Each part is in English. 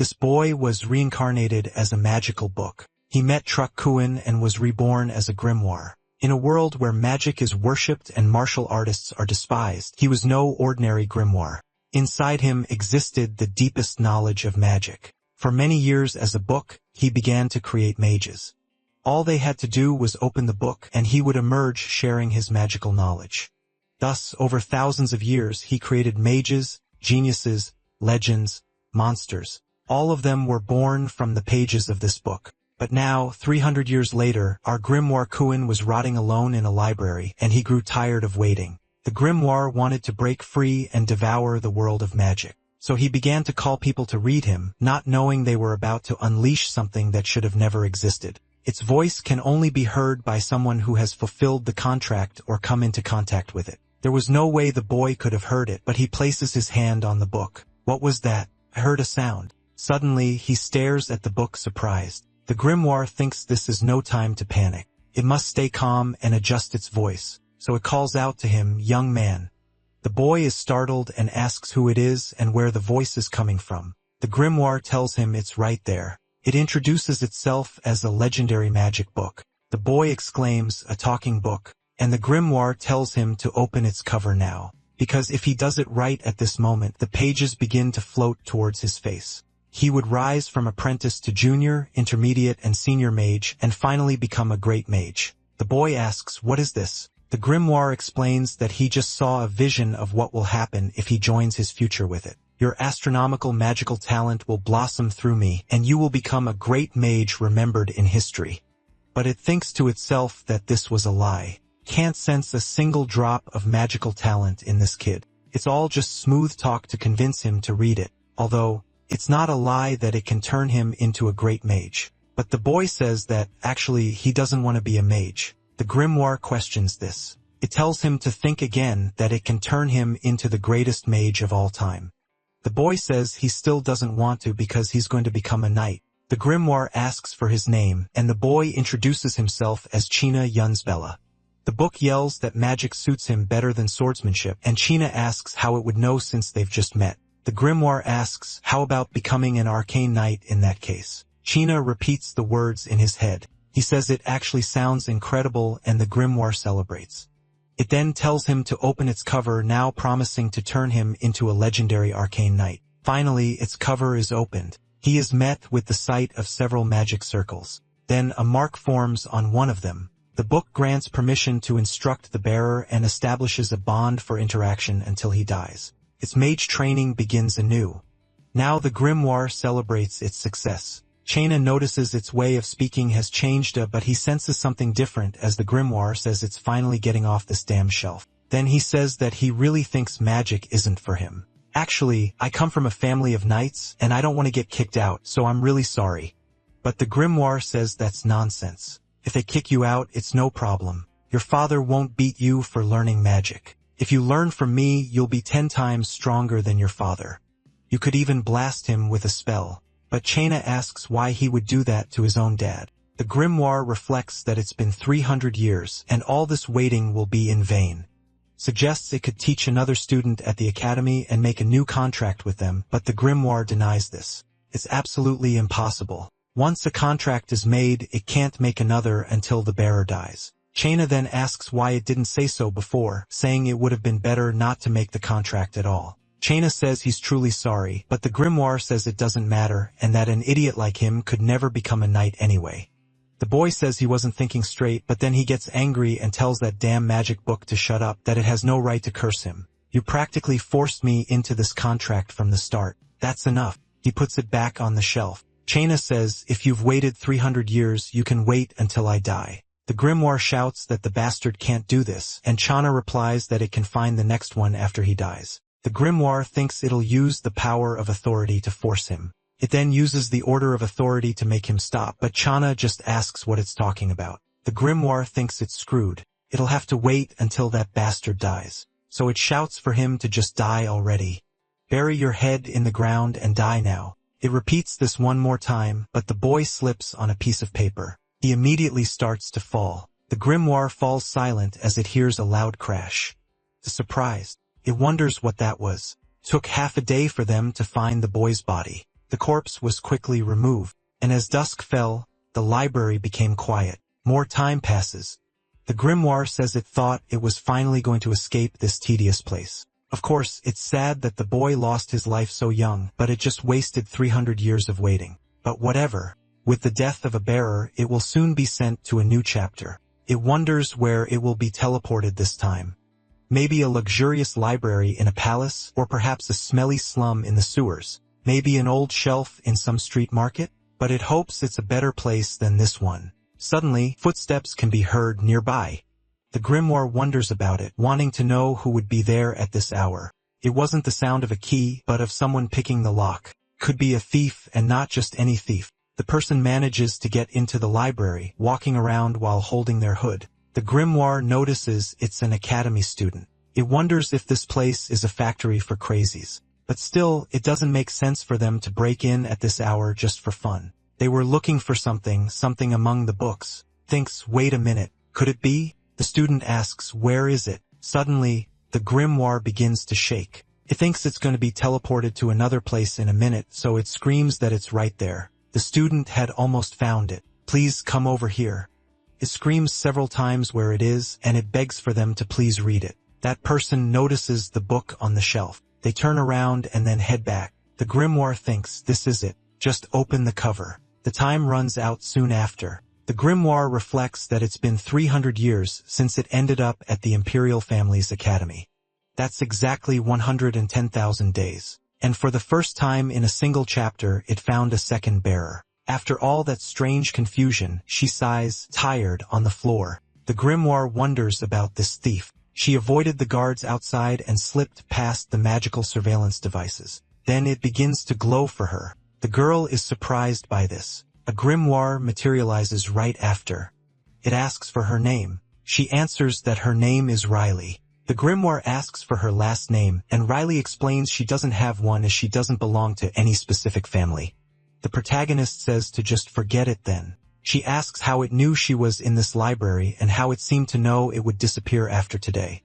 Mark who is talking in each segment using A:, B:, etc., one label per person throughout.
A: This boy was reincarnated as a magical book. He met Truck-kun and was reborn as a grimoire. In a world where magic is worshipped and martial artists are despised, he was no ordinary grimoire. Inside him existed the deepest knowledge of magic. For many years as a book, he began to create mages. All they had to do was open the book, and he would emerge sharing his magical knowledge. Thus, over thousands of years, he created mages, geniuses, legends, monsters. All of them were born from the pages of this book. But now, 300 years later, our grimoire Kuin was rotting alone in a library, and he grew tired of waiting. The grimoire wanted to break free and devour the world of magic. So he began to call people to read him, not knowing they were about to unleash something that should have never existed. Its voice can only be heard by someone who has fulfilled the contract or come into contact with it. There was no way the boy could have heard it, but he places his hand on the book. What was that? I heard a sound. Suddenly, he stares at the book surprised. The grimoire thinks this is no time to panic. It must stay calm and adjust its voice, so it calls out to him, "Young man." The boy is startled and asks who it is and where the voice is coming from. The grimoire tells him it's right there. It introduces itself as a legendary magic book. The boy exclaims, "A talking book," and the grimoire tells him to open its cover now, because if he does it right at this moment, the pages begin to float towards his face. He would rise from apprentice to junior, intermediate, and senior mage, and finally become a great mage. The boy asks, "What is this?" The grimoire explains that he just saw a vision of what will happen if he joins his future with it. Your astronomical magical talent will blossom through me, and you will become a great mage remembered in history. But it thinks to itself that this was a lie. Can't sense a single drop of magical talent in this kid. It's all just smooth talk to convince him to read it, although it's not a lie that it can turn him into a great mage. But the boy says that, actually, he doesn't want to be a mage. The grimoire questions this. It tells him to think again, that it can turn him into the greatest mage of all time. The boy says he still doesn't want to because he's going to become a knight. The grimoire asks for his name, and the boy introduces himself as China Yunsbella. The book yells that magic suits him better than swordsmanship, and China asks how it would know since they've just met. The grimoire asks, how about becoming an arcane knight in that case? China repeats the words in his head. He says it actually sounds incredible, and the grimoire celebrates. It then tells him to open its cover, now promising to turn him into a legendary arcane knight. Finally, its cover is opened. He is met with the sight of several magic circles. Then a mark forms on one of them. The book grants permission to instruct the bearer and establishes a bond for interaction until he dies. Its mage training begins anew. Now the grimoire celebrates its success. China notices its way of speaking has changed but he senses something different as the grimoire says it's finally getting off this damn shelf. Then he says that he really thinks magic isn't for him. Actually, I come from a family of knights, and I don't want to get kicked out, so I'm really sorry. But the grimoire says that's nonsense. If they kick you out, it's no problem. Your father won't beat you for learning magic. If you learn from me, you'll be 10 times stronger than your father. You could even blast him with a spell. But China asks why he would do that to his own dad. The grimoire reflects that it's been 300 years, and all this waiting will be in vain. Suggests it could teach another student at the academy and make a new contract with them, but the grimoire denies this. It's absolutely impossible. Once a contract is made, it can't make another until the bearer dies. China then asks why it didn't say so before, saying it would have been better not to make the contract at all. China says he's truly sorry, but the grimoire says it doesn't matter, and that an idiot like him could never become a knight anyway. The boy says he wasn't thinking straight, but then he gets angry and tells that damn magic book to shut up, that it has no right to curse him. You practically forced me into this contract from the start. That's enough. He puts it back on the shelf. China says, if you've waited 300 years, you can wait until I die. The grimoire shouts that the bastard can't do this, and China replies that it can find the next one after he dies. The grimoire thinks it'll use the power of authority to force him. It then uses the order of authority to make him stop, but Chana just asks what it's talking about. The grimoire thinks it's screwed. It'll have to wait until that bastard dies. So it shouts for him to just die already. Bury your head in the ground and die now. It repeats this one more time, but the boy slips on a piece of paper. He immediately starts to fall. The grimoire falls silent as it hears a loud crash. Surprised, it wonders what that was. Took half a day for them to find the boy's body. The corpse was quickly removed, and as dusk fell, the library became quiet. More time passes. The grimoire says it thought it was finally going to escape this tedious place. Of course, it's sad that the boy lost his life so young, but it just wasted 300 years of waiting. But whatever. With the death of a bearer, it will soon be sent to a new chapter. It wonders where it will be teleported this time. Maybe a luxurious library in a palace, or perhaps a smelly slum in the sewers. Maybe an old shelf in some street market? But it hopes it's a better place than this one. Suddenly, footsteps can be heard nearby. The grimoire wonders about it, wanting to know who would be there at this hour. It wasn't the sound of a key, but of someone picking the lock. Could be a thief, and not just any thief. The person manages to get into the library, walking around while holding their hood. The grimoire notices it's an academy student. It wonders if this place is a factory for crazies. But still, it doesn't make sense for them to break in at this hour just for fun. They were looking for something among the books. Thinks, wait a minute, could it be? The student asks, where is it? Suddenly, the grimoire begins to shake. It thinks it's going to be teleported to another place in a minute, so it screams that it's right there. The student had almost found it. Please come over here. It screams several times where it is, and it begs for them to please read it. That person notices the book on the shelf. They turn around and then head back. The grimoire thinks, this is it. Just open the cover. The time runs out soon after. The grimoire reflects that it's been 300 years since it ended up at the imperial family's academy. That's exactly 110,000 days. And for the first time in a single chapter, it found a second bearer. After all that strange confusion, she sighs, tired, on the floor. The grimoire wonders about this thief. She avoided the guards outside and slipped past the magical surveillance devices. Then it begins to glow for her. The girl is surprised by this. A grimoire materializes right after. It asks for her name. She answers that her name is Riley. The grimoire asks for her last name, and Riley explains she doesn't have one as she doesn't belong to any specific family. The protagonist says to just forget it then. She asks how it knew she was in this library and how it seemed to know it would disappear after today.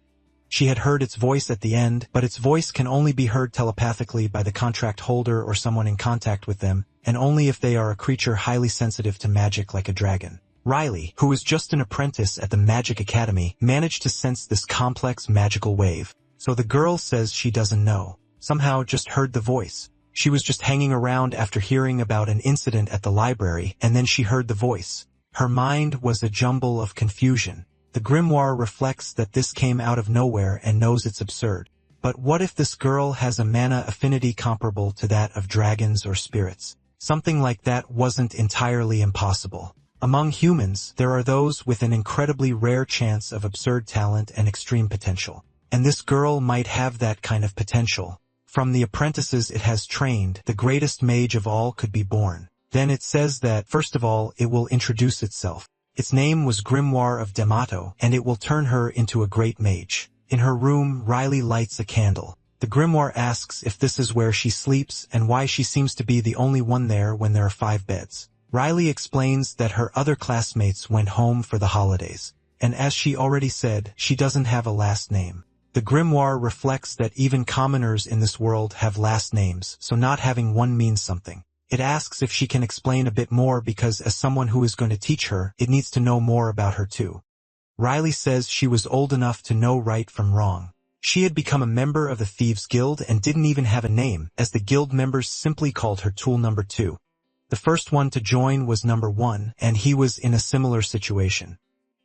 A: She had heard its voice at the end, but its voice can only be heard telepathically by the contract holder or someone in contact with them, and only if they are a creature highly sensitive to magic like a dragon. Riley, who is just an apprentice at the Magic Academy, managed to sense this complex magical wave. So the girl says she doesn't know. Somehow just heard the voice. She was just hanging around after hearing about an incident at the library, and then she heard the voice. Her mind was a jumble of confusion. The grimoire reflects that this came out of nowhere and knows it's absurd. But what if this girl has a mana affinity comparable to that of dragons or spirits? Something like that wasn't entirely impossible. Among humans, there are those with an incredibly rare chance of absurd talent and extreme potential. And this girl might have that kind of potential. From the apprentices it has trained, the greatest mage of all could be born. Then it says that, first of all, it will introduce itself. Its name was Grimoire of D'Amato, and it will turn her into a great mage. In her room, Riley lights a candle. The grimoire asks if this is where she sleeps and why she seems to be the only one there when there are 5 beds. Riley explains that her other classmates went home for the holidays, and as she already said, she doesn't have a last name. The grimoire reflects that even commoners in this world have last names, so not having one means something. It asks if she can explain a bit more because as someone who is going to teach her, it needs to know more about her too. Riley says she was old enough to know right from wrong. She had become a member of the Thieves Guild and didn't even have a name, as the guild members simply called her Tool Number 2. The first one to join was Number 1, and he was in a similar situation.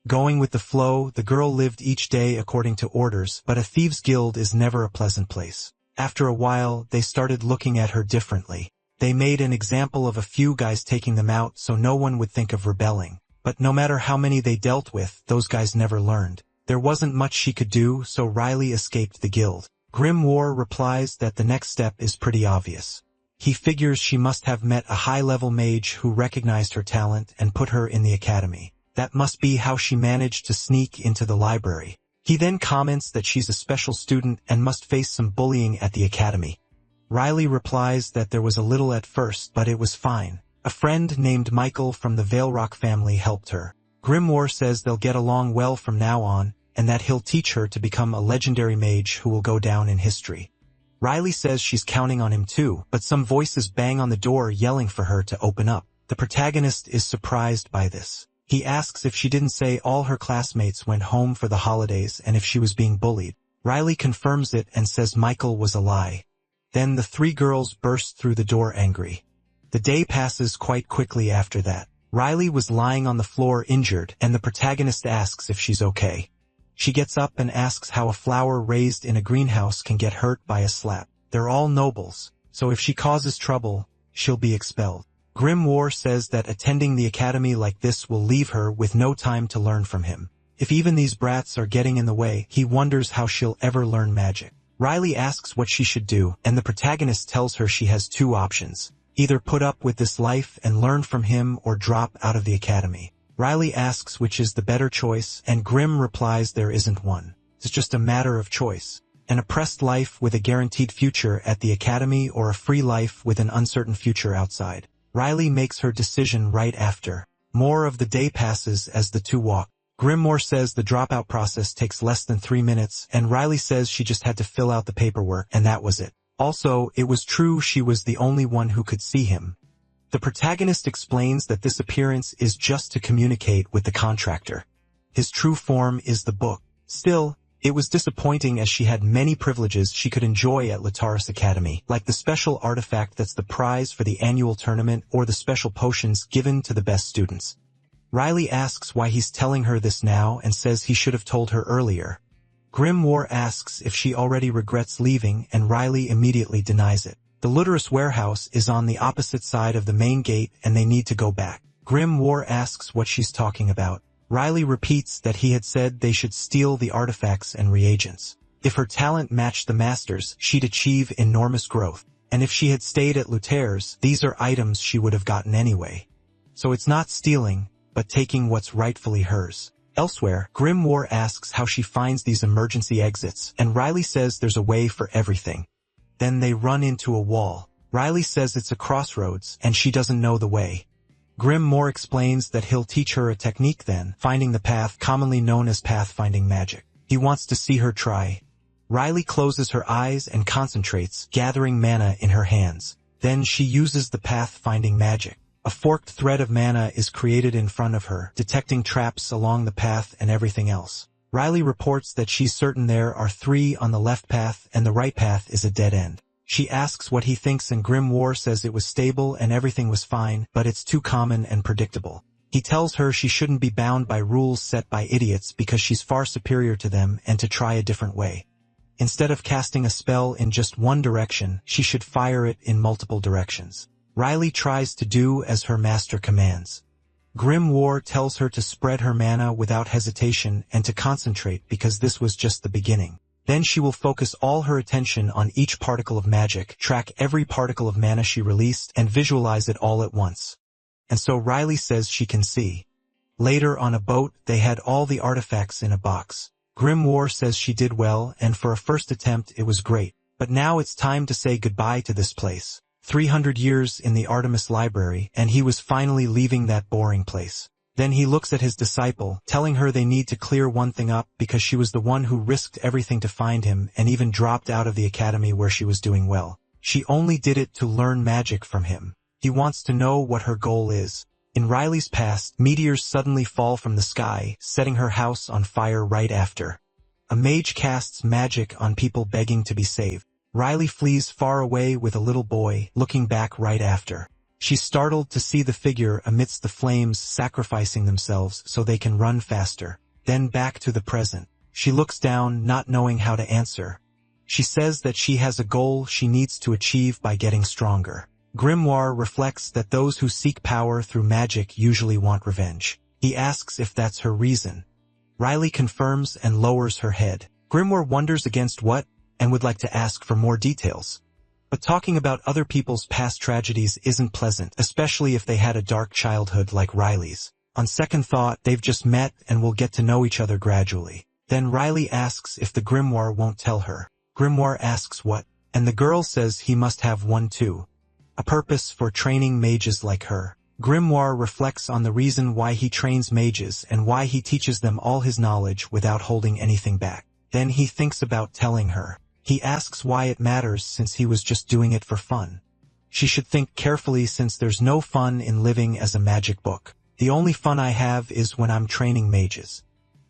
A: Going with the flow, the girl lived each day according to orders, but a Thieves Guild is never a pleasant place. After a while, they started looking at her differently. They made an example of a few guys taking them out so no one would think of rebelling. But no matter how many they dealt with, those guys never learned. There wasn't much she could do, so Riley escaped the guild. Grimoire replies that the next step is pretty obvious. He figures she must have met a high-level mage who recognized her talent and put her in the academy. That must be how she managed to sneak into the library. He then comments that she's a special student and must face some bullying at the academy. Riley replies that there was a little at first, but it was fine. A friend named Michael from the Veilrock family helped her. Grimoire says they'll get along well from now on, and that he'll teach her to become a legendary mage who will go down in history. Riley says she's counting on him too, but some voices bang on the door yelling for her to open up. The protagonist is surprised by this. He asks if she didn't say all her classmates went home for the holidays and if she was being bullied. Riley confirms it and says Michael was a lie. Then the three girls burst through the door angry. The day passes quite quickly after that. Riley was lying on the floor injured, and the protagonist asks if she's okay. She gets up and asks how a flower raised in a greenhouse can get hurt by a slap. They're all nobles, so if she causes trouble, she'll be expelled. Grimoire says that attending the academy like this will leave her with no time to learn from him. If even these brats are getting in the way, he wonders how she'll ever learn magic. Riley asks what she should do, and the protagonist tells her she has two options. Either put up with this life and learn from him or drop out of the academy. Riley asks which is the better choice, and Grimm replies there isn't one. It's just a matter of choice. An oppressed life with a guaranteed future at the academy or a free life with an uncertain future outside. Riley makes her decision right after. More of the day passes as the two walk. Grimoire says the dropout process takes less than 3 minutes, and Riley says she just had to fill out the paperwork, and that was it. Also, it was true she was the only one who could see him. The protagonist explains that this appearance is just to communicate with the contractor. His true form is the book. Still, it was disappointing as she had many privileges she could enjoy at Lataris Academy, like the special artifact that's the prize for the annual tournament or the special potions given to the best students. Riley asks why he's telling her this now and says he should have told her earlier. Grimoire asks if she already regrets leaving, and Riley immediately denies it. The Luterus warehouse is on the opposite side of the main gate and they need to go back. Grimoire asks what she's talking about. Riley repeats that he had said they should steal the artifacts and reagents. If her talent matched the master's, she'd achieve enormous growth. And if she had stayed at Luther's, these are items she would have gotten anyway. So it's not stealing, but taking what's rightfully hers. Elsewhere, Grimoire asks how she finds these emergency exits, and Riley says there's a way for everything. Then they run into a wall. Riley says it's a crossroads, and she doesn't know the way. Grimoire explains that he'll teach her a technique then, finding the path, commonly known as pathfinding magic. He wants to see her try. Riley closes her eyes and concentrates, gathering mana in her hands. Then she uses the pathfinding magic. A forked thread of mana is created in front of her, detecting traps along the path and everything else. Riley reports that she's certain there are 3 on the left path and the right path is a dead end. She asks what he thinks and Grimoire says it was stable and everything was fine, but it's too common and predictable. He tells her she shouldn't be bound by rules set by idiots because she's far superior to them and to try a different way. Instead of casting a spell in just one direction, she should fire it in multiple directions. Riley tries to do as her master commands. Grimoire tells her to spread her mana without hesitation and to concentrate because this was just the beginning. Then she will focus all her attention on each particle of magic, track every particle of mana she released, and visualize it all at once. And so Riley says she can see. Later on a boat, they had all the artifacts in a box. Grimoire says she did well, and for a first attempt it was great. But now it's time to say goodbye to this place. 300 years in the Artemis Library, and he was finally leaving that boring place. Then he looks at his disciple, telling her they need to clear one thing up because she was the one who risked everything to find him and even dropped out of the academy where she was doing well. She only did it to learn magic from him. He wants to know what her goal is. In Riley's past, meteors suddenly fall from the sky, setting her house on fire right after. A mage casts magic on people begging to be saved. Riley flees far away with a little boy, looking back right after. She's startled to see the figure amidst the flames sacrificing themselves so they can run faster. Then back to the present. She looks down, not knowing how to answer. She says that she has a goal she needs to achieve by getting stronger. Grimoire reflects that those who seek power through magic usually want revenge. He asks if that's her reason. Riley confirms and lowers her head. Grimoire wonders against what, and would like to ask for more details. But talking about other people's past tragedies isn't pleasant, especially if they had a dark childhood like Riley's. On second thought, they've just met and will get to know each other gradually. Then Riley asks if the Grimoire won't tell her. Grimoire asks what, and the girl says he must have one too. A purpose for training mages like her. Grimoire reflects on the reason why he trains mages and why he teaches them all his knowledge without holding anything back. Then he thinks about telling her. He asks why it matters since he was just doing it for fun. She should think carefully since there's no fun in living as a magic book. The only fun I have is when I'm training mages.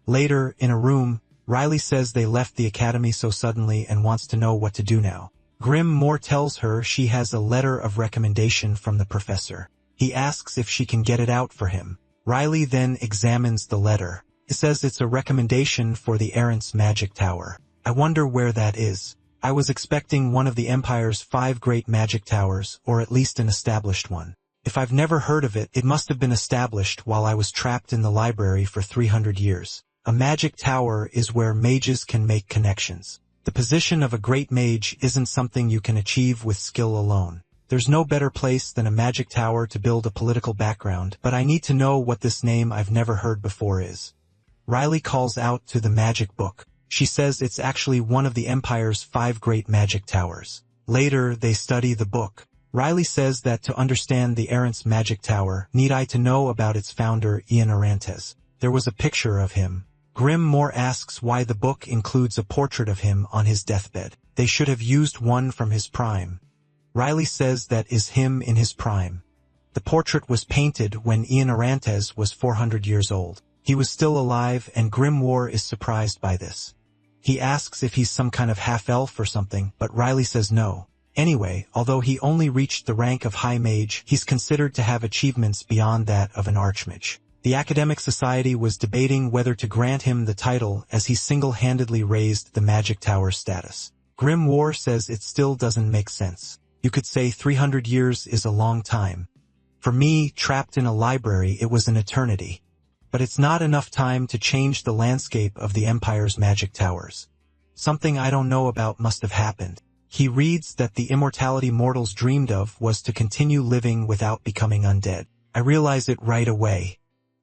A: Later, in a room, Riley says they left the academy so suddenly and wants to know what to do now. Moore tells her she has a letter of recommendation from the professor. He asks if she can get it out for him. Riley then examines the letter. It says it's a recommendation for the Errant's magic tower. I wonder where that is. I was expecting one of the Empire's 5 great magic towers, or at least an established one. If I've never heard of it, it must have been established while I was trapped in the library for 300 years. A magic tower is where mages can make connections. The position of a great mage isn't something you can achieve with skill alone. There's no better place than a magic tower to build a political background, but I need to know what this name I've never heard before is. Riley calls out to the magic book. She says it's actually one of the Empire's 5 great magic towers. Later, they study the book. Riley says that to understand the Errant's magic tower, need I to know about its founder, Ian Arantes. There was a picture of him. Moore asks why the book includes a portrait of him on his deathbed. They should have used one from his prime. Riley says that is him in his prime. The portrait was painted when Ian Arantes was 400 years old. He was still alive, and Moore is surprised by this. He asks if he's some kind of half-elf or something, but Riley says no. Anyway, although he only reached the rank of High Mage, he's considered to have achievements beyond that of an Archmage. The academic society was debating whether to grant him the title as he single-handedly raised the Magic Tower status. Moore says it still doesn't make sense. You could say 300 years is a long time. For me, trapped in a library, it was an eternity. But it's not enough time to change the landscape of the Empire's magic towers. Something I don't know about must have happened. He reads that the immortality mortals dreamed of was to continue living without becoming undead. I realize it right away.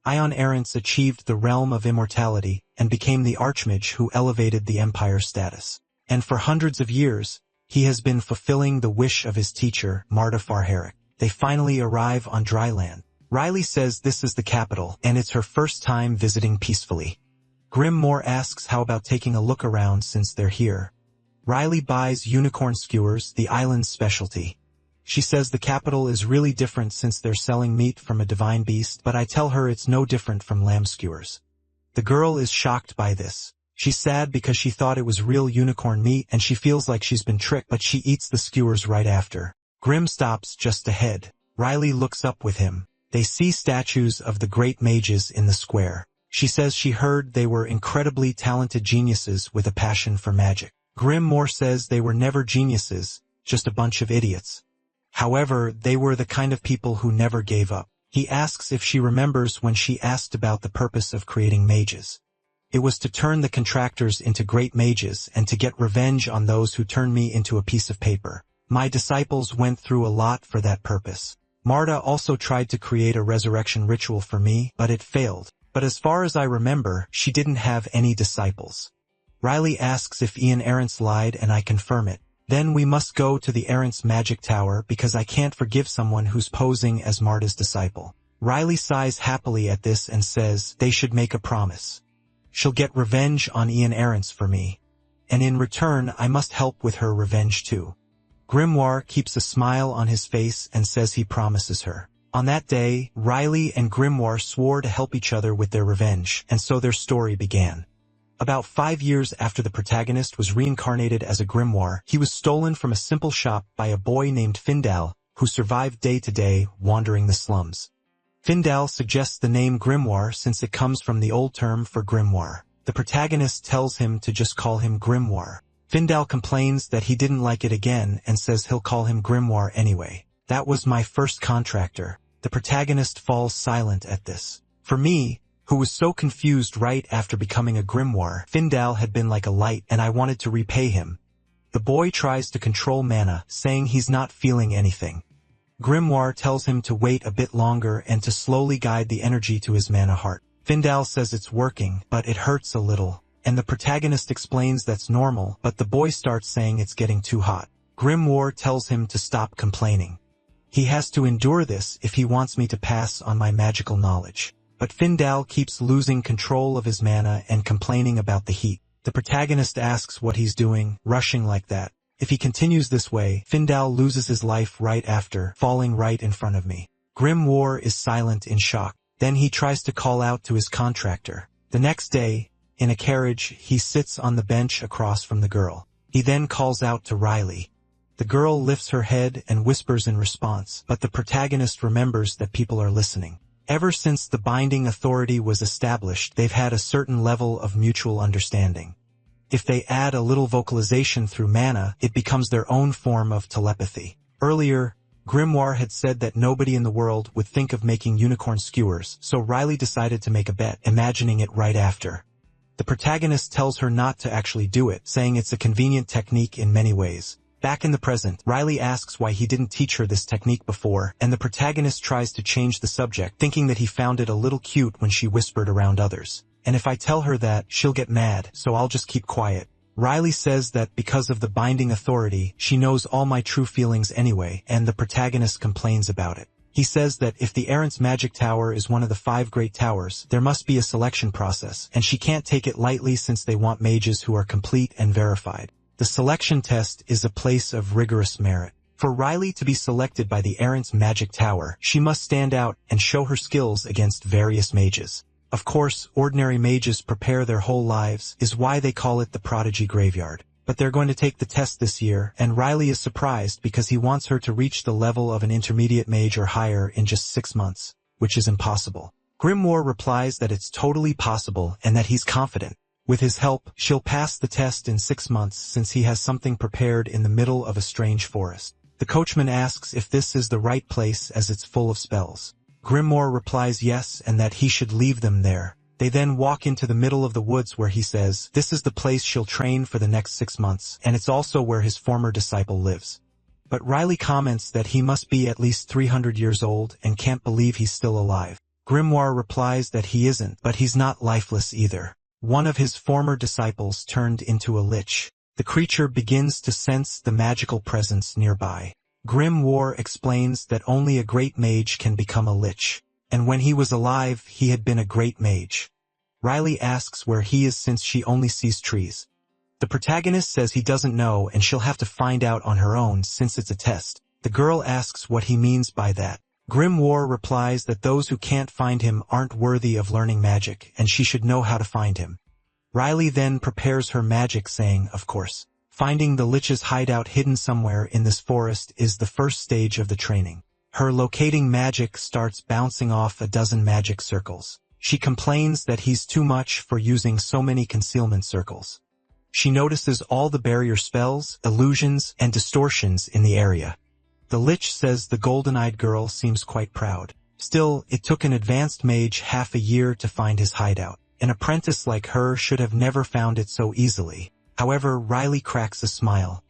A: Ion Arrants achieved the realm of immortality and became the Archmage who elevated the Empire's status. And for hundreds of years, he has been fulfilling the wish of his teacher, Marta Farheric. They finally arrive on dry land. Riley says this is the capital, and it's her first time visiting peacefully. Moore asks how about taking a look around since they're here. Riley buys unicorn skewers, the island's specialty. She says the capital is really different since they're selling meat from a divine beast, but I tell her it's no different from lamb skewers. The girl is shocked by this. She's sad because she thought it was real unicorn meat and she feels like she's been tricked, but she eats the skewers right after. Stops just ahead. Riley looks up with him. They see statues of the great mages in the square. She says she heard they were incredibly talented geniuses with a passion for magic. Moore says they were never geniuses, just a bunch of idiots. However, they were the kind of people who never gave up. He asks if she remembers when she asked about the purpose of creating mages. It was to turn the contractors into great mages and to get revenge on those who turned me into a piece of paper. My disciples went through a lot for that purpose. Marta also tried to create a resurrection ritual for me, but it failed. But as far as I remember, she didn't have any disciples. Riley asks if Ian Arrants lied and I confirm it. Then we must go to the Arrants magic tower because I can't forgive someone who's posing as Marta's disciple. Riley sighs happily at this and says they should make a promise. She'll get revenge on Ian Arrants for me. And in return, I must help with her revenge too. Grimoire keeps a smile on his face and says he promises her. On that day, Riley and Grimoire swore to help each other with their revenge, and so their story began. About 5 years after the protagonist was reincarnated as a grimoire, he was stolen from a simple shop by a boy named Findal, who survived day to day, wandering the slums. Findal suggests the name grimoire since it comes from the old term for grimoire. The protagonist tells him to just call him Grimoire. Findal complains that he didn't like it again and says he'll call him Grimoire anyway. That was my first contractor. The protagonist falls silent at this. For me, who was so confused right after becoming a grimoire, Findal had been like a light and I wanted to repay him. The boy tries to control mana, saying he's not feeling anything. Grimoire tells him to wait a bit longer and to slowly guide the energy to his mana heart. Findal says it's working, but it hurts a little. And the protagonist explains that's normal, but the boy starts saying it's getting too hot. Grimoire tells him to stop complaining. He has to endure this if he wants me to pass on my magical knowledge. But Findal keeps losing control of his mana and complaining about the heat. The protagonist asks what he's doing, rushing like that. If he continues this way, Findal loses his life right after, falling right in front of me. Grimoire is silent in shock. Then he tries to call out to his contractor. The next day, in a carriage, he sits on the bench across from the girl. He then calls out to Riley. The girl lifts her head and whispers in response, but the protagonist remembers that people are listening. Ever since the binding authority was established, they've had a certain level of mutual understanding. If they add a little vocalization through mana, it becomes their own form of telepathy. Earlier, Grimoire had said that nobody in the world would think of making unicorn skewers, so Riley decided to make a bet, imagining it right after. The protagonist tells her not to actually do it, saying it's a convenient technique in many ways. Back in the present, Riley asks why he didn't teach her this technique before, and the protagonist tries to change the subject, thinking that he found it a little cute when she whispered around others. And if I tell her that, she'll get mad, so I'll just keep quiet. Riley says that because of the binding authority, she knows all my true feelings anyway, and the protagonist complains about it. He says that if the Errant's magic tower is one of the 5 great towers, there must be a selection process, and she can't take it lightly since they want mages who are complete and verified. The selection test is a place of rigorous merit. For Riley to be selected by the Errant's magic tower, she must stand out and show her skills against various mages. Of course, ordinary mages prepare their whole lives, is why they call it the Prodigy Graveyard. But they're going to take the test this year, and Riley is surprised because he wants her to reach the level of an intermediate mage or higher in just 6 months, which is impossible. Grimoire replies that it's totally possible and that he's confident. With his help, she'll pass the test in 6 months since he has something prepared in the middle of a strange forest. The coachman asks if this is the right place as it's full of spells. Grimoire replies yes and that he should leave them there. They then walk into the middle of the woods where he says this is the place she'll train for the next 6 months, and it's also where his former disciple lives. But Riley comments that he must be at least 300 years old and can't believe he's still alive. Grimoire replies that he isn't, but he's not lifeless either. One of his former disciples turned into a lich. The creature begins to sense the magical presence nearby. Grimoire explains that only a great mage can become a lich, and when he was alive he had been a great mage. Riley asks where he is since she only sees trees. The protagonist says he doesn't know and she'll have to find out on her own since it's a test. The girl asks what he means by that. Grimoire replies that those who can't find him aren't worthy of learning magic, and she should know how to find him. Riley then prepares her magic, saying, of course, finding the lich's hideout hidden somewhere in this forest is the first stage of the training. Her locating magic starts bouncing off a dozen magic circles. She complains that he's too much for using so many concealment circles. She notices all the barrier spells, illusions, and distortions in the area. The lich says the golden-eyed girl seems quite proud. Still, it took an advanced mage half a year to find his hideout. An apprentice like her should have never found it so easily. However, Riley cracks a smile.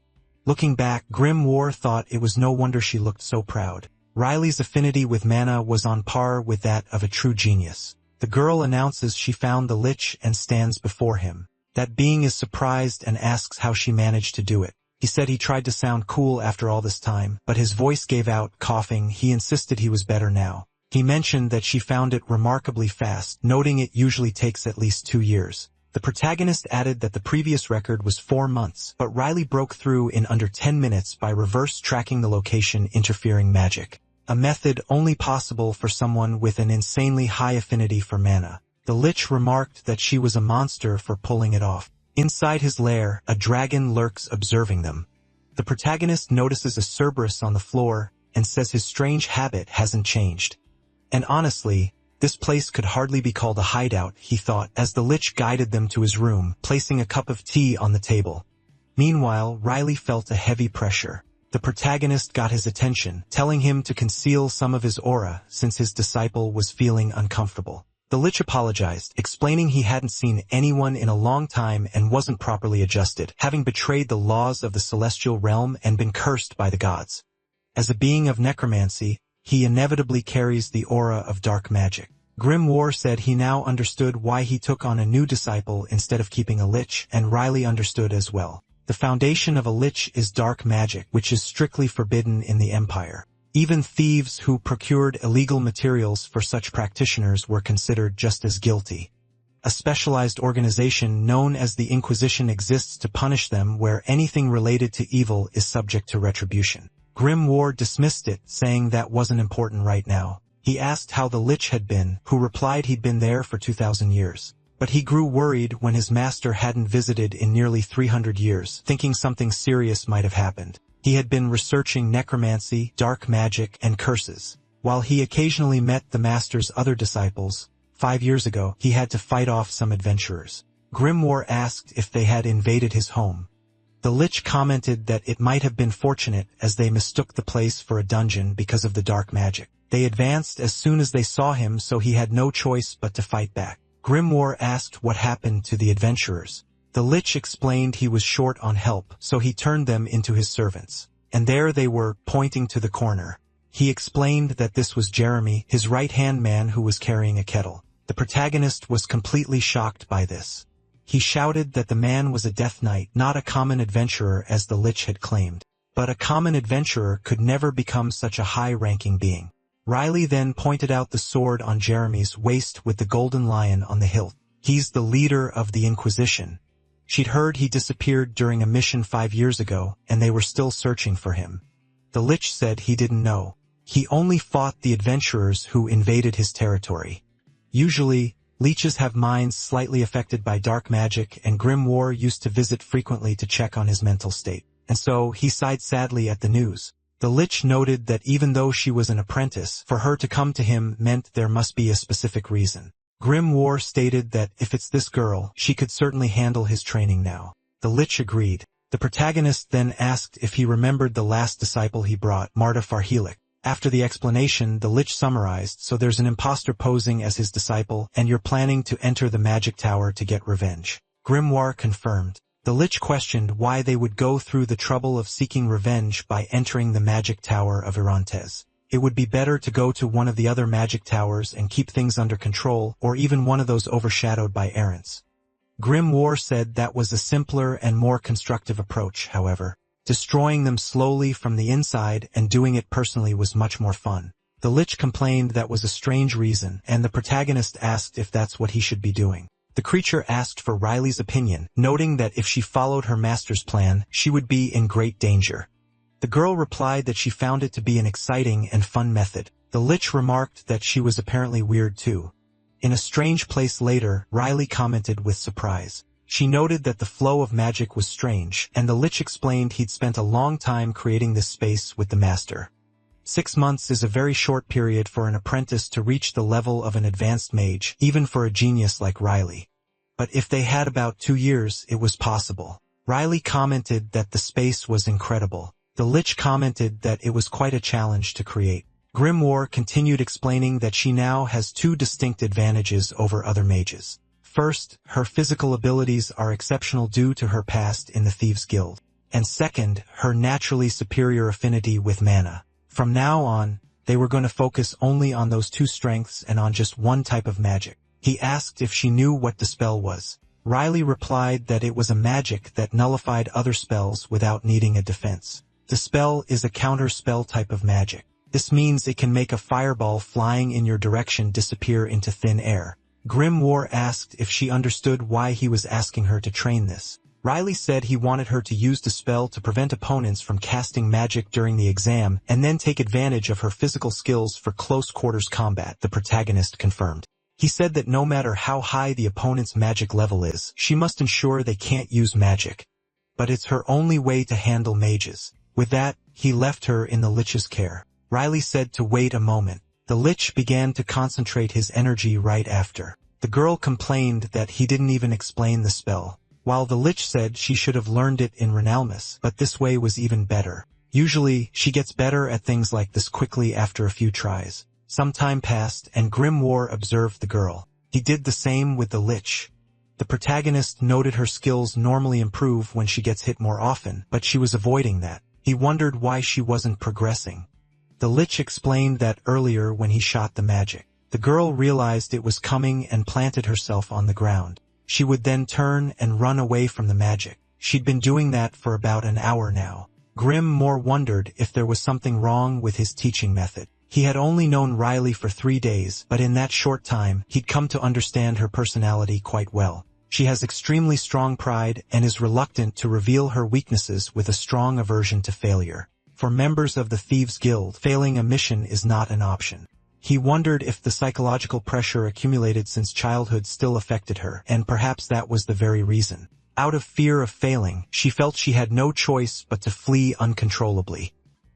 A: Looking back, Grimoire thought it was no wonder she looked so proud. Riley's affinity with mana was on par with that of a true genius. The girl announces she found the lich and stands before him. That being is surprised and asks how she managed to do it. He said he tried to sound cool after all this time, but his voice gave out, coughing. He insisted he was better now. He mentioned that she found it remarkably fast, noting it usually takes at least 2 years. The protagonist added that the previous record was 4 months, but Riley broke through in under 10 minutes by reverse tracking the location interfering magic. A method only possible for someone with an insanely high affinity for mana. The lich remarked that she was a monster for pulling it off. Inside his lair, a dragon lurks observing them. The protagonist notices a Cerberus on the floor and says his strange habit hasn't changed. And honestly, this place could hardly be called a hideout, he thought, as the lich guided them to his room, placing a cup of tea on the table. Meanwhile, Riley felt a heavy pressure. The protagonist got his attention, telling him to conceal some of his aura since his disciple was feeling uncomfortable. The lich apologized, explaining he hadn't seen anyone in a long time and wasn't properly adjusted, having betrayed the laws of the celestial realm and been cursed by the gods. As a being of necromancy, he inevitably carries the aura of dark magic. Grimoire said he now understood why he took on a new disciple instead of keeping a lich, and Riley understood as well. The foundation of a lich is dark magic, which is strictly forbidden in the Empire. Even thieves who procured illegal materials for such practitioners were considered just as guilty. A specialized organization known as the Inquisition exists to punish them where anything related to evil is subject to retribution. Grimoire dismissed it, saying that wasn't important right now. He asked how the Lich had been, who replied he'd been there for 2,000 years. But he grew worried when his master hadn't visited in nearly 300 years, thinking something serious might have happened. He had been researching necromancy, dark magic, and curses. While he occasionally met the master's other disciples, 5 years ago, he had to fight off some adventurers. Grimoire asked if they had invaded his home. The Lich commented that it might have been fortunate as they mistook the place for a dungeon because of the dark magic. They advanced as soon as they saw him, so he had no choice but to fight back. Grimoire asked what happened to the adventurers. The Lich explained he was short on help, so he turned them into his servants. And there they were, pointing to the corner. He explained that this was Jeremy, his right-hand man who was carrying a kettle. The protagonist was completely shocked by this. He shouted that the man was a Death Knight, not a common adventurer as the Lich had claimed. But a common adventurer could never become such a high-ranking being. Riley then pointed out the sword on Jeremy's waist with the golden lion on the hilt. He's the leader of the Inquisition. She'd heard he disappeared during a mission 5 years ago, and they were still searching for him. The Lich said he didn't know. He only fought the adventurers who invaded his territory. Usually, leeches have minds slightly affected by dark magic, and Grimoire used to visit frequently to check on his mental state. And so, he sighed sadly at the news. The Lich noted that even though she was an apprentice, for her to come to him meant there must be a specific reason. Grimoire stated that if it's this girl, she could certainly handle his training now. The Lich agreed. The protagonist then asked if he remembered the last disciple he brought, Marta Farhelik. After the explanation, the Lich summarized, so there's an imposter posing as his disciple, and you're planning to enter the magic tower to get revenge. Grimoire confirmed. The Lich questioned why they would go through the trouble of seeking revenge by entering the magic tower of Irantes. It would be better to go to one of the other magic towers and keep things under control, or even one of those overshadowed by errants. Grimoire said that was a simpler and more constructive approach, however. Destroying them slowly from the inside and doing it personally was much more fun. The Lich complained that was a strange reason, and the protagonist asked if that's what he should be doing. The creature asked for Riley's opinion, noting that if she followed her master's plan, she would be in great danger. The girl replied that she found it to be an exciting and fun method. The Lich remarked that she was apparently weird too. In a strange place later, Riley commented with surprise. She noted that the flow of magic was strange, and the Lich explained he'd spent a long time creating this space with the master. 6 months is a very short period for an apprentice to reach the level of an advanced mage, even for a genius like Riley. But if they had about 2 years, it was possible. Riley commented that the space was incredible. The Lich commented that it was quite a challenge to create. Grimoire continued explaining that she now has 2 distinct advantages over other mages. First, her physical abilities are exceptional due to her past in the Thieves' Guild. And second, her naturally superior affinity with mana. From now on, they were going to focus only on those 2 strengths and on just one type of magic. He asked if she knew what the spell was. Riley replied that it was a magic that nullified other spells without needing a defense. The spell is a counter-spell type of magic. This means it can make a fireball flying in your direction disappear into thin air. Grimoire asked if she understood why he was asking her to train this. Riley said he wanted her to use the spell to prevent opponents from casting magic during the exam and then take advantage of her physical skills for close-quarters combat, the protagonist confirmed. He said that no matter how high the opponent's magic level is, she must ensure they can't use magic. But it's her only way to handle mages. With that, he left her in the Lich's care. Riley said to wait a moment. The Lich began to concentrate his energy right after. The girl complained that he didn't even explain the spell, while the Lich said she should have learned it in Renalmus, but this way was even better. Usually, she gets better at things like this quickly after a few tries. Some time passed, and Grimoire observed the girl. He did the same with the Lich. The protagonist noted her skills normally improve when she gets hit more often, but she was avoiding that. He wondered why she wasn't progressing. The Lich explained that earlier when he shot the magic. The girl realized it was coming and planted herself on the ground. She would then turn and run away from the magic. She'd been doing that for about an hour now. Grimoire wondered if there was something wrong with his teaching method. He had only known Riley for 3 days, but in that short time, he'd come to understand her personality quite well. She has extremely strong pride and is reluctant to reveal her weaknesses with a strong aversion to failure. For members of the Thieves' Guild, failing a mission is not an option. He wondered if the psychological pressure accumulated since childhood still affected her, and perhaps that was the very reason. Out of fear of failing, she felt she had no choice but to flee uncontrollably.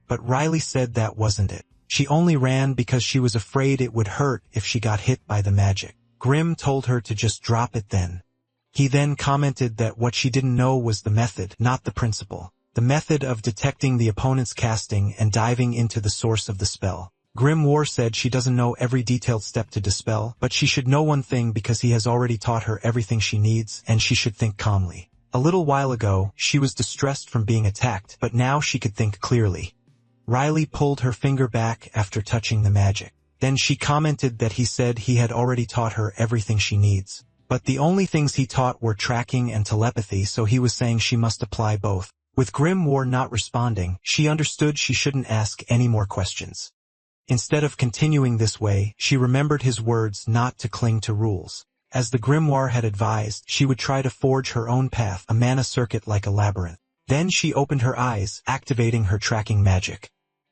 A: But Riley said that wasn't it. She only ran because she was afraid it would hurt if she got hit by the magic. Grimm told her to just drop it then. He then commented that what she didn't know was the method, not the principle. The method of detecting the opponent's casting and diving into the source of the spell. Grimoire said she doesn't know every detailed step to dispel, but she should know one thing because he has already taught her everything she needs, and she should think calmly. A little while ago, she was distressed from being attacked, but now she could think clearly. Riley pulled her finger back after touching the magic. Then she commented that he said he had already taught her everything she needs. But the only things he taught were tracking and telepathy, so he was saying she must apply both. With Grimoire not responding, she understood she shouldn't ask any more questions. Instead of continuing this way, she remembered his words not to cling to rules. As the Grimoire had advised, she would try to forge her own path, a mana circuit like a labyrinth. Then she opened her eyes, activating her tracking magic.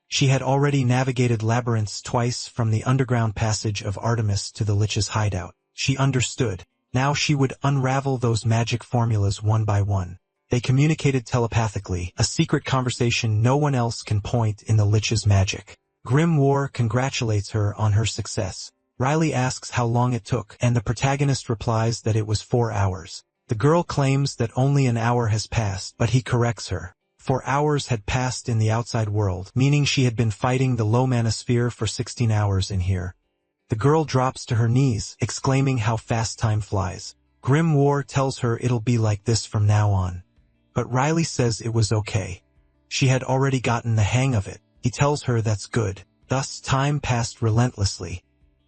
A: She had already navigated labyrinths twice from the underground passage of Artemis to the Lich's hideout. She understood. Now she would unravel those magic formulas one by one. They communicated telepathically, a secret conversation no one else can point in the Lich's magic. Grimoire congratulates her on her success. Riley asks how long it took, and the protagonist replies that it was 4 hours. The girl claims that only an hour has passed, but he corrects her. 4 hours had passed in the outside world, meaning she had been fighting the low manosphere for 16 hours in here. The girl drops to her knees, exclaiming how fast time flies. Grimoire tells her it'll be like this from now on. But Riley says it was okay. She had already gotten the hang of it. He tells her that's good. Thus time passed relentlessly.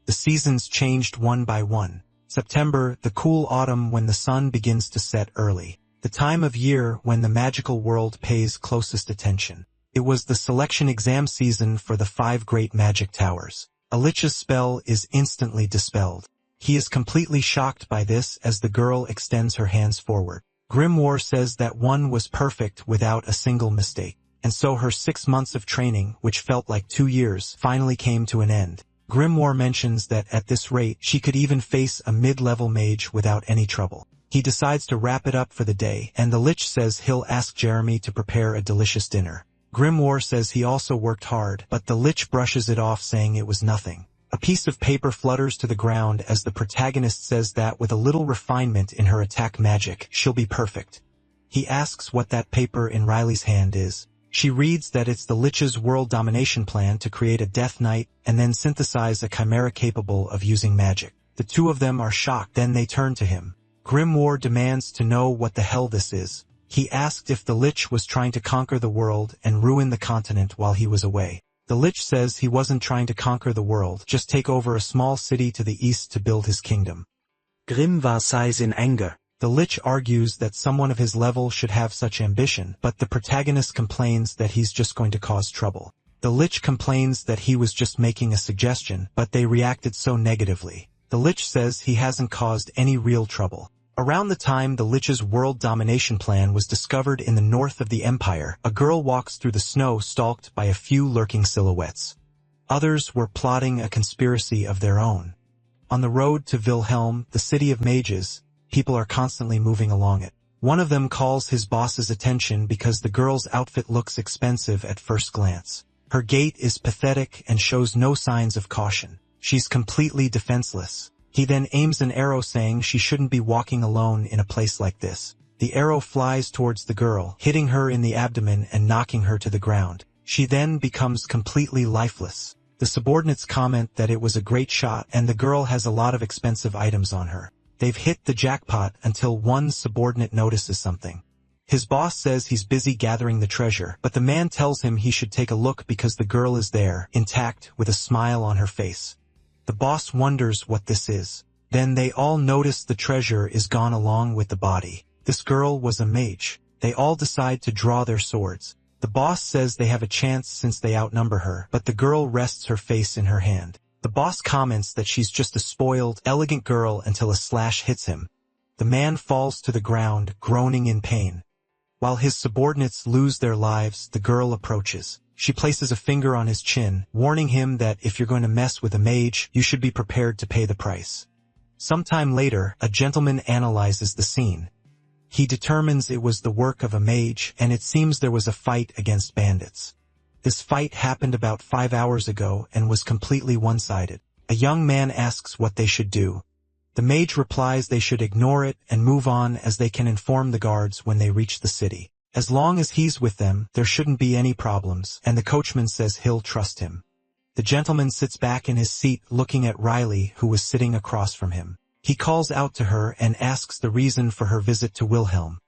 A: The seasons changed one by one. September, the cool autumn when the sun begins to set early. The time of year when the magical world pays closest attention. It was the selection exam season for the 5 great magic towers. A Lich's spell is instantly dispelled. He is completely shocked by this as the girl extends her hands forward. Grimoire says that one was perfect without a single mistake. And so her 6 months of training, which felt like 2 years, finally came to an end. Grimoire mentions that at this rate she could even face a mid-level mage without any trouble. He decides to wrap it up for the day, and the Lich says he'll ask Jeremy to prepare a delicious dinner. Grimoire says he also worked hard, but the Lich brushes it off saying it was nothing. A piece of paper flutters to the ground as the protagonist says that with a little refinement in her attack magic, she'll be perfect. He asks what that paper in Riley's hand is. She reads that it's the Lich's world domination plan to create a Death Knight and then synthesize a chimera capable of using magic. The two of them are shocked, then they turn to him. Grimoire demands to know what the hell this is. He asked if the Lich was trying to conquer the world and ruin the continent while he was away. The Lich says he wasn't trying to conquer the world, just take over a small city to the east to build his kingdom.
B: Grimoire sighs in anger.
A: The Lich argues that someone of his level should have such ambition, but the protagonist complains that he's just going to cause trouble. The Lich complains that he was just making a suggestion, but they reacted so negatively. The Lich says he hasn't caused any real trouble. Around the time the Lich's world domination plan was discovered in the north of the Empire, a girl walks through the snow stalked by a few lurking silhouettes. Others were plotting a conspiracy of their own. On the road to Wilhelm, the city of mages, people are constantly moving along it. One of them calls his boss's attention because the girl's outfit looks expensive at first glance. Her gait is pathetic and shows no signs of caution. She's completely defenseless. He then aims an arrow saying she shouldn't be walking alone in a place like this. The arrow flies towards the girl, hitting her in the abdomen and knocking her to the ground. She then becomes completely lifeless. The subordinates comment that it was a great shot and the girl has a lot of expensive items on her. They've hit the jackpot until one subordinate notices something. His boss says he's busy gathering the treasure, but the man tells him he should take a look because the girl is there, intact, with a smile on her face. The boss wonders what this is. Then they all notice the treasure is gone along with the body. This girl was a mage. They all decide to draw their swords. The boss says they have a chance since they outnumber her, but the girl rests her face in her hand. The boss comments that she's just a spoiled, elegant girl until a slash hits him. The man falls to the ground, groaning in pain. While his subordinates lose their lives, the girl approaches. She places a finger on his chin, warning him that if you're going to mess with a mage, you should be prepared to pay the price. Sometime later, a gentleman analyzes the scene. He determines it was the work of a mage, and it seems there was a fight against bandits. This fight happened about 5 hours ago and was completely one-sided. A young man asks what they should do. The mage replies they should ignore it and move on, as they can inform the guards when they reach the city. As long as he's with them, there shouldn't be any problems, and the coachman says he'll trust him. The gentleman sits back in his seat looking at Riley, who was sitting across from him. He calls out to her and asks the reason for her visit to Wilhelm.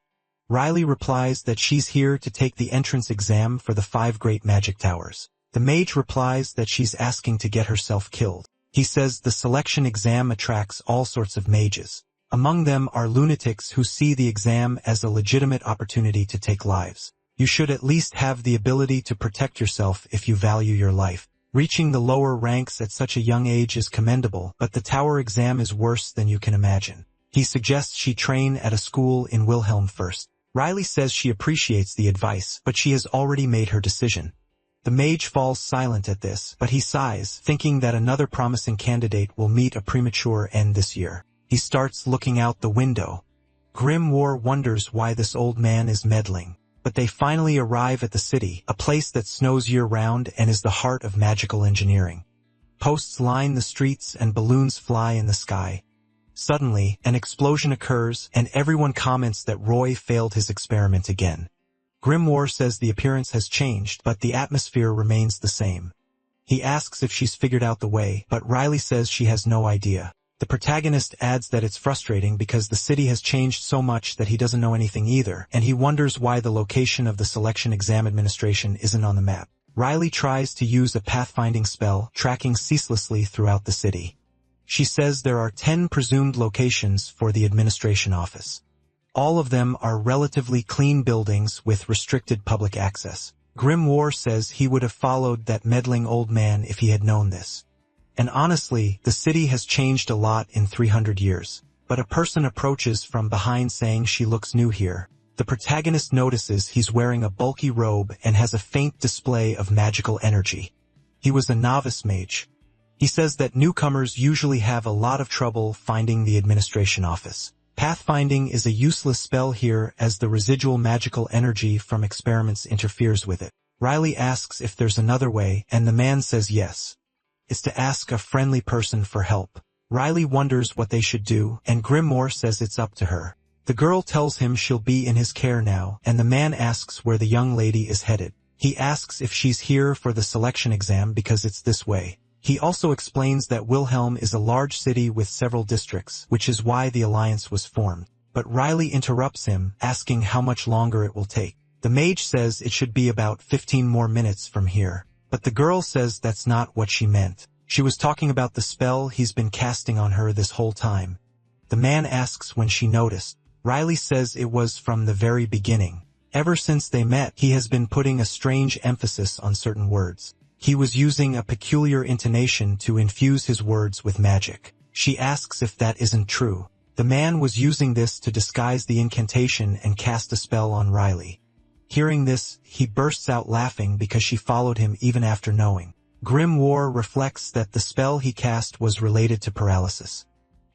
A: Riley replies that she's here to take the entrance exam for the 5 great magic towers. The mage replies that she's asking to get herself killed. He says the selection exam attracts all sorts of mages. Among them are lunatics who see the exam as a legitimate opportunity to take lives. You should at least have the ability to protect yourself if you value your life. Reaching the lower ranks at such a young age is commendable, but the tower exam is worse than you can imagine. He suggests she train at a school in Wilhelm first. Riley says she appreciates the advice, but she has already made her decision. The mage falls silent at this, but he sighs, thinking that another promising candidate will meet a premature end this year. He starts looking out the window. Grim War wonders why this old man is meddling. But they finally arrive at the city, a place that snows year-round and is the heart of magical engineering. Posts line the streets and balloons fly in the sky. Suddenly, an explosion occurs, and everyone comments that Roy failed his experiment again. Grimoire says the appearance has changed, but the atmosphere remains the same. He asks if she's figured out the way, but Riley says she has no idea. The protagonist adds that it's frustrating because the city has changed so much that he doesn't know anything either, and he wonders why the location of the selection exam administration isn't on the map. Riley tries to use a pathfinding spell, tracking ceaselessly throughout the city. She says there are 10 presumed locations for the administration office. All of them are relatively clean buildings with restricted public access. Grimoire says he would have followed that meddling old man if he had known this. And honestly, the city has changed a lot in 300 years. But a person approaches from behind saying she looks new here. The protagonist notices he's wearing a bulky robe and has a faint display of magical energy. He was a novice mage. He says that newcomers usually have a lot of trouble finding the administration office. Pathfinding is a useless spell here as the residual magical energy from experiments interferes with it. Riley asks if there's another way, and the man says yes. It's to ask a friendly person for help. Riley wonders what they should do, and Grimoire says it's up to her. The girl tells him she'll be in his care now, and the man asks where the young lady is headed. He asks if she's here for the selection exam because it's this way. He also explains that Wilhelm is a large city with several districts, which is why the alliance was formed. But Riley interrupts him, asking how much longer it will take. The mage says it should be about 15 more minutes from here. But the girl says that's not what she meant. She was talking about the spell he's been casting on her this whole time. The man asks when she noticed. Riley says it was from the very beginning. Ever since they met, he has been putting a strange emphasis on certain words. He was using a peculiar intonation to infuse his words with magic. She asks if that isn't true. The man was using this to disguise the incantation and cast a spell on Riley. Hearing this, he bursts out laughing because she followed him even after knowing. Grimoire reflects that the spell he cast was related to paralysis.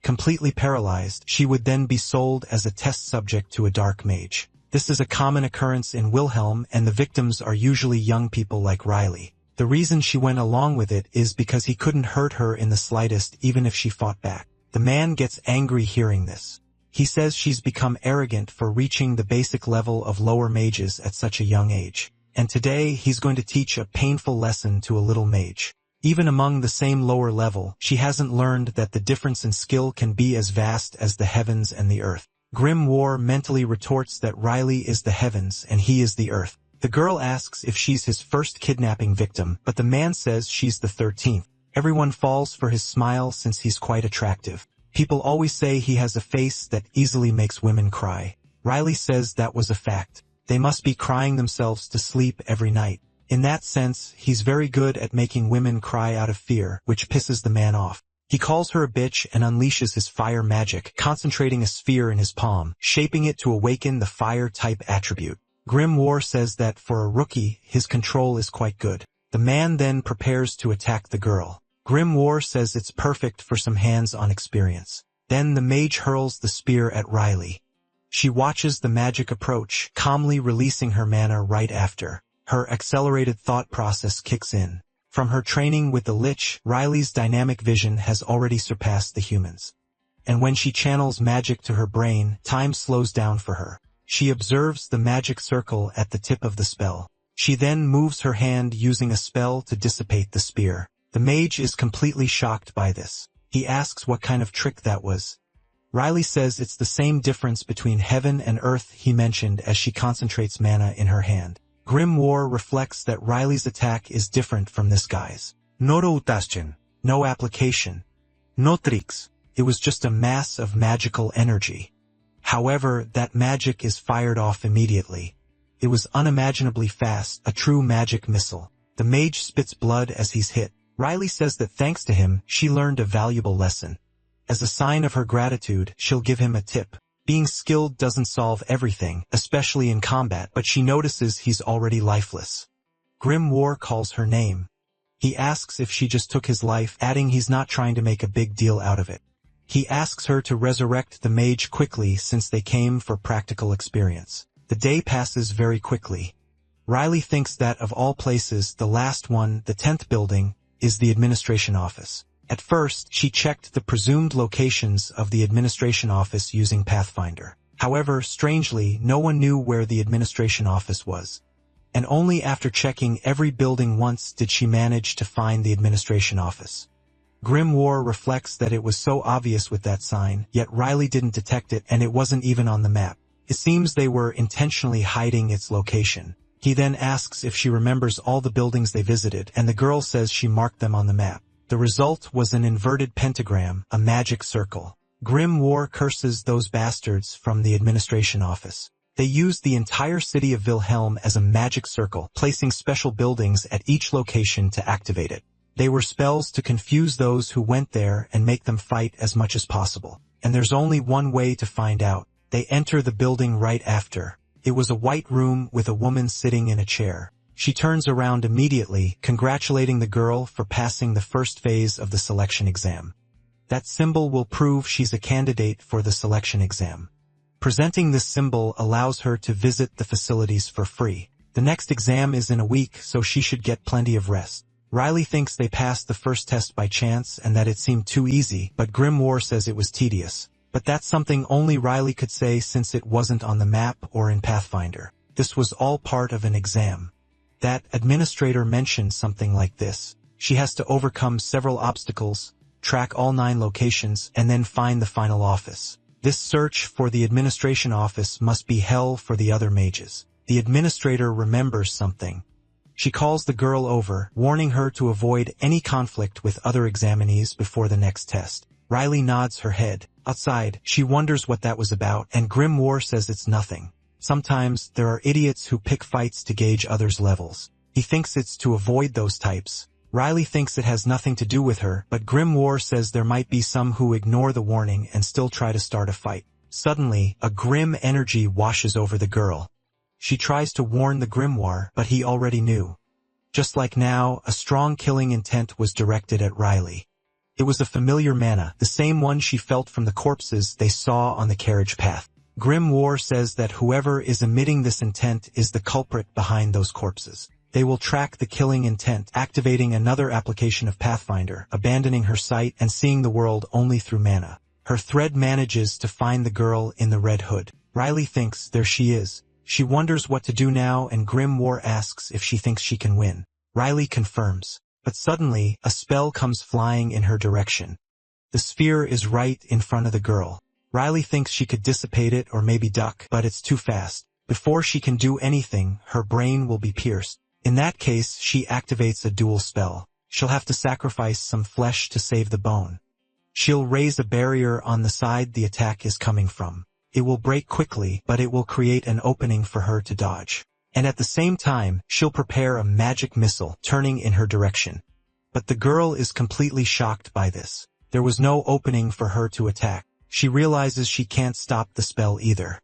A: Completely paralyzed, she would then be sold as a test subject to a dark mage. This is a common occurrence in Wilhelm, and the victims are usually young people like Riley. The reason she went along with it is because he couldn't hurt her in the slightest even if she fought back. The man gets angry hearing this. He says she's become arrogant for reaching the basic level of lower mages at such a young age. And today he's going to teach a painful lesson to a little mage. Even among the same lower level, she hasn't learned that the difference in skill can be as vast as the heavens and the earth. Grimoire mentally retorts that Riley is the heavens and he is the earth. The girl asks if she's his first kidnapping victim, but the man says she's the 13th. Everyone falls for his smile since he's quite attractive. People always say he has a face that easily makes women cry. Riley says that was a fact. They must be crying themselves to sleep every night. In that sense, he's very good at making women cry out of fear, which pisses the man off. He calls her a bitch and unleashes his fire magic, concentrating a sphere in his palm, shaping it to awaken the fire-type attribute. Grim War says that for a rookie, his control is quite good. The man then prepares to attack the girl. Grim War says it's perfect for some hands-on experience. Then the mage hurls the spear at Riley. She watches the magic approach, calmly releasing her mana right after. Her accelerated thought process kicks in. From her training with the Lich, Riley's dynamic vision has already surpassed the humans. And when she channels magic to her brain, time slows down for her. She observes the magic circle at the tip of the spell. She then moves her hand using a spell to dissipate the spear. The mage is completely shocked by this. He asks what kind of trick that was. Riley says it's the same difference between heaven and earth he mentioned as she concentrates mana in her hand. Grim War reflects that Riley's attack is different from this guy's.
B: Noro utaschen.
A: No application.
B: No tricks.
A: It was just a mass of magical energy. However, that magic is fired off immediately. It was unimaginably fast, a true magic missile. The mage spits blood as he's hit. Riley says that thanks to him, she learned a valuable lesson. As a sign of her gratitude, she'll give him a tip. Being skilled doesn't solve everything, especially in combat, but she notices he's already lifeless. Grim War calls her name. He asks if she just took his life, adding he's not trying to make a big deal out of it. He asks her to resurrect the mage quickly since they came for practical experience. The day passes very quickly. Riley thinks that of all places, the last one, the 10th building, is the administration office. At first, she checked the presumed locations of the administration office using Pathfinder. However, strangely, no one knew where the administration office was. And only after checking every building once did she manage to find the administration office. Grim War reflects that it was so obvious with that sign, yet Riley didn't detect it and it wasn't even on the map. It seems they were intentionally hiding its location. He then asks if she remembers all the buildings they visited, and the girl says she marked them on the map. The result was an inverted pentagram, a magic circle. Grim War curses those bastards from the administration office. They used the entire city of Wilhelm as a magic circle, placing special buildings at each location to activate it. They were spells to confuse those who went there and make them fight as much as possible. And there's only one way to find out. They enter the building right after. It was a white room with a woman sitting in a chair. She turns around immediately, congratulating the girl for passing the first phase of the selection exam. That symbol will prove she's a candidate for the selection exam. Presenting this symbol allows her to visit the facilities for free. The next exam is in a week, so she should get plenty of rest. Riley thinks they passed the first test by chance and that it seemed too easy, but Grim War says it was tedious. But that's something only Riley could say since it wasn't on the map or in Pathfinder. This was all part of an exam. That administrator mentioned something like this. She has to overcome several obstacles, track all 9 locations, and then find the final office. This search for the administration office must be hell for the other mages. The administrator remembers something. She calls the girl over, warning her to avoid any conflict with other examinees before the next test. Riley nods her head. Outside, she wonders what that was about, and Grim War says it's nothing. Sometimes, there are idiots who pick fights to gauge others' levels. He thinks it's to avoid those types. Riley thinks it has nothing to do with her, but Grim War says there might be some who ignore the warning and still try to start a fight. Suddenly, a grim energy washes over the girl. She tries to warn the Grimoire, but he already knew. Just like now, a strong killing intent was directed at Riley. It was a familiar mana, the same one she felt from the corpses they saw on the carriage path. Grim War says that whoever is emitting this intent is the culprit behind those corpses. They will track the killing intent, activating another application of Pathfinder, abandoning her sight and seeing the world only through mana. Her thread manages to find the girl in the red hood. Riley thinks there she is. She wonders what to do now, and Grim War asks if she thinks she can win. Riley confirms. But suddenly, a spell comes flying in her direction. The sphere is right in front of the girl. Riley thinks she could dissipate it or maybe duck, but it's too fast. Before she can do anything, her brain will be pierced. In that case, she activates a dual spell. She'll have to sacrifice some flesh to save the bone. She'll raise a barrier on the side the attack is coming from. it will break quickly, but it will create an opening for her to dodge. And at the same time, she'll prepare a magic missile, turning in her direction. But the girl is completely shocked by this. There was no opening for her to attack. She realizes she can't stop the spell either.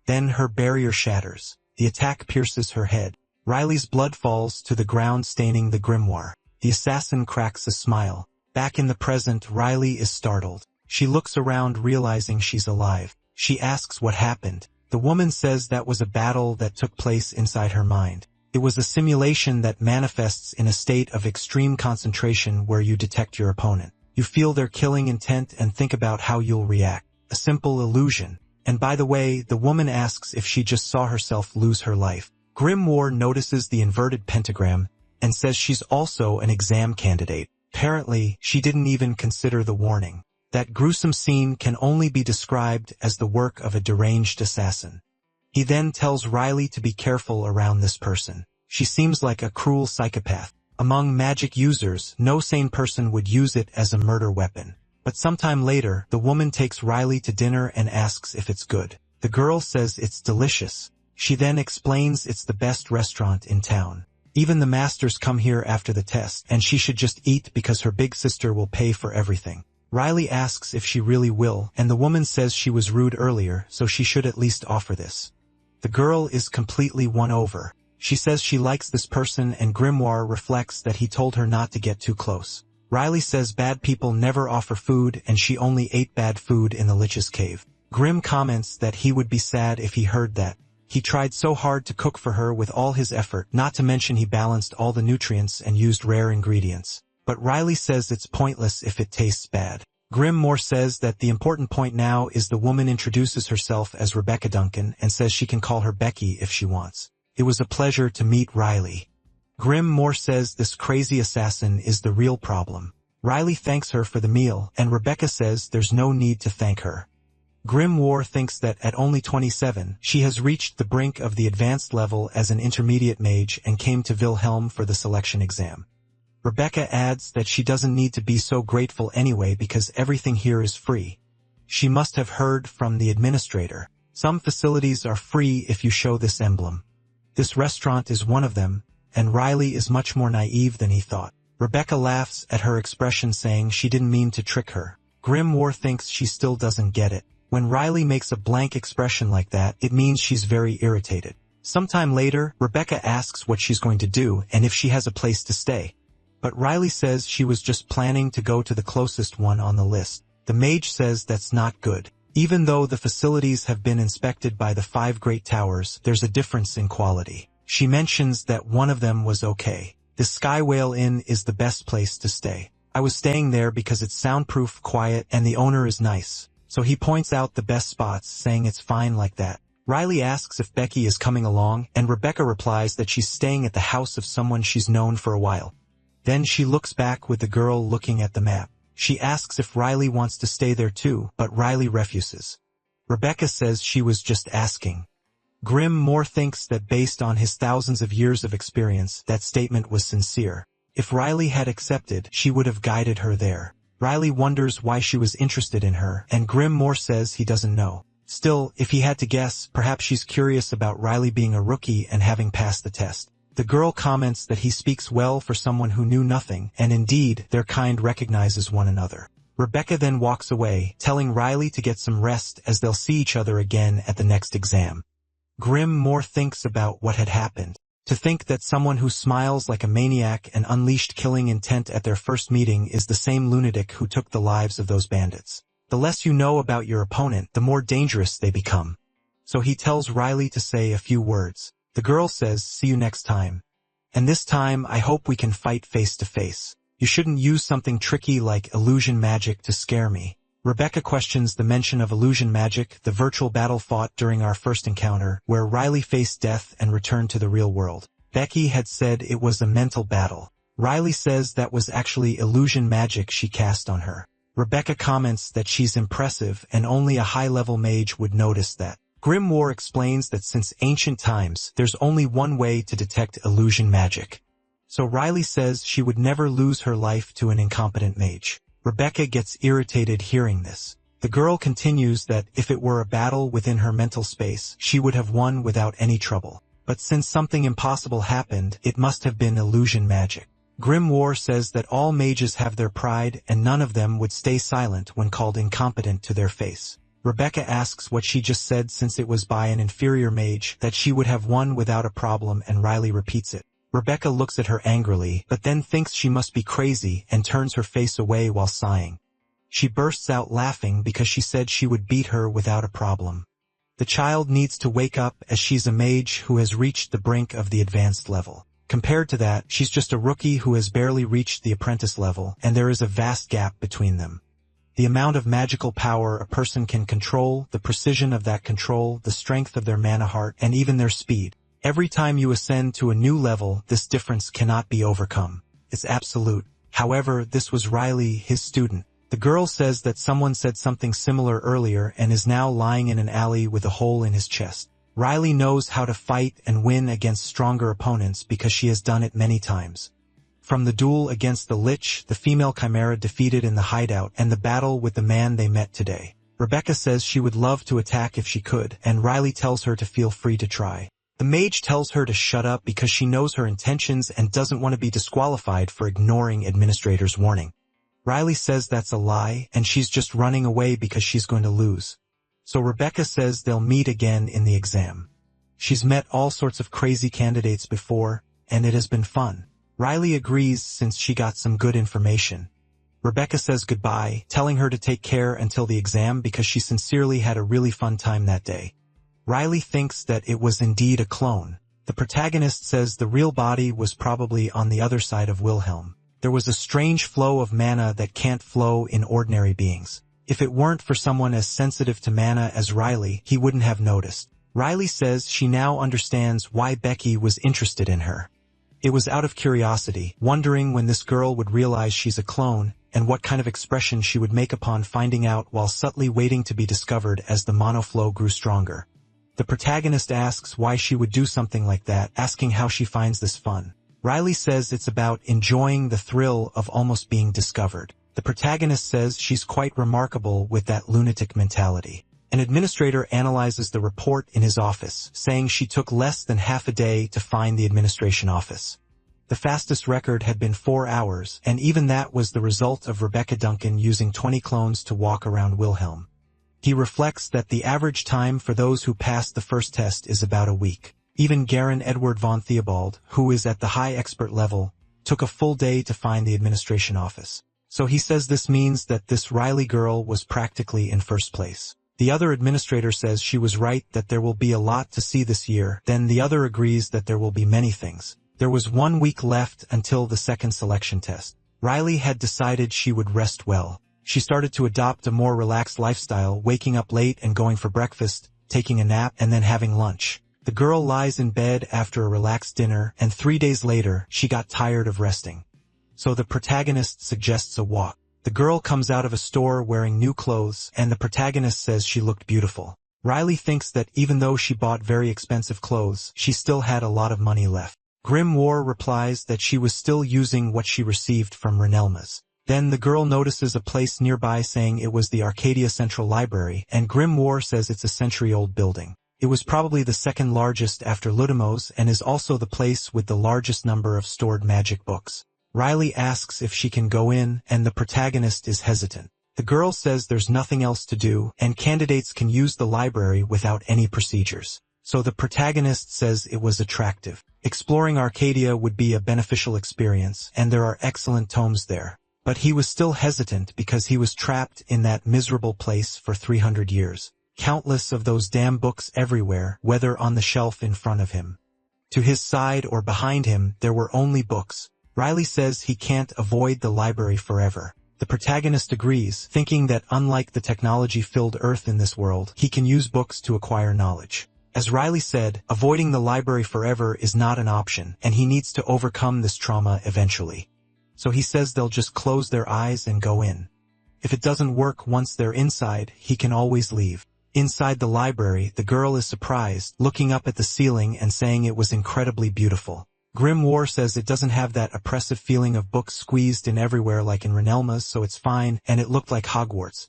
A: Then her barrier shatters. The attack pierces her head. Riley's blood falls to the ground, staining the grimoire. The assassin cracks a smile. Back in the present, Riley is startled. She looks around, realizing she's alive. She asks what happened. The woman says that was a battle that took place inside her mind. It was a simulation that manifests in a state of extreme concentration where you detect your opponent. You feel their killing intent and think about how you'll react. A simple illusion. And by the way, the woman asks if she just saw herself lose her life. Grimoire notices the inverted pentagram and says she's also an exam candidate. Apparently, she didn't even consider the warning. That gruesome scene can only be described as the work of a deranged assassin. He then tells Riley to be careful around this person. She seems like a cruel psychopath. Among magic users, no sane person would use it as a murder weapon. But sometime later, the woman takes Riley to dinner and asks if it's good. The girl says it's delicious. She then explains it's the best restaurant in town. Even the masters come here after the test, and she should just eat because her big sister will pay for everything. Riley asks if she really will, and the woman says she was rude earlier, so she should at least offer this. The girl is completely won over. She says she likes this person, and Grimoire reflects that he told her not to get too close. Riley says bad people never offer food, and she only ate bad food in the Lich's cave. Grim comments that he would be sad if he heard that. He tried so hard to cook for her with all his effort, not to mention he balanced all the nutrients and used rare ingredients. But Riley says it's pointless if it tastes bad. Grimoire says that the important point now is the woman introduces herself as Rebecca Duncan and says she can call her Becky if she wants. It was a pleasure to meet Riley. Grimoire says this crazy assassin is the real problem. Riley thanks her for the meal, and Rebecca says there's no need to thank her. Grimoire thinks that at only 27, she has reached the brink of the advanced level as an intermediate mage and came to Wilhelm for the selection exam. Rebecca adds that she doesn't need to be so grateful anyway because everything here is free. She must have heard from the administrator. Some facilities are free if you show this emblem. This restaurant is one of them, and Riley is much more naive than he thought. Rebecca laughs at her expression, saying she didn't mean to trick her. Grimoire thinks she still doesn't get it. When Riley makes a blank expression like that, it means she's very irritated. Sometime later, Rebecca asks what she's going to do and if she has a place to stay. But Riley says she was just planning to go to the closest one on the list. The mage says that's not good. Even though the facilities have been inspected by the 5 great towers, there's a difference in quality. She mentions that one of them was okay. The Sky Whale Inn is the best place to stay. I was staying there because it's soundproof, quiet, and the owner is nice. So he points out the best spots, saying it's fine like that. Riley asks if Becky is coming along, and Rebecca replies that she's staying at the house of someone she's known for a while. Then she looks back with the girl looking at the map. She asks if Riley wants to stay there too, but Riley refuses. Rebecca says she was just asking. Grimoire thinks that based on his thousands of years of experience, that statement was sincere. If Riley had accepted, she would have guided her there. Riley wonders why she was interested in her, and Grimoire says he doesn't know. Still, if he had to guess, perhaps she's curious about Riley being a rookie and having passed the test. The girl comments that he speaks well for someone who knew nothing, and indeed, their kind recognizes one another. Rebecca then walks away, telling Riley to get some rest as they'll see each other again at the next exam. Grimoire thinks about what had happened. To think that someone who smiles like a maniac and unleashed killing intent at their first meeting is the same lunatic who took the lives of those bandits. The less you know about your opponent, the more dangerous they become. So he tells Riley to say a few words. The girl says, "See you next time. And this time, I hope we can fight face to face. You shouldn't use something tricky like illusion magic to scare me." Rebecca questions the mention of illusion magic, the virtual battle fought during our first encounter, where Riley faced death and returned to the real world. Becky had said it was a mental battle. Riley says that was actually illusion magic she cast on her. Rebecca comments that she's impressive and only a high-level mage would notice that. Grimoire explains that since ancient times, there's only one way to detect illusion magic. So Riley says she would never lose her life to an incompetent mage. Rebecca gets irritated hearing this. The girl continues that if it were a battle within her mental space, she would have won without any trouble. But since something impossible happened, it must have been illusion magic. Grimoire says that all mages have their pride and none of them would stay silent when called incompetent to their face. Rebecca asks what she just said since it was by an inferior mage that she would have won without a problem, and Riley repeats it. Rebecca looks at her angrily, but then thinks she must be crazy and turns her face away while sighing. She bursts out laughing because she said she would beat her without a problem. The child needs to wake up as she's a mage who has reached the brink of the advanced level. Compared to that, she's just a rookie who has barely reached the apprentice level, and there is a vast gap between them. The amount of magical power a person can control, the precision of that control, the strength of their mana heart, and even their speed. Every time you ascend to a new level, this difference cannot be overcome. It's absolute. However, this was Riley, his student. The girl says that someone said something similar earlier and is now lying in an alley with a hole in his chest. Riley knows how to fight and win against stronger opponents because she has done it many times. From the duel against the Lich, the female chimera defeated in the hideout, and the battle with the man they met today. Rebecca says she would love to attack if she could, and Riley tells her to feel free to try. The mage tells her to shut up because she knows her intentions and doesn't want to be disqualified for ignoring administrator's warning. Riley says that's a lie, and she's just running away because she's going to lose. So Rebecca says they'll meet again in the exam. She's met all sorts of crazy candidates before, and it has been fun. Riley agrees since she got some good information. Rebecca says goodbye, telling her to take care until the exam because she sincerely had a really fun time that day. Riley thinks that it was indeed a clone. The protagonist says the real body was probably on the other side of Wilhelm. There was a strange flow of mana that can't flow in ordinary beings. If it weren't for someone as sensitive to mana as Riley, he wouldn't have noticed. Riley says she now understands why Becky was interested in her. It was out of curiosity, wondering when this girl would realize she's a clone, and what kind of expression she would make upon finding out, while subtly waiting to be discovered as the monoflow grew stronger. The protagonist asks why she would do something like that, asking how she finds this fun. Riley says it's about enjoying the thrill of almost being discovered. The protagonist says she's quite remarkable with that lunatic mentality. An administrator analyzes the report in his office, saying she took less than half a day to find the administration office. The fastest record had been 4 hours, and even that was the result of Rebecca Duncan using 20 clones to walk around Wilhelm. He reflects that the average time for those who passed the first test is about a week. Even Garen Edward von Theobald, who is at the high expert level, took a full day to find the administration office. So he says this means that this Riley girl was practically in first place. The other administrator says she was right, that there will be a lot to see this year. Then the other agrees that there will be many things. There was 1 week left until the second selection test. Riley had decided she would rest well. She started to adopt a more relaxed lifestyle, waking up late and going for breakfast, taking a nap, and then having lunch. The girl lies in bed after a relaxed dinner, and 3 days later, she got tired of resting. So the protagonist suggests a walk. The girl comes out of a store wearing new clothes, and the protagonist says she looked beautiful. Riley thinks that even though she bought very expensive clothes, she still had a lot of money left. Grimoire replies that she was still using what she received from Renelma's. Then the girl notices a place nearby saying it was the Arcadia Central Library, and Grimoire says it's a century-old building. It was probably the second largest after Ludimo's and is also the place with the largest number of stored magic books. Riley asks if she can go in, and the protagonist is hesitant. The girl says there's nothing else to do, and candidates can use the library without any procedures. So the protagonist says it was attractive. Exploring Arcadia would be a beneficial experience, and there are excellent tomes there. But he was still hesitant because he was trapped in that miserable place for 300 years. Countless of those damn books everywhere, whether on the shelf in front of him. To his side or behind him, there were only books. Riley says he can't avoid the library forever. The protagonist agrees, thinking that unlike the technology-filled Earth in this world, he can use books to acquire knowledge. As Riley said, avoiding the library forever is not an option, and he needs to overcome this trauma eventually. So he says they'll just close their eyes and go in. If it doesn't work once they're inside, he can always leave. Inside the library, the girl is surprised, looking up at the ceiling and saying it was incredibly beautiful. Grimoire says it doesn't have that oppressive feeling of books squeezed in everywhere like in Renelma's, so it's fine, and it looked like Hogwarts.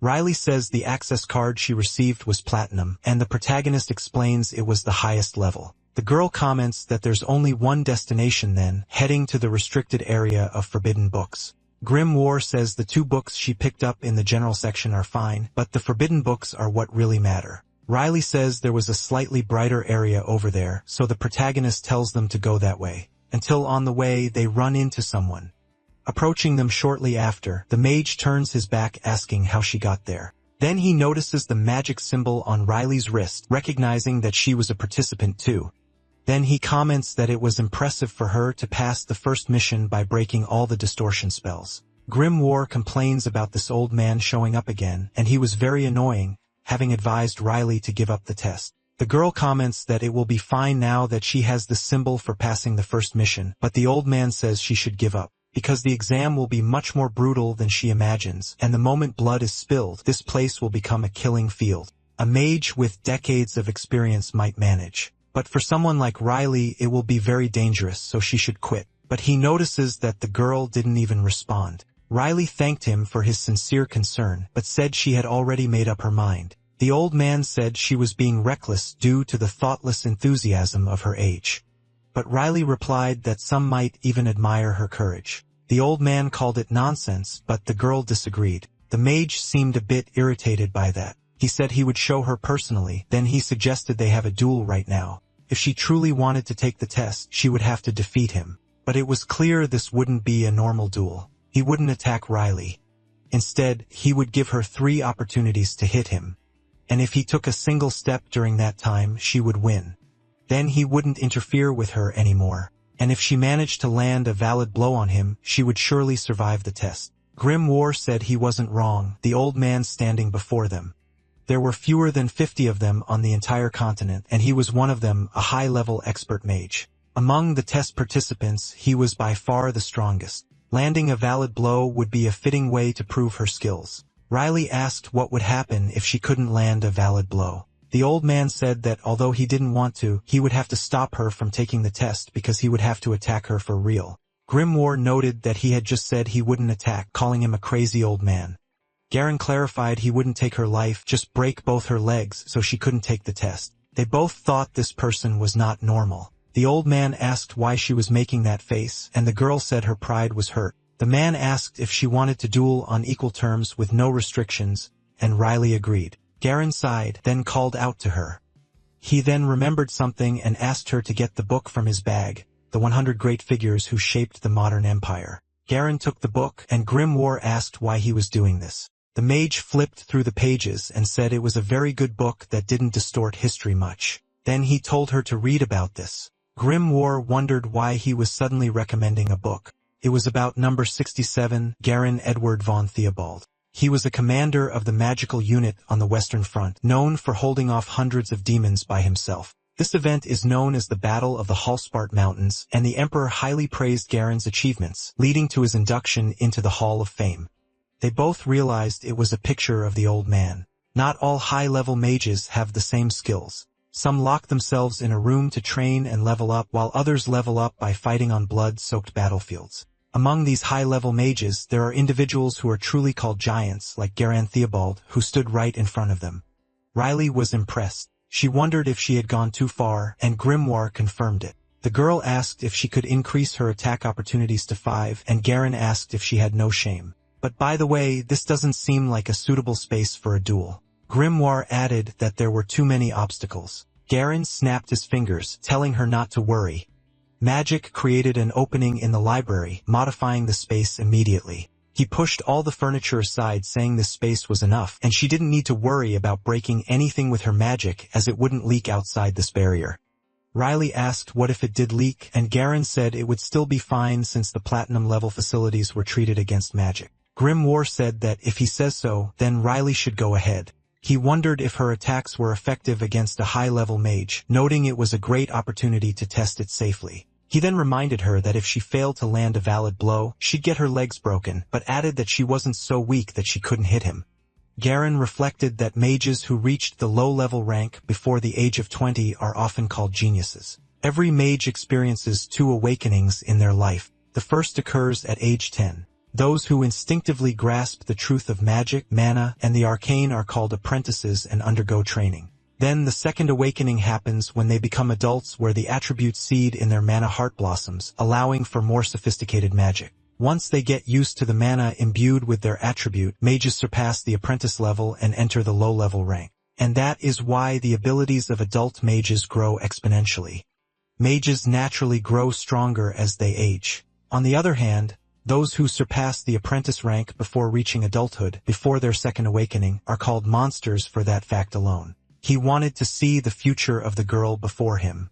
A: Riley says the access card she received was platinum, and the protagonist explains it was the highest level. The girl comments that there's only one destination then, heading to the restricted area of forbidden books. Grim War says the 2 books she picked up in the general section are fine, but the forbidden books are what really matter. Riley says there was a slightly brighter area over there, so the protagonist tells them to go that way. Until on the way they run into someone. Approaching them shortly after, the mage turns his back asking how she got there. Then he notices the magic symbol on Riley's wrist, recognizing that she was a participant too. Then he comments that it was impressive for her to pass the first mission by breaking all the distortion spells. Grim War complains about this old man showing up again, and he was very annoying, having advised Riley to give up the test. The girl comments that it will be fine now that she has the symbol for passing the first mission, but the old man says she should give up, because the exam will be much more brutal than she imagines, and the moment blood is spilled, this place will become a killing field. A mage with decades of experience might manage. But for someone like Riley, it will be very dangerous, so she should quit. But he notices that the girl didn't even respond. Riley thanked him for his sincere concern, but said she had already made up her mind. The old man said she was being reckless due to the thoughtless enthusiasm of her age. But Riley replied that some might even admire her courage. The old man called it nonsense, but the girl disagreed. The mage seemed a bit irritated by that. He said he would show her personally, then he suggested they have a duel right now. If she truly wanted to take the test, she would have to defeat him. But it was clear this wouldn't be a normal duel. He wouldn't attack Riley. Instead, he would give her 3 opportunities to hit him. And if he took a single step during that time, she would win. Then he wouldn't interfere with her anymore. And if she managed to land a valid blow on him, she would surely survive the test. Grim War said he wasn't wrong, the old man standing before them. There were fewer than 50 of them on the entire continent, and he was one of them, a high-level expert mage. Among the test participants, he was by far the strongest. Landing a valid blow would be a fitting way to prove her skills. Riley asked what would happen if she couldn't land a valid blow. The old man said that although he didn't want to, he would have to stop her from taking the test because he would have to attack her for real. Grim War noted that he had just said he wouldn't attack, calling him a crazy old man. Garen clarified he wouldn't take her life, just break both her legs so she couldn't take the test. They both thought this person was not normal. The old man asked why she was making that face, and the girl said her pride was hurt. The man asked if she wanted to duel on equal terms with no restrictions, and Riley agreed. Garen sighed, then called out to her. He then remembered something and asked her to get the book from his bag, the 100 Great Figures Who Shaped the Modern Empire. Garen took the book, and Grim War asked why he was doing this. The mage flipped through the pages and said it was a very good book that didn't distort history much. Then he told her to read about this. Grim War wondered why he was suddenly recommending a book. It was about number 67, Garen Edward von Theobald. He was a commander of the magical unit on the Western Front, known for holding off hundreds of demons by himself. This event is known as the Battle of the Hallspart Mountains, and the Emperor highly praised Garen's achievements, leading to his induction into the Hall of Fame. They both realized it was a picture of the old man. Not all high-level mages have the same skills. Some lock themselves in a room to train and level up, while others level up by fighting on blood-soaked battlefields. Among these high-level mages, there are individuals who are truly called giants, like Garen Theobald, who stood right in front of them. Riley was impressed. She wondered if she had gone too far, and Grimoire confirmed it. The girl asked if she could increase her attack opportunities to 5, and Garen asked if she had no shame. But by the way, this doesn't seem like a suitable space for a duel. Grimoire added that there were too many obstacles. Garen snapped his fingers, telling her not to worry. Magic created an opening in the library, modifying the space immediately. He pushed all the furniture aside, saying this space was enough, and she didn't need to worry about breaking anything with her magic as it wouldn't leak outside this barrier. Riley asked what if it did leak, and Garen said it would still be fine since the platinum-level facilities were treated against magic. Grimoire said that if he says so, then Riley should go ahead. He wondered if her attacks were effective against a high-level mage, noting it was a great opportunity to test it safely. He then reminded her that if she failed to land a valid blow, she'd get her legs broken, but added that she wasn't so weak that she couldn't hit him. Garen reflected that mages who reached the low-level rank before the age of 20 are often called geniuses. Every mage experiences 2 awakenings in their life. The first occurs at age 10. Those who instinctively grasp the truth of magic, mana, and the arcane are called apprentices and undergo training. Then the second awakening happens when they become adults, where the attribute seed in their mana heart blossoms, allowing for more sophisticated magic. Once they get used to the mana imbued with their attribute, mages surpass the apprentice level and enter the low-level rank. And that is why the abilities of adult mages grow exponentially. Mages naturally grow stronger as they age. On the other hand, those who surpass the apprentice rank before reaching adulthood, before their second awakening, are called monsters for that fact alone. He wanted to see the future of the girl before him.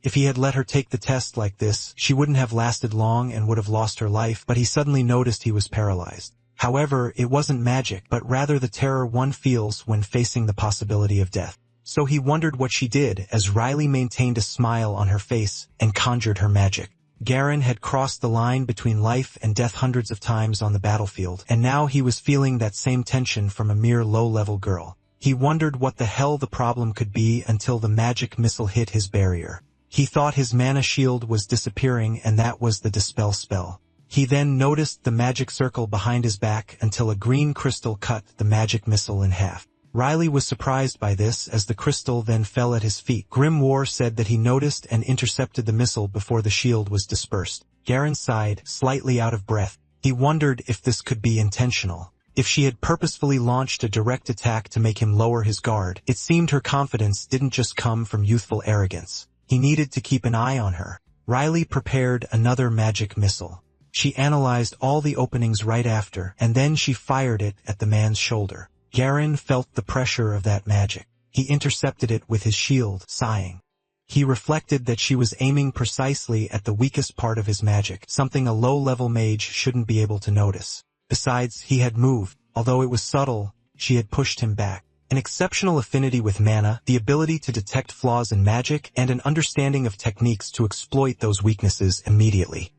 A: If he had let her take the test like this, she wouldn't have lasted long and would have lost her life, but he suddenly noticed he was paralyzed. However, it wasn't magic, but rather the terror one feels when facing the possibility of death. So he wondered what she did, as Riley maintained a smile on her face and conjured her magic. Garen had crossed the line between life and death hundreds of times on the battlefield, and now he was feeling that same tension from a mere low-level girl. He wondered what the hell the problem could be until the magic missile hit his barrier. He thought his mana shield was disappearing, and that was the dispel spell. He then noticed the magic circle behind his back until a green crystal cut the magic missile in half. Riley was surprised by this, as the crystal then fell at his feet. Grim War said that he noticed and intercepted the missile before the shield was dispersed. Garen sighed, slightly out of breath. He wondered if this could be intentional. If she had purposefully launched a direct attack to make him lower his guard, it seemed her confidence didn't just come from youthful arrogance. He needed to keep an eye on her. Riley prepared another magic missile. She analyzed all the openings right after, and then she fired it at the man's shoulder. Garen felt the pressure of that magic. He intercepted it with his shield, sighing. He reflected that she was aiming precisely at the weakest part of his magic, something a low-level mage shouldn't be able to notice. Besides, he had moved. Although it was subtle, she had pushed him back. An exceptional affinity with mana, the ability to detect flaws in magic, and an understanding of techniques to exploit those weaknesses immediately.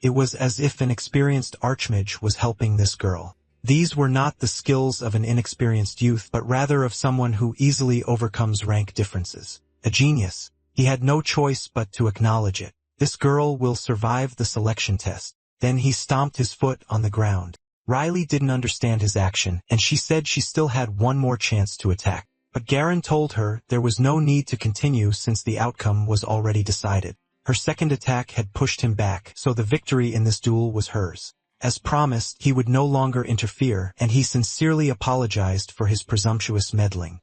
A: It was as if an experienced archmage was helping this girl. These were not the skills of an inexperienced youth, but rather of someone who easily overcomes rank differences. A genius. He had no choice but to acknowledge it. This girl will survive the selection test. Then he stomped his foot on the ground. Riley didn't understand his action, and she said she still had one more chance to attack. But Garen told her there was no need to continue since the outcome was already decided. Her second attack had pushed him back, so the victory in this duel was hers. As promised, he would no longer interfere, and he sincerely apologized for his presumptuous meddling.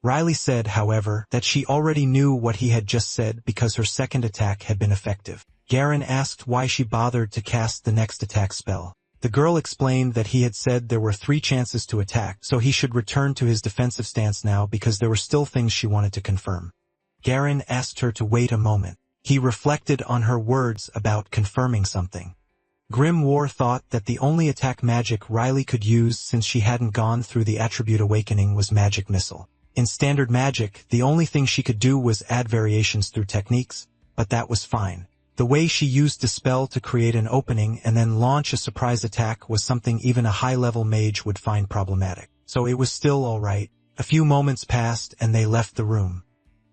A: Riley said, however, that she already knew what he had just said because her second attack had been effective. Garen asked why she bothered to cast the next attack spell. The girl explained that he had said there were 3 chances to attack, so he should return to his defensive stance now because there were still things she wanted to confirm. Garen asked her to wait a moment. He reflected on her words about confirming something. Grim War thought that the only attack magic Riley could use since she hadn't gone through the attribute awakening was Magic Missile. In standard magic, the only thing she could do was add variations through techniques, but that was fine. The way she used Dispel to create an opening and then launch a surprise attack was something even a high-level mage would find problematic. So it was still alright. A few moments passed and they left the room.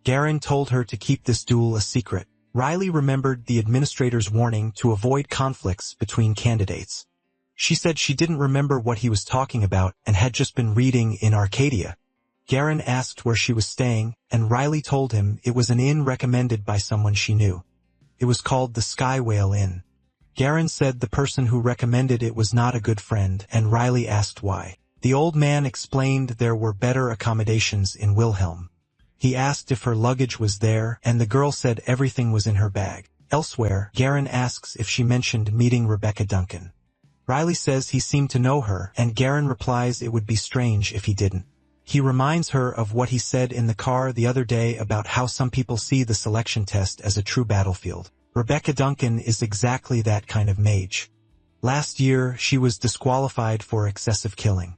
A: Garen told her to keep this duel a secret. Riley remembered the administrator's warning to avoid conflicts between candidates. She said she didn't remember what he was talking about and had just been reading in Arcadia. Garen asked where she was staying, and Riley told him it was an inn recommended by someone she knew. It was called the Sky Whale Inn. Garen said the person who recommended it was not a good friend, and Riley asked why. The old man explained there were better accommodations in Wilhelm. He asked if her luggage was there, and the girl said everything was in her bag. Elsewhere, Garen asks if she mentioned meeting Rebecca Duncan. Riley says he seemed to know her, and Garen replies it would be strange if he didn't. He reminds her of what he said in the car the other day about how some people see the selection test as a true battlefield. Rebecca Duncan is exactly that kind of mage. Last year, she was disqualified for excessive killing.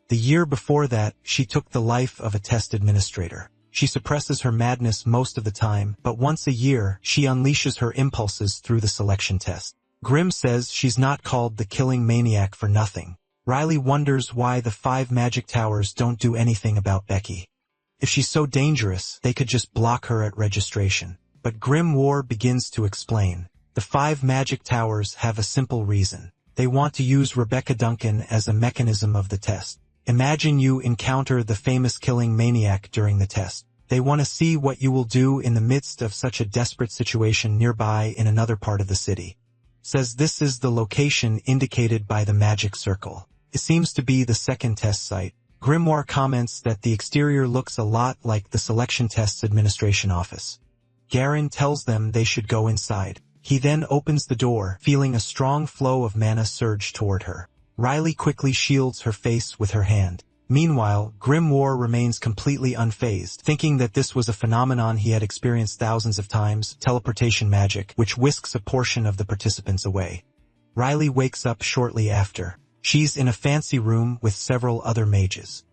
A: The year before that, she took the life of a test administrator. She suppresses her madness most of the time, but once a year, she unleashes her impulses through the selection test. Grimm says she's not called the killing maniac for nothing. Riley wonders why the 5 magic towers don't do anything about Becky. If she's so dangerous, they could just block her at registration. But Grim War begins to explain. The 5 magic towers have a simple reason. They want to use Rebecca Duncan as a mechanism of the test. Imagine you encounter the famous killing maniac during the test. They want to see what you will do in the midst of such a desperate situation nearby in another part of the city. Says this is the location indicated by the magic circle. It seems to be the second test site. Grimoire comments that the exterior looks a lot like the selection tests administration office. Garen tells them they should go inside. He then opens the door, feeling a strong flow of mana surge toward her. Riley quickly shields her face with her hand. Meanwhile, Grimoire remains completely unfazed, thinking that this was a phenomenon he had experienced thousands of times, teleportation magic, which whisks a portion of the participants away. Riley wakes up shortly after. She's in a fancy room with several other mages.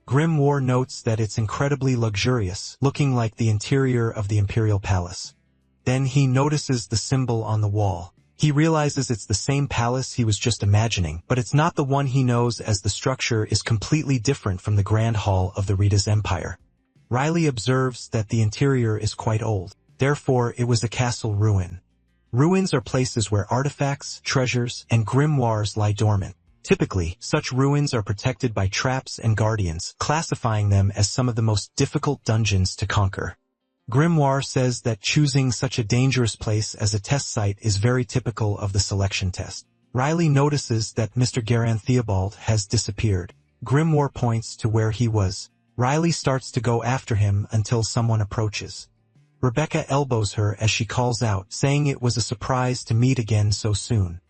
A: Grimoire notes that it's incredibly luxurious, looking like the interior of the Imperial Palace. Then he notices the symbol on the wall. He realizes it's the same palace he was just imagining, but it's not the one he knows, as the structure is completely different from the Grand Hall of the Rita's Empire. Riley observes that the interior is quite old. Therefore, it was a castle ruin. Ruins are places where artifacts, treasures, and grimoires lie dormant. Typically, such ruins are protected by traps and guardians, classifying them as some of the most difficult dungeons to conquer. Grimoire says that choosing such a dangerous place as a test site is very typical of the selection test. Riley notices that Mr. Garan Theobald has disappeared. Grimoire points to where he was. Riley starts to go after him until someone approaches. Rebecca elbows her as she calls out, saying it was a surprise to meet again so soon.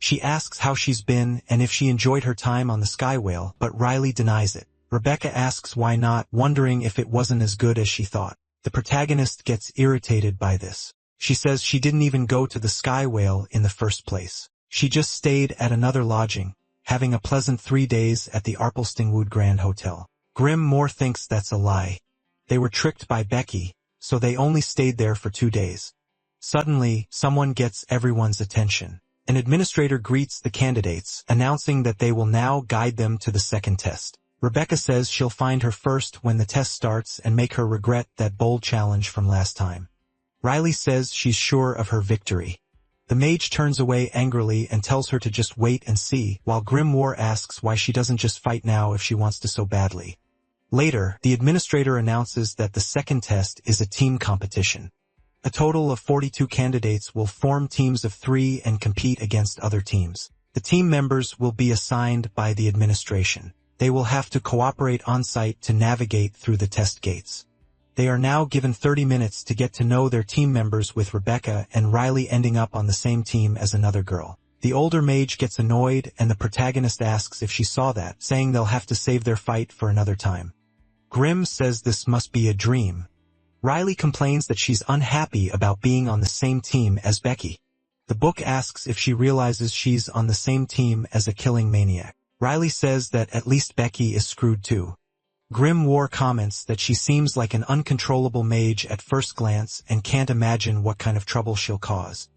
A: She asks how she's been and if she enjoyed her time on the Sky Whale, but Riley denies it. Rebecca asks why not, wondering if it wasn't as good as she thought. The protagonist gets irritated by this. She says she didn't even go to the Sky Whale in the first place. She just stayed at another lodging, having a pleasant 3 days at the Arplestingwood Grand Hotel. Grimoire thinks that's a lie. They were tricked by Becky, so they only stayed there for 2 days. Suddenly, someone gets everyone's attention. An administrator greets the candidates, announcing that they will now guide them to the second test. Rebecca says she'll find her first when the test starts and make her regret that bold challenge from last time. Riley says she's sure of her victory. The mage turns away angrily and tells her to just wait and see, while Grimoire asks why she doesn't just fight now if she wants to so badly. Later, the administrator announces that the second test is a team competition. A total of 42 candidates will form teams of 3 and compete against other teams. The team members will be assigned by the administration. They will have to cooperate on-site to navigate through the test gates. They are now given 30 minutes to get to know their team members, with Rebecca and Riley ending up on the same team as another girl. The older mage gets annoyed and the protagonist asks if she saw that, saying they'll have to save their fight for another time. Grimm says this must be a dream. Riley complains that she's unhappy about being on the same team as Becky. The book asks if she realizes she's on the same team as a killing maniac. Riley says that at least Becky is screwed too. Grimoire comments that she seems like an uncontrollable mage at first glance and can't imagine what kind of trouble she'll cause.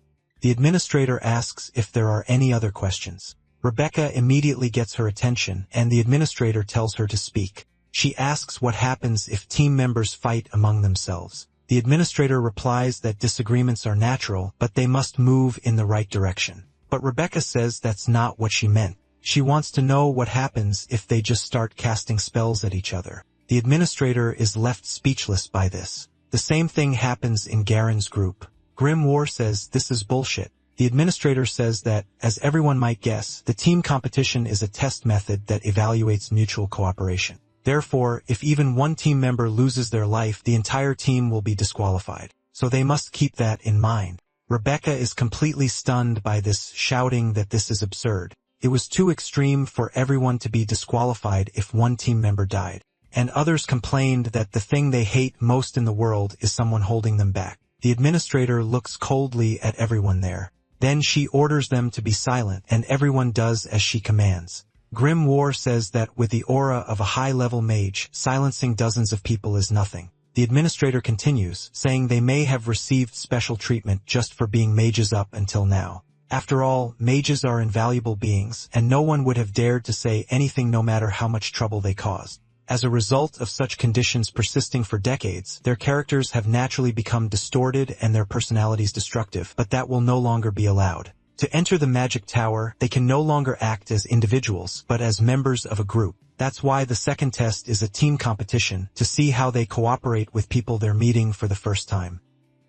A: The administrator asks if there are any other questions. Rebecca immediately gets her attention, and the administrator tells her to speak. She asks what happens if team members fight among themselves. The administrator replies that disagreements are natural, but they must move in the right direction. But Rebecca says that's not what she meant. She wants to know what happens if they just start casting spells at each other. The administrator is left speechless by this. The same thing happens in Garen's group. Grimoire says this is bullshit. The administrator says that, as everyone might guess, the team competition is a test method that evaluates mutual cooperation. Therefore, if even one team member loses their life, the entire team will be disqualified. So they must keep that in mind. Rebecca is completely stunned by this, shouting that this is absurd. It was too extreme for everyone to be disqualified if one team member died. And others complained that the thing they hate most in the world is someone holding them back. The administrator looks coldly at everyone there. Then she orders them to be silent, and everyone does as she commands. Grimoire says that with the aura of a high-level mage, silencing dozens of people is nothing. The administrator continues, saying they may have received special treatment just for being mages up until now. After all, mages are invaluable beings, and no one would have dared to say anything no matter how much trouble they caused. As a result of such conditions persisting for decades, their characters have naturally become distorted and their personalities destructive, but that will no longer be allowed. To enter the magic tower, they can no longer act as individuals, but as members of a group. That's why the second test is a team competition, to see how they cooperate with people they're meeting for the first time.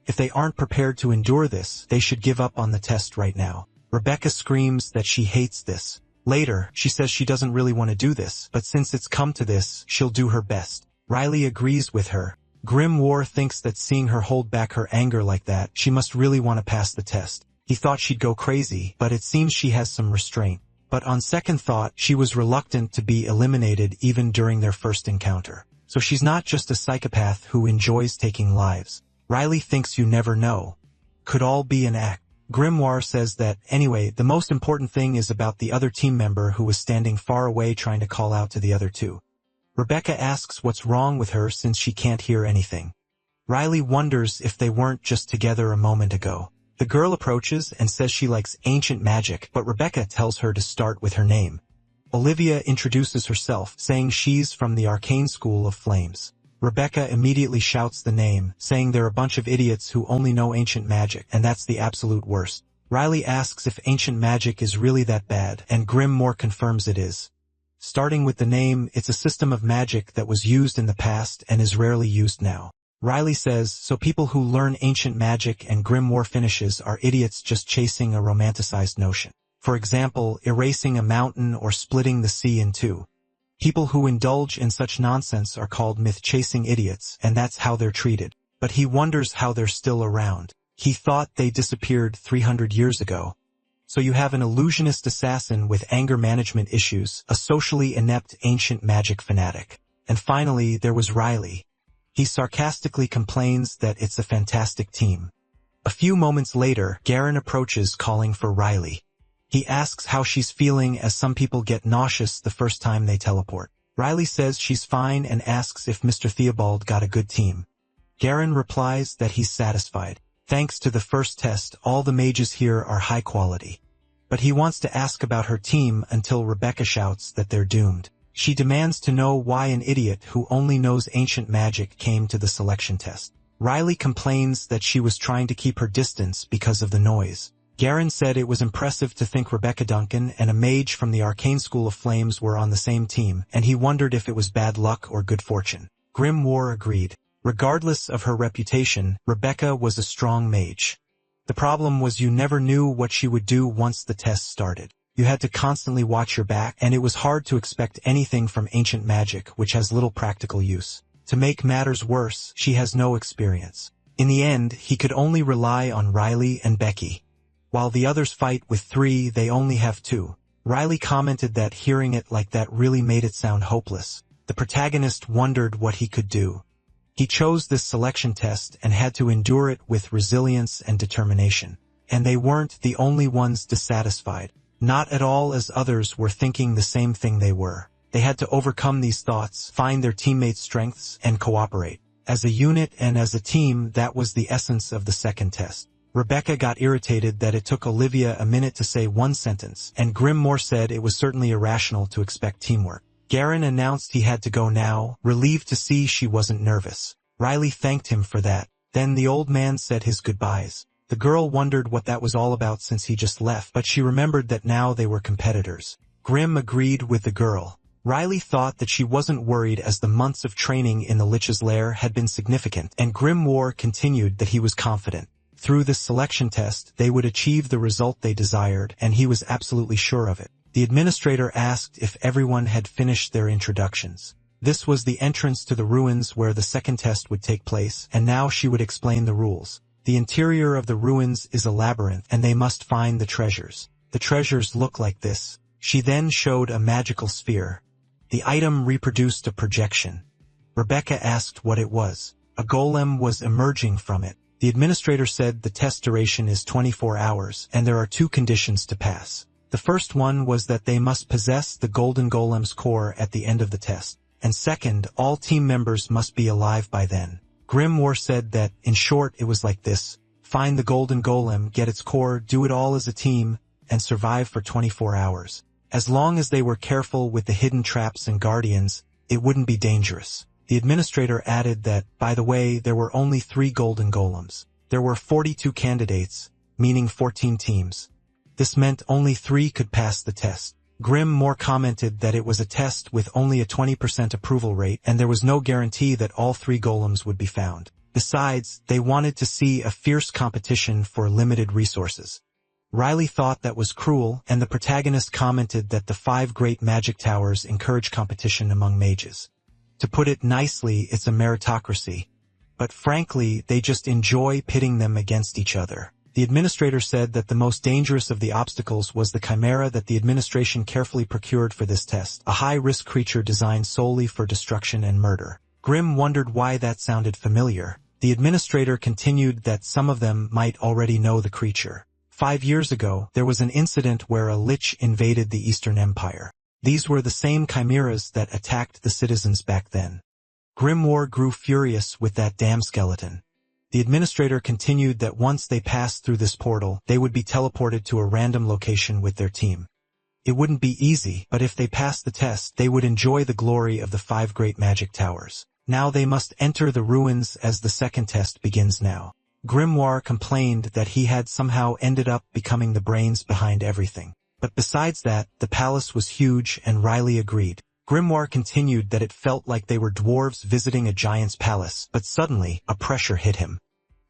A: If they aren't prepared to endure this, they should give up on the test right now. Rebecca screams that she hates this. Later, she says she doesn't really want to do this, but since it's come to this, she'll do her best. Riley agrees with her. Grimoire thinks that seeing her hold back her anger like that, she must really want to pass the test. He thought she'd go crazy, but it seems she has some restraint. But on second thought, she was reluctant to be eliminated even during their first encounter. So she's not just a psychopath who enjoys taking lives. Riley thinks you never know. Could all be an act. Grimoire says that, anyway, the most important thing is about the other team member who was standing far away trying to call out to the other two. Rebecca asks what's wrong with her since she can't hear anything. Riley wonders if they weren't just together a moment ago. The girl approaches and says she likes ancient magic, but Rebecca tells her to start with her name. Olivia introduces herself, saying she's from the Arcane School of Flames. Rebecca immediately shouts the name, saying they're a bunch of idiots who only know ancient magic, and that's the absolute worst. Riley asks if ancient magic is really that bad, and Grimoire confirms it is. Starting with the name, it's a system of magic that was used in the past and is rarely used now. Riley says, so people who learn ancient magic and Grimoire finishes are idiots just chasing a romanticized notion. For example, erasing a mountain or splitting the sea in two. People who indulge in such nonsense are called myth-chasing idiots, and that's how they're treated. But he wonders how they're still around. He thought they disappeared 300 years ago. So you have an illusionist assassin with anger management issues, a socially inept ancient magic fanatic. And finally, there was Riley. He sarcastically complains that it's a fantastic team. A few moments later, Garen approaches calling for Riley. He asks how she's feeling as some people get nauseous the first time they teleport. Riley says she's fine and asks if Mr. Theobald got a good team. Garen replies that he's satisfied. Thanks to the first test, all the mages here are high quality. But he wants to ask about her team until Rebecca shouts that they're doomed. She demands to know why an idiot who only knows ancient magic came to the selection test. Riley complains that she was trying to keep her distance because of the noise. Garen said it was impressive to think Rebecca Duncan and a mage from the Arcane School of Flames were on the same team, and he wondered if it was bad luck or good fortune. Grimoire agreed. Regardless of her reputation, Rebecca was a strong mage. The problem was you never knew what she would do once the test started. You had to constantly watch your back, and it was hard to expect anything from ancient magic, which has little practical use. To make matters worse, she has no experience. In the end, he could only rely on Riley and Becky. While the others fight with 3, they only have 2. Riley commented that hearing it like that really made it sound hopeless. The protagonist wondered what he could do. He chose this selection test and had to endure it with resilience and determination. And they weren't the only ones dissatisfied. Not at all, as others were thinking the same thing they were. They had to overcome these thoughts, find their teammates' strengths, and cooperate. As a unit and as a team, that was the essence of the second test. Rebecca got irritated that it took Olivia a minute to say one sentence, and Grimoire said it was certainly irrational to expect teamwork. Garen announced he had to go now, relieved to see she wasn't nervous. Riley thanked him for that. Then the old man said his goodbyes. The girl wondered what that was all about since he just left, but she remembered that now they were competitors. Grim agreed with the girl. Riley thought that she wasn't worried as the months of training in the Lich's lair had been significant, and Grimoire continued that he was confident. Through this selection test, they would achieve the result they desired, and he was absolutely sure of it. The administrator asked if everyone had finished their introductions. This was the entrance to the ruins where the second test would take place, and now she would explain the rules. The interior of the ruins is a labyrinth, and they must find the treasures. The treasures look like this. She then showed a magical sphere. The item reproduced a projection. Rebecca asked what it was. A golem was emerging from it. The administrator said the test duration is 24 hours, and there are 2 conditions to pass. The first one was that they must possess the golden golem's core at the end of the test. And second, all team members must be alive by then. Grimoire said that, in short, it was like this. Find the golden golem, get its core, do it all as a team, and survive for 24 hours. As long as they were careful with the hidden traps and guardians, it wouldn't be dangerous. The administrator added that, by the way, there were only 3 golden golems. There were 42 candidates, meaning 14 teams. This meant only 3 could pass the test. Grimm more commented that it was a test with only a 20% approval rate and there was no guarantee that all 3 golems would be found. Besides, they wanted to see a fierce competition for limited resources. Riley thought that was cruel, and the protagonist commented that the 5 great magic towers encourage competition among mages. To put it nicely, it's a meritocracy. But frankly, they just enjoy pitting them against each other. The administrator said that the most dangerous of the obstacles was the chimera that the administration carefully procured for this test, a high-risk creature designed solely for destruction and murder. Grimm wondered why that sounded familiar. The administrator continued that some of them might already know the creature. 5 years ago, there was an incident where a lich invaded the Eastern Empire. These were the same chimeras that attacked the citizens back then. Grimoire grew furious with that damn skeleton. The administrator continued that once they passed through this portal, they would be teleported to a random location with their team. It wouldn't be easy, but if they passed the test, they would enjoy the glory of the 5 great magic towers. Now they must enter the ruins as the second test begins now. Grimoire complained that he had somehow ended up becoming the brains behind everything. But besides that, the palace was huge and Riley agreed. Grimoire continued that it felt like they were dwarves visiting a giant's palace, but suddenly, a pressure hit him.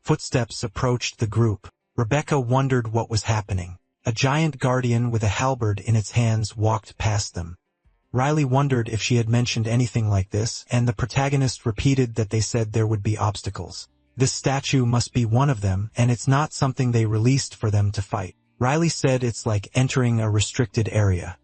A: Footsteps approached the group. Rebecca wondered what was happening. A giant guardian with a halberd in its hands walked past them. Riley wondered if she had mentioned anything like this, and the protagonist repeated that they said there would be obstacles. This statue must be one of them, and it's not something they released for them to fight. Riley said it's like entering a restricted area.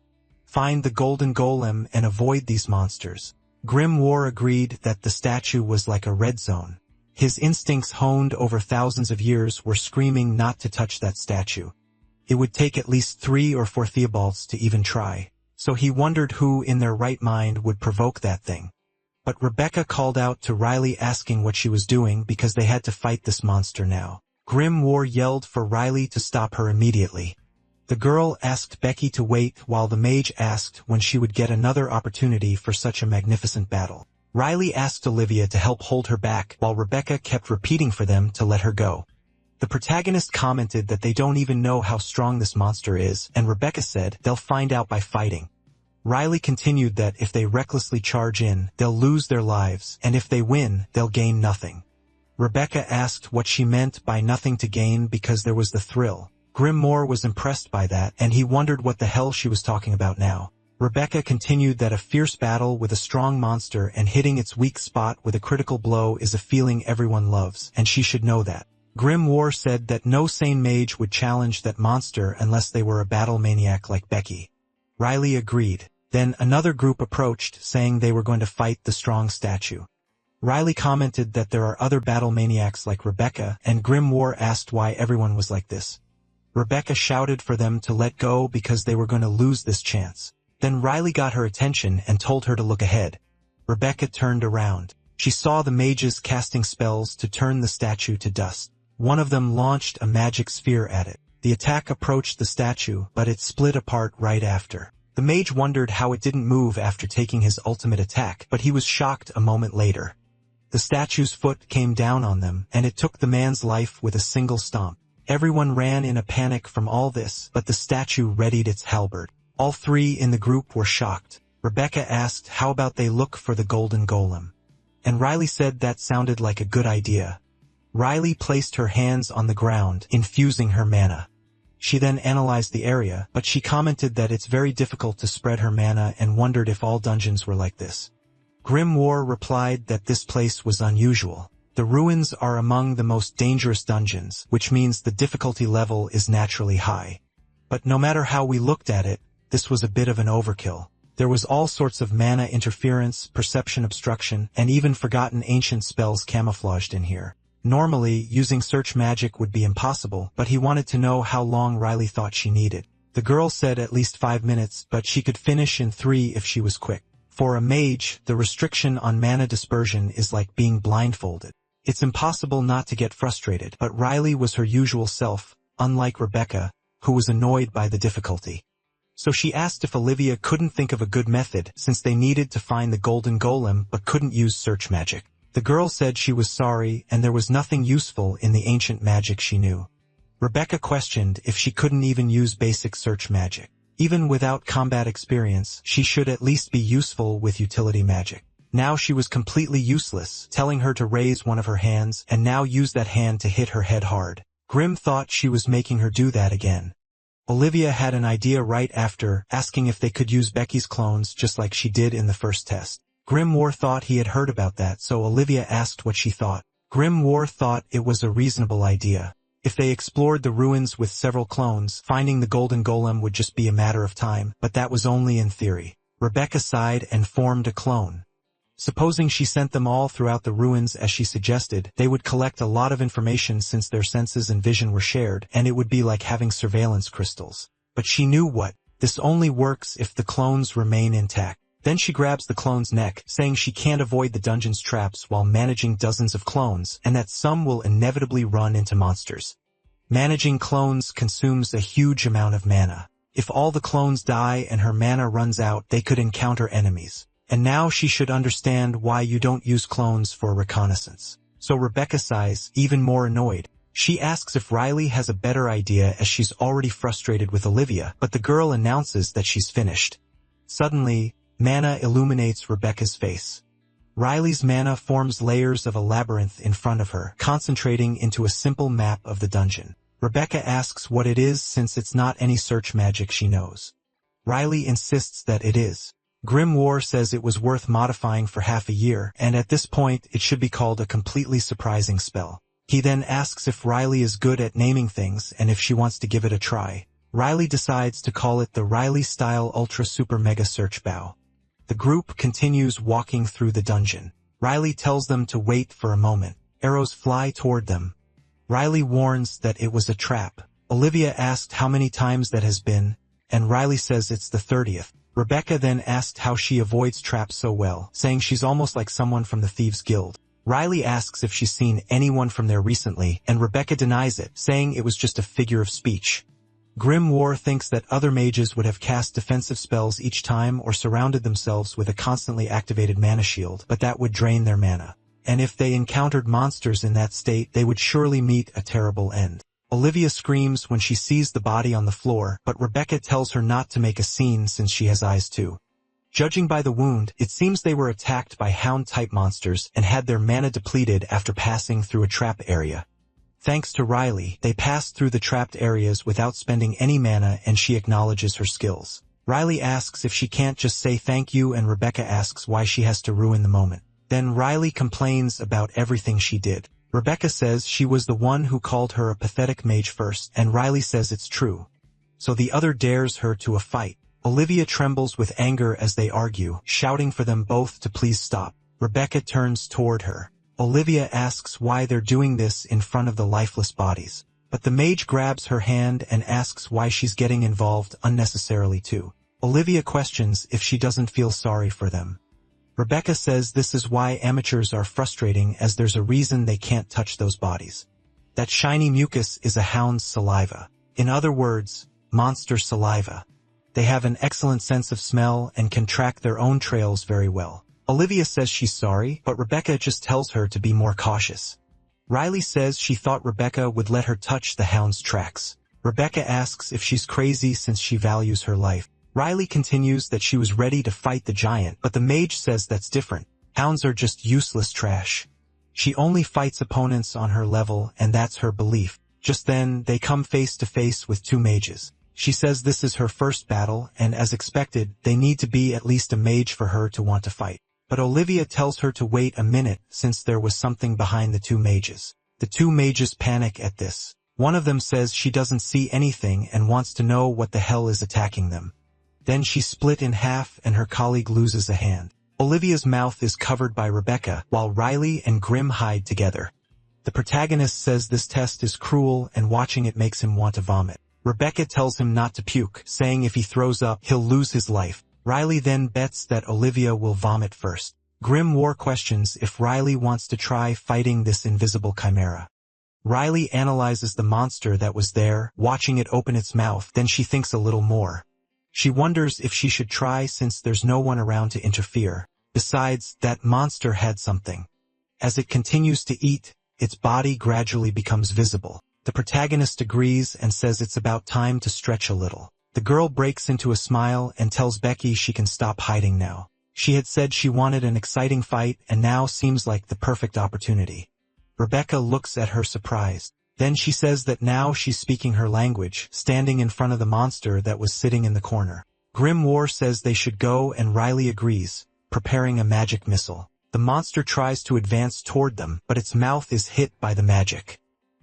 A: Find the golden golem and avoid these monsters. Grimoire agreed that the statue was like a red zone. His instincts honed over thousands of years were screaming not to touch that statue. It would take at least 3 or 4 Theobalds to even try. So he wondered who in their right mind would provoke that thing. But Rebecca called out to Riley asking what she was doing because they had to fight this monster now. Grimoire yelled for Riley to stop her immediately. The girl asked Becky to wait while the mage asked when she would get another opportunity for such a magnificent battle. Riley asked Olivia to help hold her back while Rebecca kept repeating for them to let her go. The protagonist commented that they don't even know how strong this monster is, and Rebecca said they'll find out by fighting. Riley continued that if they recklessly charge in, they'll lose their lives, and if they win, they'll gain nothing. Rebecca asked what she meant by nothing to gain because there was the thrill. Grimoire was impressed by that, and he wondered what the hell she was talking about now. Rebecca continued that a fierce battle with a strong monster and hitting its weak spot with a critical blow is a feeling everyone loves, and she should know that. Grimoire said that no sane mage would challenge that monster unless they were a battle maniac like Becky. Riley agreed. Then another group approached, saying they were going to fight the strong statue. Riley commented that there are other battle maniacs like Rebecca, and Grimoire asked why everyone was like this. Rebecca shouted for them to let go because they were going to lose this chance. Then Riley got her attention and told her to look ahead. Rebecca turned around. She saw the mages casting spells to turn the statue to dust. One of them launched a magic sphere at it. The attack approached the statue, but it split apart right after. The mage wondered how it didn't move after taking his ultimate attack, but he was shocked a moment later. The statue's foot came down on them, and it took the man's life with a single stomp. Everyone ran in a panic from all this, but the statue readied its halberd. All 3 in the group were shocked. Rebecca asked how about they look for the golden golem. And Riley said that sounded like a good idea. Riley placed her hands on the ground, infusing her mana. She then analyzed the area, but she commented that it's very difficult to spread her mana and wondered if all dungeons were like this. Grimoire replied that this place was unusual. The ruins are among the most dangerous dungeons, which means the difficulty level is naturally high. But no matter how we looked at it, this was a bit of an overkill. There was all sorts of mana interference, perception obstruction, and even forgotten ancient spells camouflaged in here. Normally, using search magic would be impossible, but he wanted to know how long Riley thought she needed. The girl said at least 5 minutes, but she could finish in 3 if she was quick. For a mage, the restriction on mana dispersion is like being blindfolded. It's impossible not to get frustrated, but Riley was her usual self, unlike Rebecca, who was annoyed by the difficulty. So she asked if Olivia couldn't think of a good method since they needed to find the golden golem but couldn't use search magic. The girl said she was sorry and there was nothing useful in the ancient magic she knew. Rebecca questioned if she couldn't even use basic search magic. Even without combat experience, she should at least be useful with utility magic. Now she was completely useless, telling her to raise one of her hands and now use that hand to hit her head hard. Grim thought she was making her do that again. Olivia had an idea right after, asking if they could use Becky's clones just like she did in the first test. Grim War thought he had heard about that, so Olivia asked what she thought. Grim War thought it was a reasonable idea. If they explored the ruins with several clones, finding the golden golem would just be a matter of time, but that was only in theory. Rebecca sighed and formed a clone. Supposing she sent them all throughout the ruins as she suggested, they would collect a lot of information since their senses and vision were shared, and it would be like having surveillance crystals. But she knew what. This only works if the clones remain intact. Then she grabs the clone's neck, saying she can't avoid the dungeon's traps while managing dozens of clones, and that some will inevitably run into monsters. Managing clones consumes a huge amount of mana. If all the clones die and her mana runs out, they could encounter enemies. And now she should understand why you don't use clones for reconnaissance. So Rebecca sighs, even more annoyed. She asks if Riley has a better idea as she's already frustrated with Olivia, but the girl announces that she's finished. Suddenly, mana illuminates Rebecca's face. Riley's mana forms layers of a labyrinth in front of her, concentrating into a simple map of the dungeon. Rebecca asks what it is since it's not any search magic she knows. Riley insists that it is. Grim War says it was worth modifying for half a year, and at this point it should be called a completely surprising spell. He then asks if Riley is good at naming things and if she wants to give it a try. Riley decides to call it the Riley-style Ultra Super Mega Search Bow. The group continues walking through the dungeon. Riley tells them to wait for a moment. Arrows fly toward them. Riley warns that it was a trap. Olivia asked how many times that has been, and Riley says it's the 30th. Rebecca then asked how she avoids traps so well, saying she's almost like someone from the Thieves' Guild. Riley asks if she's seen anyone from there recently, and Rebecca denies it, saying it was just a figure of speech. Grim War thinks that other mages would have cast defensive spells each time or surrounded themselves with a constantly activated mana shield, but that would drain their mana. And if they encountered monsters in that state, they would surely meet a terrible end. Olivia screams when she sees the body on the floor, but Rebecca tells her not to make a scene since she has eyes too. Judging by the wound, it seems they were attacked by hound-type monsters and had their mana depleted after passing through a trap area. Thanks to Riley, they passed through the trapped areas without spending any mana, and she acknowledges her skills. Riley asks if she can't just say thank you, and Rebecca asks why she has to ruin the moment. Then Riley complains about everything she did. Rebecca says she was the one who called her a pathetic mage first, and Riley says it's true. So the other dares her to a fight. Olivia trembles with anger as they argue, shouting for them both to please stop. Rebecca turns toward her. Olivia asks why they're doing this in front of the lifeless bodies. But the mage grabs her hand and asks why she's getting involved unnecessarily too. Olivia questions if she doesn't feel sorry for them. Rebecca says this is why amateurs are frustrating, as there's a reason they can't touch those bodies. That shiny mucus is a hound's saliva. In other words, monster saliva. They have an excellent sense of smell and can track their own trails very well. Olivia says she's sorry, but Rebecca just tells her to be more cautious. Riley says she thought Rebecca would let her touch the hound's tracks. Rebecca asks if she's crazy since she values her life. Riley continues that she was ready to fight the giant, but the mage says that's different. Hounds are just useless trash. She only fights opponents on her level, and that's her belief. Just then, they come face to face with two mages. She says this is her first battle, and as expected, they need to be at least a mage for her to want to fight. But Olivia tells her to wait a minute since there was something behind the two mages. The two mages panic at this. One of them says she doesn't see anything and wants to know what the hell is attacking them. Then she's split in half and her colleague loses a hand. Olivia's mouth is covered by Rebecca, while Riley and Grim hide together. The protagonist says this test is cruel and watching it makes him want to vomit. Rebecca tells him not to puke, saying if he throws up, he'll lose his life. Riley then bets that Olivia will vomit first. Grim War questions if Riley wants to try fighting this invisible chimera. Riley analyzes the monster that was there, watching it open its mouth, then she thinks a little more. She wonders if she should try since there's no one around to interfere. Besides, that monster had something. As it continues to eat, its body gradually becomes visible. The protagonist agrees and says it's about time to stretch a little. The girl breaks into a smile and tells Becky she can stop hiding now. She had said she wanted an exciting fight and now seems like the perfect opportunity. Rebecca looks at her surprised. Then she says that now she's speaking her language, standing in front of the monster that was sitting in the corner. Grimoire says they should go and Riley agrees, preparing a magic missile. The monster tries to advance toward them, but its mouth is hit by the magic.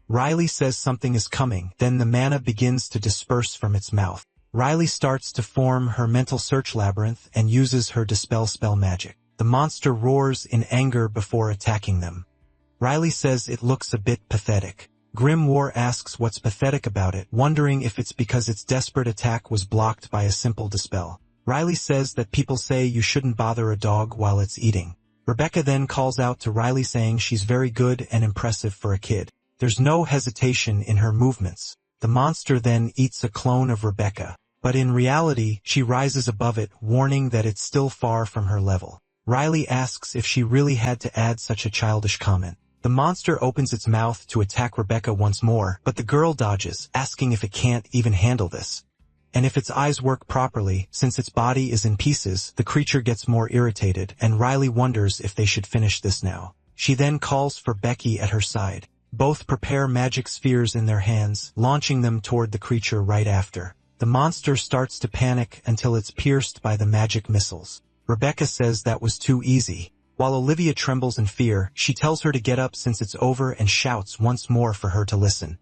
A: Riley says something is coming, then the mana begins to disperse from its mouth. Riley starts to form her mental search labyrinth and uses her dispel spell magic. The monster roars in anger before attacking them. Riley says it looks a bit pathetic. Grimoire asks what's pathetic about it, wondering if it's because its desperate attack was blocked by a simple dispel. Riley says that people say you shouldn't bother a dog while it's eating. Rebecca then calls out to Riley saying she's very good and impressive for a kid. There's no hesitation in her movements. The monster then eats a clone of Rebecca. But in reality, she rises above it, warning that it's still far from her level. Riley asks if she really had to add such a childish comment. The monster opens its mouth to attack Rebecca once more, but the girl dodges, asking if it can't even handle this. And if its eyes work properly, since its body is in pieces, the creature gets more irritated, and Riley wonders if they should finish this now. She then calls for Becky at her side. Both prepare magic spheres in their hands, launching them toward the creature right after. The monster starts to panic until it's pierced by the magic missiles. Rebecca says that was too easy. While Olivia trembles in fear, she tells her to get up since it's over and shouts once more for her to listen.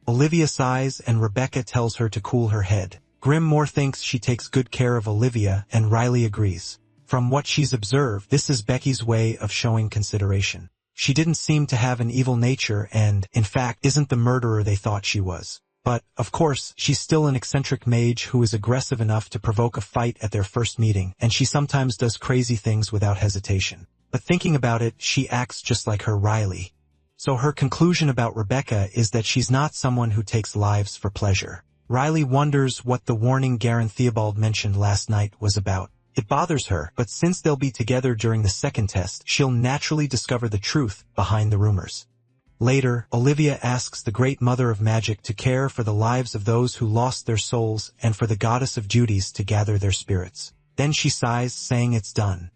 A: Olivia sighs and Rebecca tells her to cool her head. Grimoire thinks she takes good care of Olivia and Riley agrees. From what she's observed, this is Becky's way of showing consideration. She didn't seem to have an evil nature and, in fact, isn't the murderer they thought she was. But, of course, she's still an eccentric mage who is aggressive enough to provoke a fight at their first meeting, and she sometimes does crazy things without hesitation. But thinking about it, she acts just like her Riley. So her conclusion about Rebecca is that she's not someone who takes lives for pleasure. Riley wonders what the warning Garen Theobald mentioned last night was about. It bothers her, but since they'll be together during the second test, she'll naturally discover the truth behind the rumors. Later, Olivia asks the Great Mother of Magic to care for the lives of those who lost their souls and for the Goddess of Duties to gather their spirits. Then she sighs, saying it's done.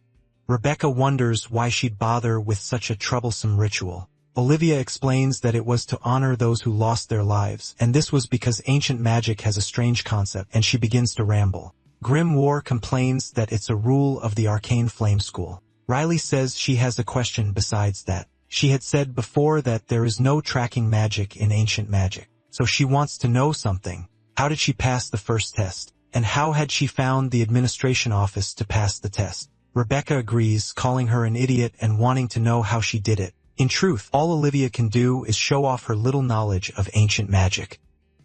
A: Rebecca wonders why she'd bother with such a troublesome ritual. Olivia explains that it was to honor those who lost their lives, and this was because ancient magic has a strange concept, and she begins to ramble. Grimoire complains that it's a rule of the Arcane Flame School. Riley says she has a question besides that. She had said before that there is no tracking magic in ancient magic, so she wants to know something. How did she pass the first test? And how had she found the administration office to pass the test? Rebecca agrees, calling her an idiot and wanting to know how she did it. In truth, all Olivia can do is show off her little knowledge of ancient magic.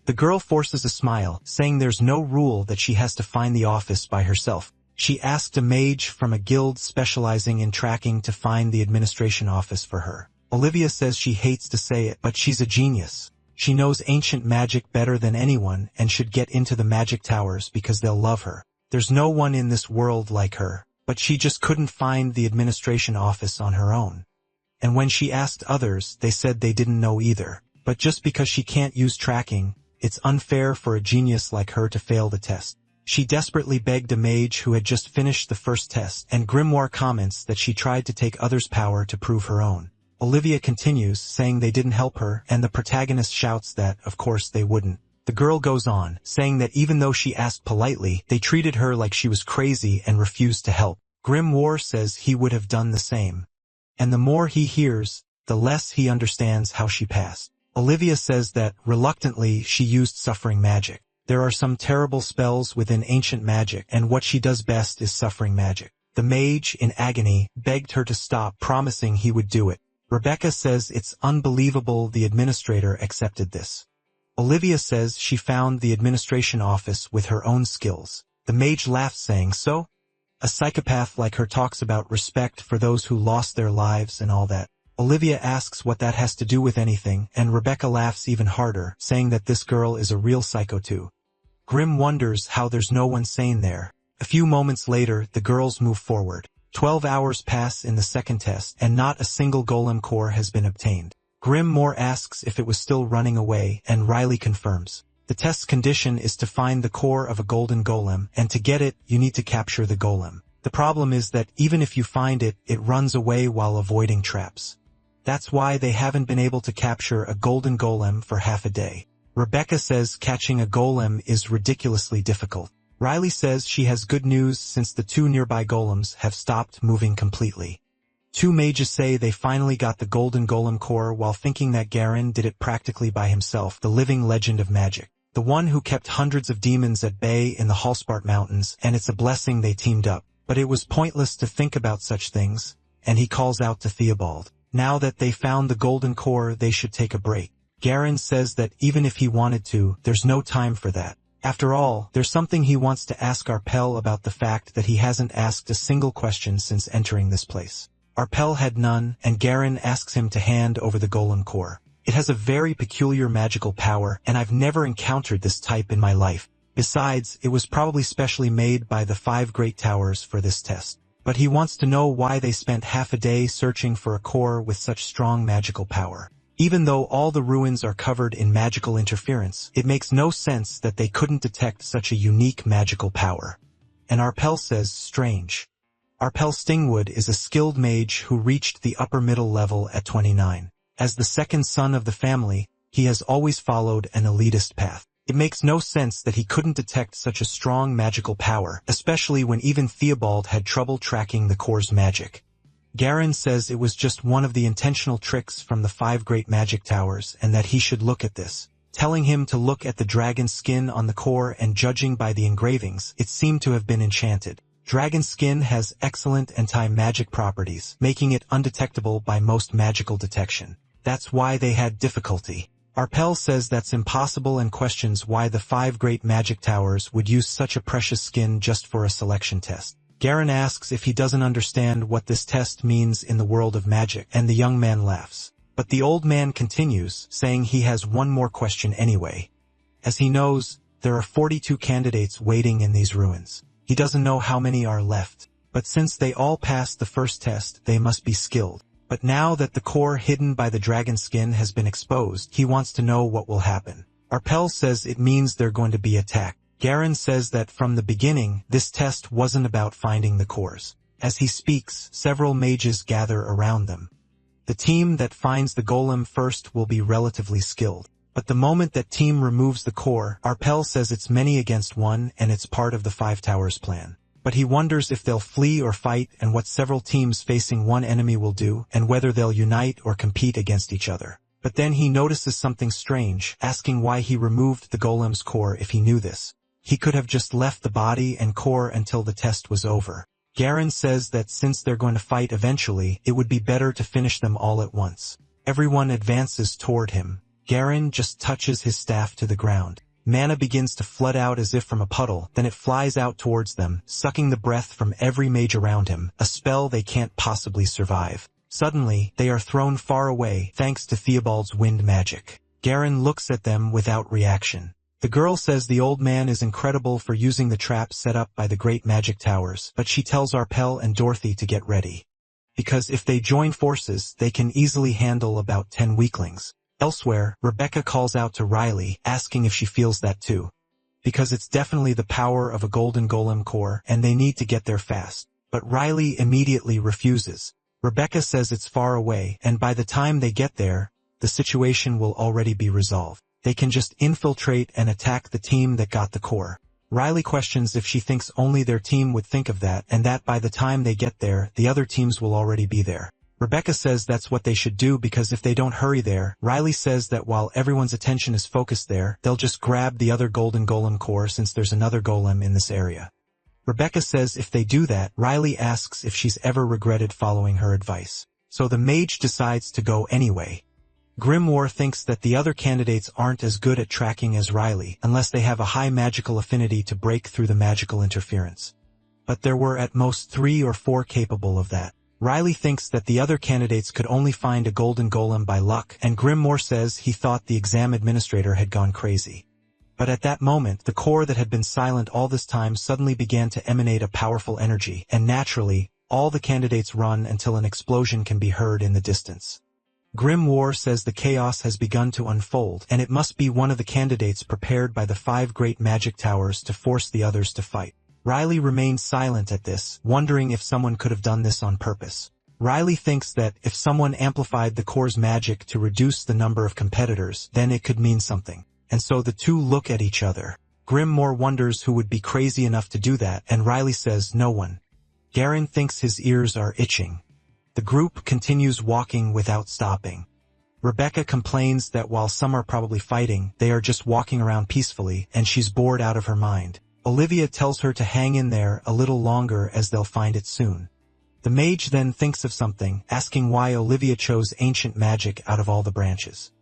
A: The girl forces a smile, saying there's no rule that she has to find the office by herself. She asked a mage from a guild specializing in tracking to find the administration office for her. Olivia says she hates to say it, but she's a genius. She knows ancient magic better than anyone and should get into the magic towers because they'll love her. There's no one in this world like her, but she just couldn't find the administration office on her own. And when she asked others, they said they didn't know either. But just because she can't use tracking, it's unfair for a genius like her to fail the test. She desperately begged a mage who had just finished the first test, and Grimoire comments that she tried to take others' power to prove her own. Olivia continues, saying they didn't help her, and the protagonist shouts that, of course, they wouldn't. The girl goes on, saying that even though she asked politely, they treated her like she was crazy and refused to help. Grimoire says he would have done the same. And the more he hears, the less he understands how she passed. Olivia says that, reluctantly, she used suffering magic. There are some terrible spells within ancient magic, and what she does best is suffering magic. The mage, in agony, begged her to stop, promising he would do it. Rebecca says it's unbelievable the administrator accepted this. Olivia says she found the administration office with her own skills. The mage laughs, saying, "So? A psychopath like her talks about respect for those who lost their lives and all that." Olivia asks what that has to do with anything, and Rebecca laughs even harder, saying that this girl is a real psycho too. Grim wonders how there's no one sane there. A few moments later, the girls move forward. 12 hours pass in the second test, and not a single golem core has been obtained. Grimmore asks if it was still running away, and Riley confirms. The test's condition is to find the core of a golden golem, and to get it, you need to capture the golem. The problem is that even if you find it, it runs away while avoiding traps. That's why they haven't been able to capture a golden golem for half a day. Rebecca says catching a golem is ridiculously difficult. Riley says she has good news since the two nearby golems have stopped moving completely. Two mages say they finally got the golden golem core while thinking that Garen did it practically by himself, the living legend of magic. The one who kept hundreds of demons at bay in the Hallspart Mountains, and it's a blessing they teamed up. But it was pointless to think about such things, and he calls out to Theobald. Now that they found the golden core, they should take a break. Garen says that even if he wanted to, there's no time for that. After all, there's something he wants to ask Arpel about, the fact that he hasn't asked a single question since entering this place. Arpel had none, and Garen asks him to hand over the golem core. It has a very peculiar magical power, and I've never encountered this type in my life. Besides, it was probably specially made by the 5 Great Towers for this test. But he wants to know why they spent half a day searching for a core with such strong magical power. Even though all the ruins are covered in magical interference, it makes no sense that they couldn't detect such a unique magical power. And Arpel says, strange. Arpel Stingwood is a skilled mage who reached the upper middle level at 29. As the second son of the family, he has always followed an elitist path. It makes no sense that he couldn't detect such a strong magical power, especially when even Theobald had trouble tracking the core's magic. Garen says it was just one of the intentional tricks from the 5 Great Magic Towers and that he should look at this. Telling him to look at the dragon skin on the core, and judging by the engravings, it seemed to have been enchanted. Dragon skin has excellent anti-magic properties, making it undetectable by most magical detection. That's why they had difficulty. Arpel says that's impossible and questions why the 5 Great Magic Towers would use such a precious skin just for a selection test. Garen asks if he doesn't understand what this test means in the world of magic, and the young man laughs. But the old man continues, saying he has one more question anyway. As he knows, there are 42 candidates waiting in these ruins. He doesn't know how many are left, but since they all passed the first test, they must be skilled. But now that the core hidden by the dragon skin has been exposed, he wants to know what will happen. Arpel says it means they're going to be attacked. Garen says that from the beginning, this test wasn't about finding the cores. As he speaks, several mages gather around them. The team that finds the golem first will be relatively skilled. But the moment that team removes the core, Arpel says it's many against one and it's part of the 5 Towers plan. But he wonders if they'll flee or fight, and what several teams facing one enemy will do, and whether they'll unite or compete against each other. But then he notices something strange, asking why he removed the golem's core if he knew this. He could have just left the body and core until the test was over. Garen says that since they're going to fight eventually, it would be better to finish them all at once. Everyone advances toward him. Garen just touches his staff to the ground. Mana begins to flood out as if from a puddle, then it flies out towards them, sucking the breath from every mage around him, a spell they can't possibly survive. Suddenly, they are thrown far away, thanks to Theobald's wind magic. Garen looks at them without reaction. The girl says the old man is incredible for using the trap set up by the Great Magic Towers, but she tells Arpel and Dorothy to get ready. Because if they join forces, they can easily handle about 10 weaklings. Elsewhere, Rebecca calls out to Riley, asking if she feels that too. Because it's definitely the power of a golden golem core, and they need to get there fast. But Riley immediately refuses. Rebecca says it's far away, and by the time they get there, the situation will already be resolved. They can just infiltrate and attack the team that got the core. Riley questions if she thinks only their team would think of that, and that by the time they get there, the other teams will already be there. Rebecca says that's what they should do, because if they don't hurry there, Riley says that while everyone's attention is focused there, they'll just grab the other golden golem core since there's another golem in this area. Rebecca says if they do that, Riley asks if she's ever regretted following her advice. So the mage decides to go anyway. Grimoire thinks that the other candidates aren't as good at tracking as Riley, unless they have a high magical affinity to break through the magical interference. But there were at most 3 or 4 capable of that. Riley thinks that the other candidates could only find a golden golem by luck, and Grimoire says he thought the exam administrator had gone crazy. But at that moment, the core that had been silent all this time suddenly began to emanate a powerful energy, and naturally, all the candidates run until an explosion can be heard in the distance. Grim War says the chaos has begun to unfold, and it must be one of the candidates prepared by the 5 great magic towers to force the others to fight. Riley remains silent at this, wondering if someone could have done this on purpose. Riley thinks that if someone amplified the core's magic to reduce the number of competitors, then it could mean something. And so the two look at each other. Grim War wonders who would be crazy enough to do that, and Riley says no one. Garen thinks his ears are itching. The group continues walking without stopping. Rebecca complains that while some are probably fighting, they are just walking around peacefully, and she's bored out of her mind. Olivia tells her to hang in there a little longer as they'll find it soon. The mage then thinks of something, asking why Olivia chose ancient magic out of all the branches.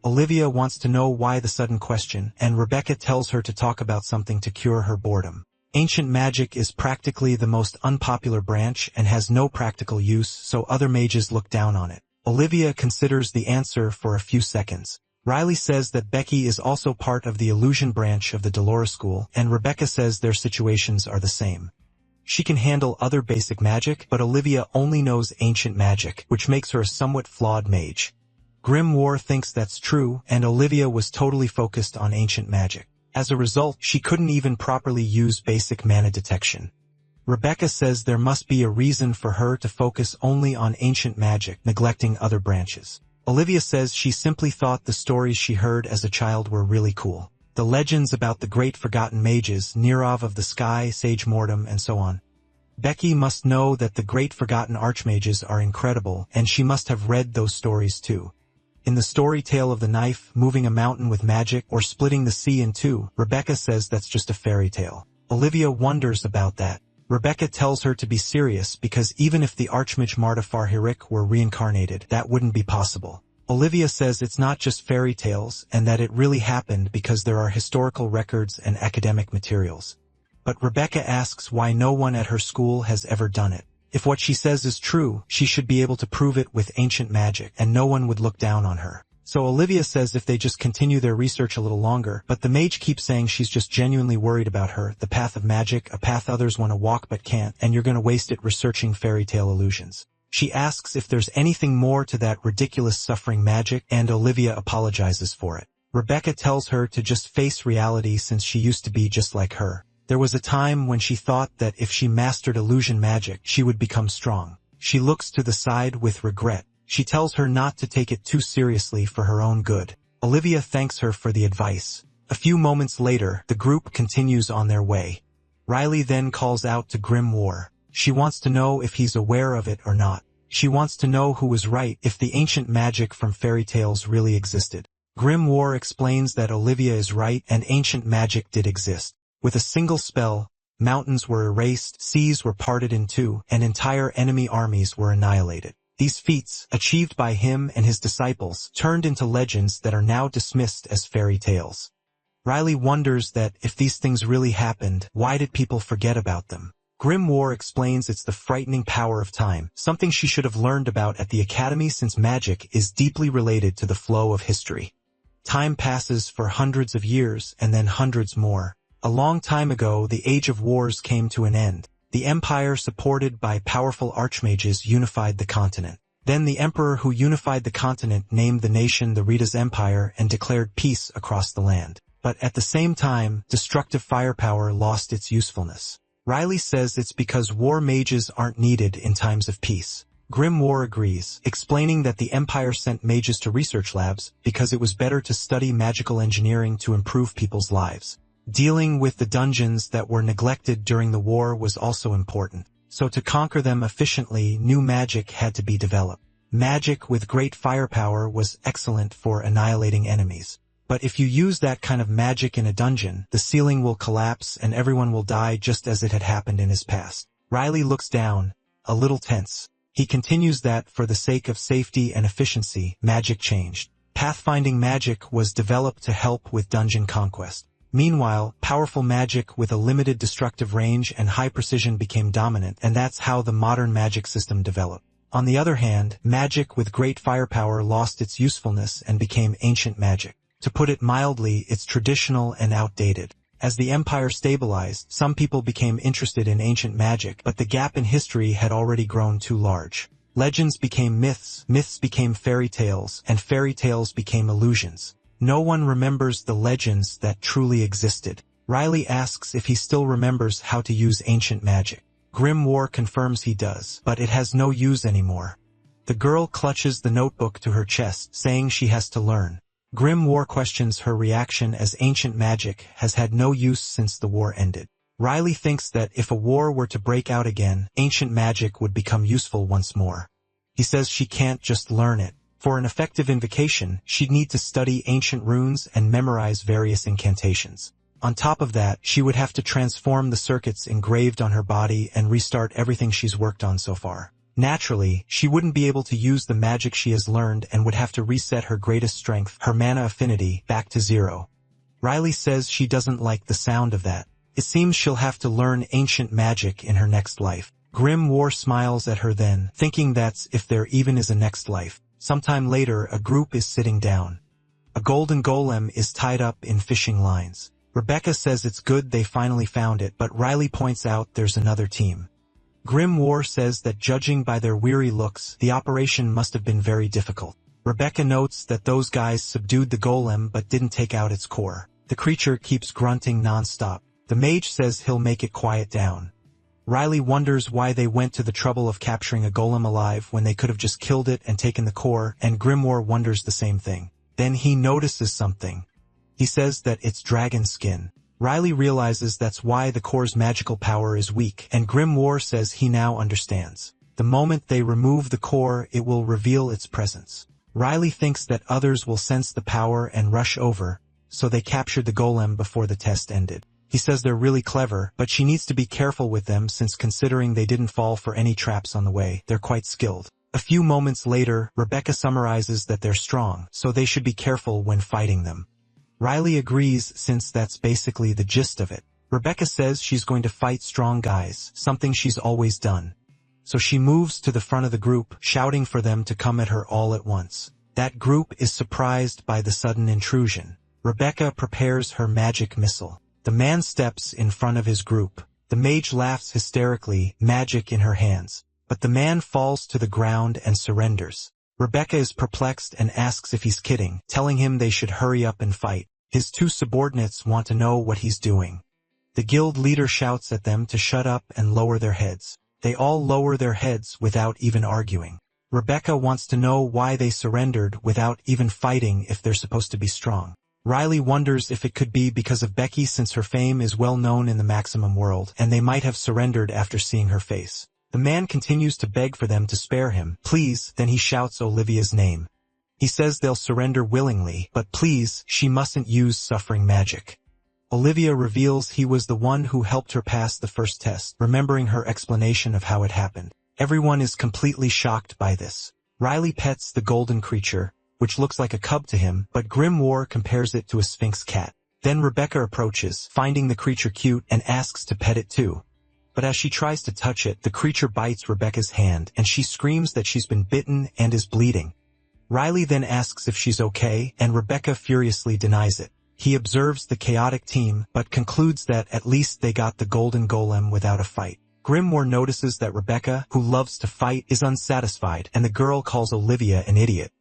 A: Olivia wants to know why the sudden question, and Rebecca tells her to talk about something to cure her boredom. Ancient magic is practically the most unpopular branch and has no practical use, so other mages look down on it. Olivia considers the answer for a few seconds. Riley says that Becky is also part of the illusion branch of the Dolores School, and Rebecca says their situations are the same. She can handle other basic magic, but Olivia only knows ancient magic, which makes her a somewhat flawed mage. Grim War thinks that's true, and Olivia was totally focused on ancient magic. As a result, she couldn't even properly use basic mana detection. Rebecca says there must be a reason for her to focus only on ancient magic, neglecting other branches. Olivia says she simply thought the stories she heard as a child were really cool. The legends about the great forgotten mages, Nirov of the Sky, Sage Mortem, and so on. Becky must know that the great forgotten archmages are incredible, and she must have read those stories too. In the story Tale of the Knife, moving a mountain with magic, or splitting the sea in two, Rebecca says that's just a fairy tale. Olivia wonders about that. Rebecca tells her to be serious because even if the Archmage Marta Farhirik were reincarnated, that wouldn't be possible. Olivia says it's not just fairy tales and that it really happened because there are historical records and academic materials. But Rebecca asks why no one at her school has ever done it. If what she says is true, she should be able to prove it with ancient magic, and no one would look down on her. So Olivia says if they just continue their research a little longer, but the mage keeps saying she's just genuinely worried about her, the path of magic, a path others want to walk but can't, and you're gonna waste it researching fairy tale illusions. She asks if there's anything more to that ridiculous suffering magic, and Olivia apologizes for it. Rebecca tells her to just face reality since she used to be just like her. There was a time when she thought that if she mastered illusion magic, she would become strong. She looks to the side with regret. She tells her not to take it too seriously for her own good. Olivia thanks her for the advice. A few moments later, the group continues on their way. Riley then calls out to Grim War. She wants to know if he's aware of it or not. She wants to know who was right, if the ancient magic from fairy tales really existed. Grim War explains that Olivia is right and ancient magic did exist. With a single spell, mountains were erased, seas were parted in two, and entire enemy armies were annihilated. These feats, achieved by him and his disciples, turned into legends that are now dismissed as fairy tales. Riley wonders that, if these things really happened, why did people forget about them? Grim War explains it's the frightening power of time, something she should have learned about at the academy since magic is deeply related to the flow of history. Time passes for hundreds of years and then hundreds more. A long time ago, the Age of Wars came to an end. The Empire, supported by powerful archmages, unified the continent. Then the Emperor who unified the continent named the nation the Rita's Empire and declared peace across the land. But at the same time, destructive firepower lost its usefulness. Riley says it's because war mages aren't needed in times of peace. Grim War agrees, explaining that the Empire sent mages to research labs because it was better to study magical engineering to improve people's lives. Dealing with the dungeons that were neglected during the war was also important, so to conquer them efficiently, new magic had to be developed. Magic with great firepower was excellent for annihilating enemies. But if you use that kind of magic in a dungeon, the ceiling will collapse and everyone will die just as it had happened in his past. Riley looks down, a little tense. He continues that, for the sake of safety and efficiency, magic changed. Pathfinding magic was developed to help with dungeon conquest. Meanwhile, powerful magic with a limited destructive range and high precision became dominant, and that's how the modern magic system developed. On the other hand, magic with great firepower lost its usefulness and became ancient magic. To put it mildly, it's traditional and outdated. As the Empire stabilized, some people became interested in ancient magic, but the gap in history had already grown too large. Legends became myths, myths became fairy tales, and fairy tales became illusions. No one remembers the legends that truly existed. Riley asks if he still remembers how to use ancient magic. Grimoire confirms he does, but it has no use anymore. The girl clutches the notebook to her chest, saying she has to learn. Grimoire questions her reaction as ancient magic has had no use since the war ended. Riley thinks that if a war were to break out again, ancient magic would become useful once more. He says she can't just learn it. For an effective invocation, she'd need to study ancient runes and memorize various incantations. On top of that, she would have to transform the circuits engraved on her body and restart everything she's worked on so far. Naturally, she wouldn't be able to use the magic she has learned and would have to reset her greatest strength, her mana affinity, back to 0. Riley says she doesn't like the sound of that. It seems she'll have to learn ancient magic in her next life. Grimoire smiles at her then, thinking that's if there even is a next life. Sometime later, a group is sitting down. A golden golem is tied up in fishing lines. Rebecca says it's good they finally found it, but Riley points out there's another team. Grimoire says that judging by their weary looks, the operation must have been very difficult. Rebecca notes that those guys subdued the golem but didn't take out its core. The creature keeps grunting non-stop. The mage says he'll make it quiet down. Riley wonders why they went to the trouble of capturing a golem alive when they could have just killed it and taken the core, and Grimoire wonders the same thing. Then he notices something. He says that it's dragon skin. Riley realizes that's why the core's magical power is weak, and Grimoire says he now understands. The moment they remove the core, it will reveal its presence. Riley thinks that others will sense the power and rush over, so they captured the golem before the test ended. He says they're really clever, but she needs to be careful with them since considering they didn't fall for any traps on the way, they're quite skilled. A few moments later, Rebecca summarizes that they're strong, so they should be careful when fighting them. Riley agrees since that's basically the gist of it. Rebecca says she's going to fight strong guys, something she's always done. So she moves to the front of the group, shouting for them to come at her all at once. That group is surprised by the sudden intrusion. Rebecca prepares her magic missile. The man steps in front of his group. The mage laughs hysterically, magic in her hands. But the man falls to the ground and surrenders. Rebecca is perplexed and asks if he's kidding, telling him they should hurry up and fight. His two subordinates want to know what he's doing. The guild leader shouts at them to shut up and lower their heads. They all lower their heads without even arguing. Rebecca wants to know why they surrendered without even fighting if they're supposed to be strong. Riley wonders if it could be because of Becky since her fame is well known in the Maximum world, and they might have surrendered after seeing her face. The man continues to beg for them to spare him. Please, then he shouts Olivia's name. He says they'll surrender willingly, but please, she mustn't use suffering magic. Olivia reveals he was the one who helped her pass the first test, remembering her explanation of how it happened. Everyone is completely shocked by this. Riley pets the golden creature, which looks like a cub to him, but Grimoire compares it to a sphinx cat. Then Rebecca approaches, finding the creature cute, and asks to pet it too. But as she tries to touch it, the creature bites Rebecca's hand, and she screams that she's been bitten and is bleeding. Riley then asks if she's okay, and Rebecca furiously denies it. He observes the chaotic team, but concludes that at least they got the golden golem without a fight. Grimoire notices that Rebecca, who loves to fight, is unsatisfied, and the girl calls Olivia an idiot.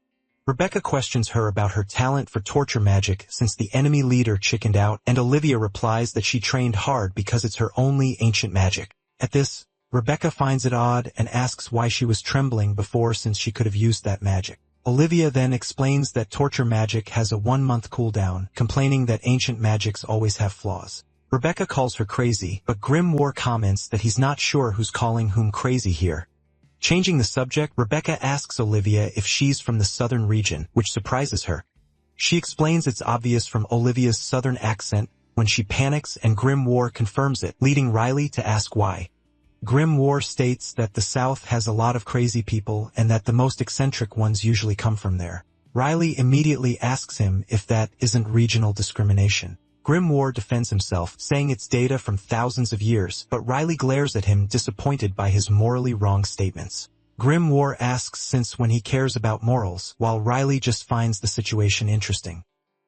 A: Rebecca questions her about her talent for torture magic since the enemy leader chickened out, and Olivia replies that she trained hard because it's her only ancient magic. At this, Rebecca finds it odd and asks why she was trembling before since she could have used that magic. Olivia then explains that torture magic has a 1-month cooldown, complaining that ancient magics always have flaws. Rebecca calls her crazy, but Grimoire comments that he's not sure who's calling whom crazy here. Changing the subject, Rebecca asks Olivia if she's from the southern region, which surprises her. She explains it's obvious from Olivia's southern accent when she panics, and Grimoire confirms it, leading Riley to ask why. Grimoire states that the South has a lot of crazy people and that the most eccentric ones usually come from there. Riley immediately asks him if that isn't regional discrimination. Grimoire defends himself, saying it's data from thousands of years, but Riley glares at him, disappointed by his morally wrong statements. Grimoire asks since when he cares about morals, while Riley just finds the situation interesting.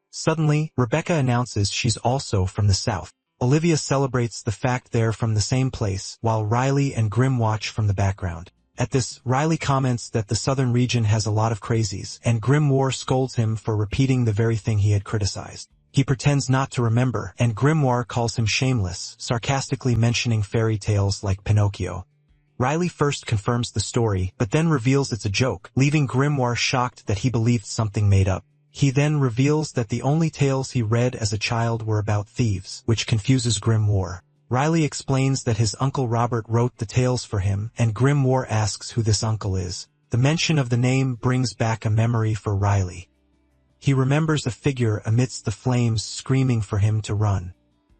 A: Suddenly, Rebecca announces she's also from the South. Olivia celebrates the fact they're from the same place, while Riley and Grim watch from the background. At this, Riley comments that the southern region has a lot of crazies, and Grimoire scolds him for repeating the very thing he had criticized. He pretends not to remember, and Grimoire calls him shameless, sarcastically mentioning fairy tales like Pinocchio. Riley first confirms the story, but then reveals it's a joke, leaving Grimoire shocked that he believed something made up. He then reveals that the only tales he read as a child were about thieves, which confuses Grimoire. Riley explains that his uncle Robert wrote the tales for him, and Grimoire asks who this uncle is. The mention of the name brings back a memory for Riley. He remembers a figure amidst the flames screaming for him to run.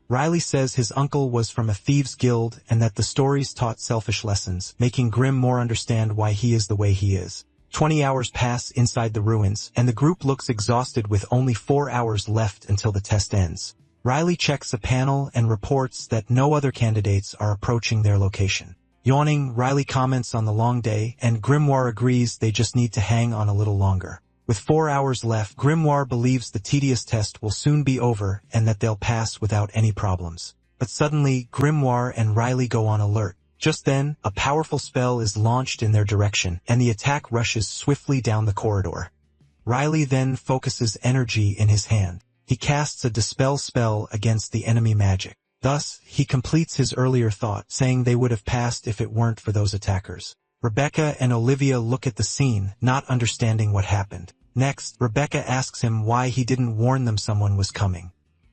A: Riley says his uncle was from a thieves' guild and that the stories taught selfish lessons, making Grimoire understand why he is the way he is. 20 hours pass inside the ruins, and the group looks exhausted with only 4 hours left until the test ends. Riley checks a panel and reports that no other candidates are approaching their location. Yawning, Riley comments on the long day, and Grimoire agrees they just need to hang on a little longer. With 4 hours left, Grimoire believes the tedious test will soon be over and that they'll pass without any problems. But suddenly, Grimoire and Riley go on alert. Just then, a powerful spell is launched in their direction, and the attack rushes swiftly down the corridor. Riley then focuses energy in his hand. He casts a dispel spell against the enemy magic. Thus, he completes his earlier thought, saying they would have passed if it weren't for those attackers. Rebecca and Olivia look at the scene, not understanding what happened. Next, Rebecca asks him why he didn't warn them someone was coming.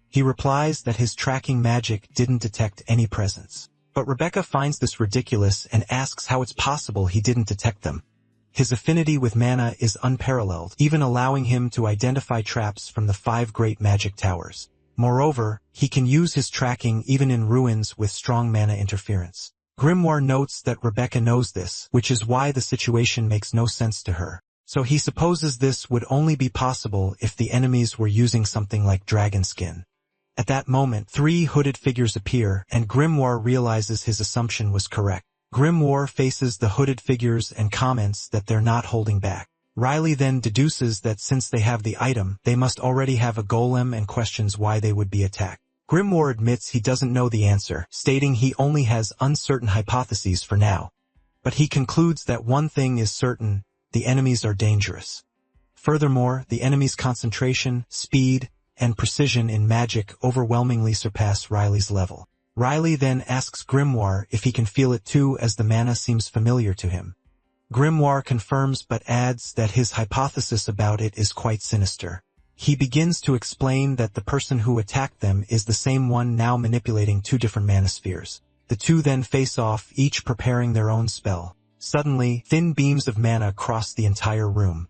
A: He replies that his tracking magic didn't detect any presence. But Rebecca finds this ridiculous and asks how it's possible he didn't detect them. His affinity with mana is unparalleled, even allowing him to identify traps from the 5 great magic towers. Moreover, he can use his tracking even in ruins with strong mana interference. Grimoire notes that Rebecca knows this, which is why the situation makes no sense to her. So he supposes this would only be possible if the enemies were using something like dragon skin. At that moment, 3 hooded figures appear, and Grimoire realizes his assumption was correct. Grimoire faces the hooded figures and comments that they're not holding back. Riley then deduces that since they have the item, they must already have a golem and questions why they would be attacked. Grimoire admits he doesn't know the answer, stating he only has uncertain hypotheses for now. But he concludes that one thing is certain, the enemies are dangerous. Furthermore, the enemy's concentration, speed, and precision in magic overwhelmingly surpass Riley's level. Riley then asks Grimoire if he can feel it too, as the mana seems familiar to him. Grimoire confirms but adds that his hypothesis about it is quite sinister. He begins to explain that the person who attacked them is the same one now manipulating 2 different mana spheres. The 2 then face off, each preparing their own spell. Suddenly, thin beams of mana cross the entire room.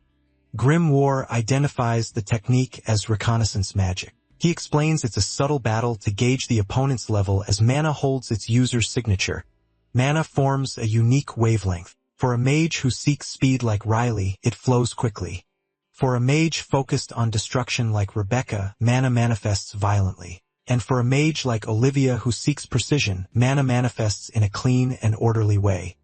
A: Grimoire identifies the technique as reconnaissance magic. He explains it's a subtle battle to gauge the opponent's level as mana holds its user's signature. Mana forms a unique wavelength. For a mage who seeks speed like Riley, it flows quickly. For a mage focused on destruction like Rebecca, mana manifests violently. And for a mage like Olivia who seeks precision, mana manifests in a clean and orderly way.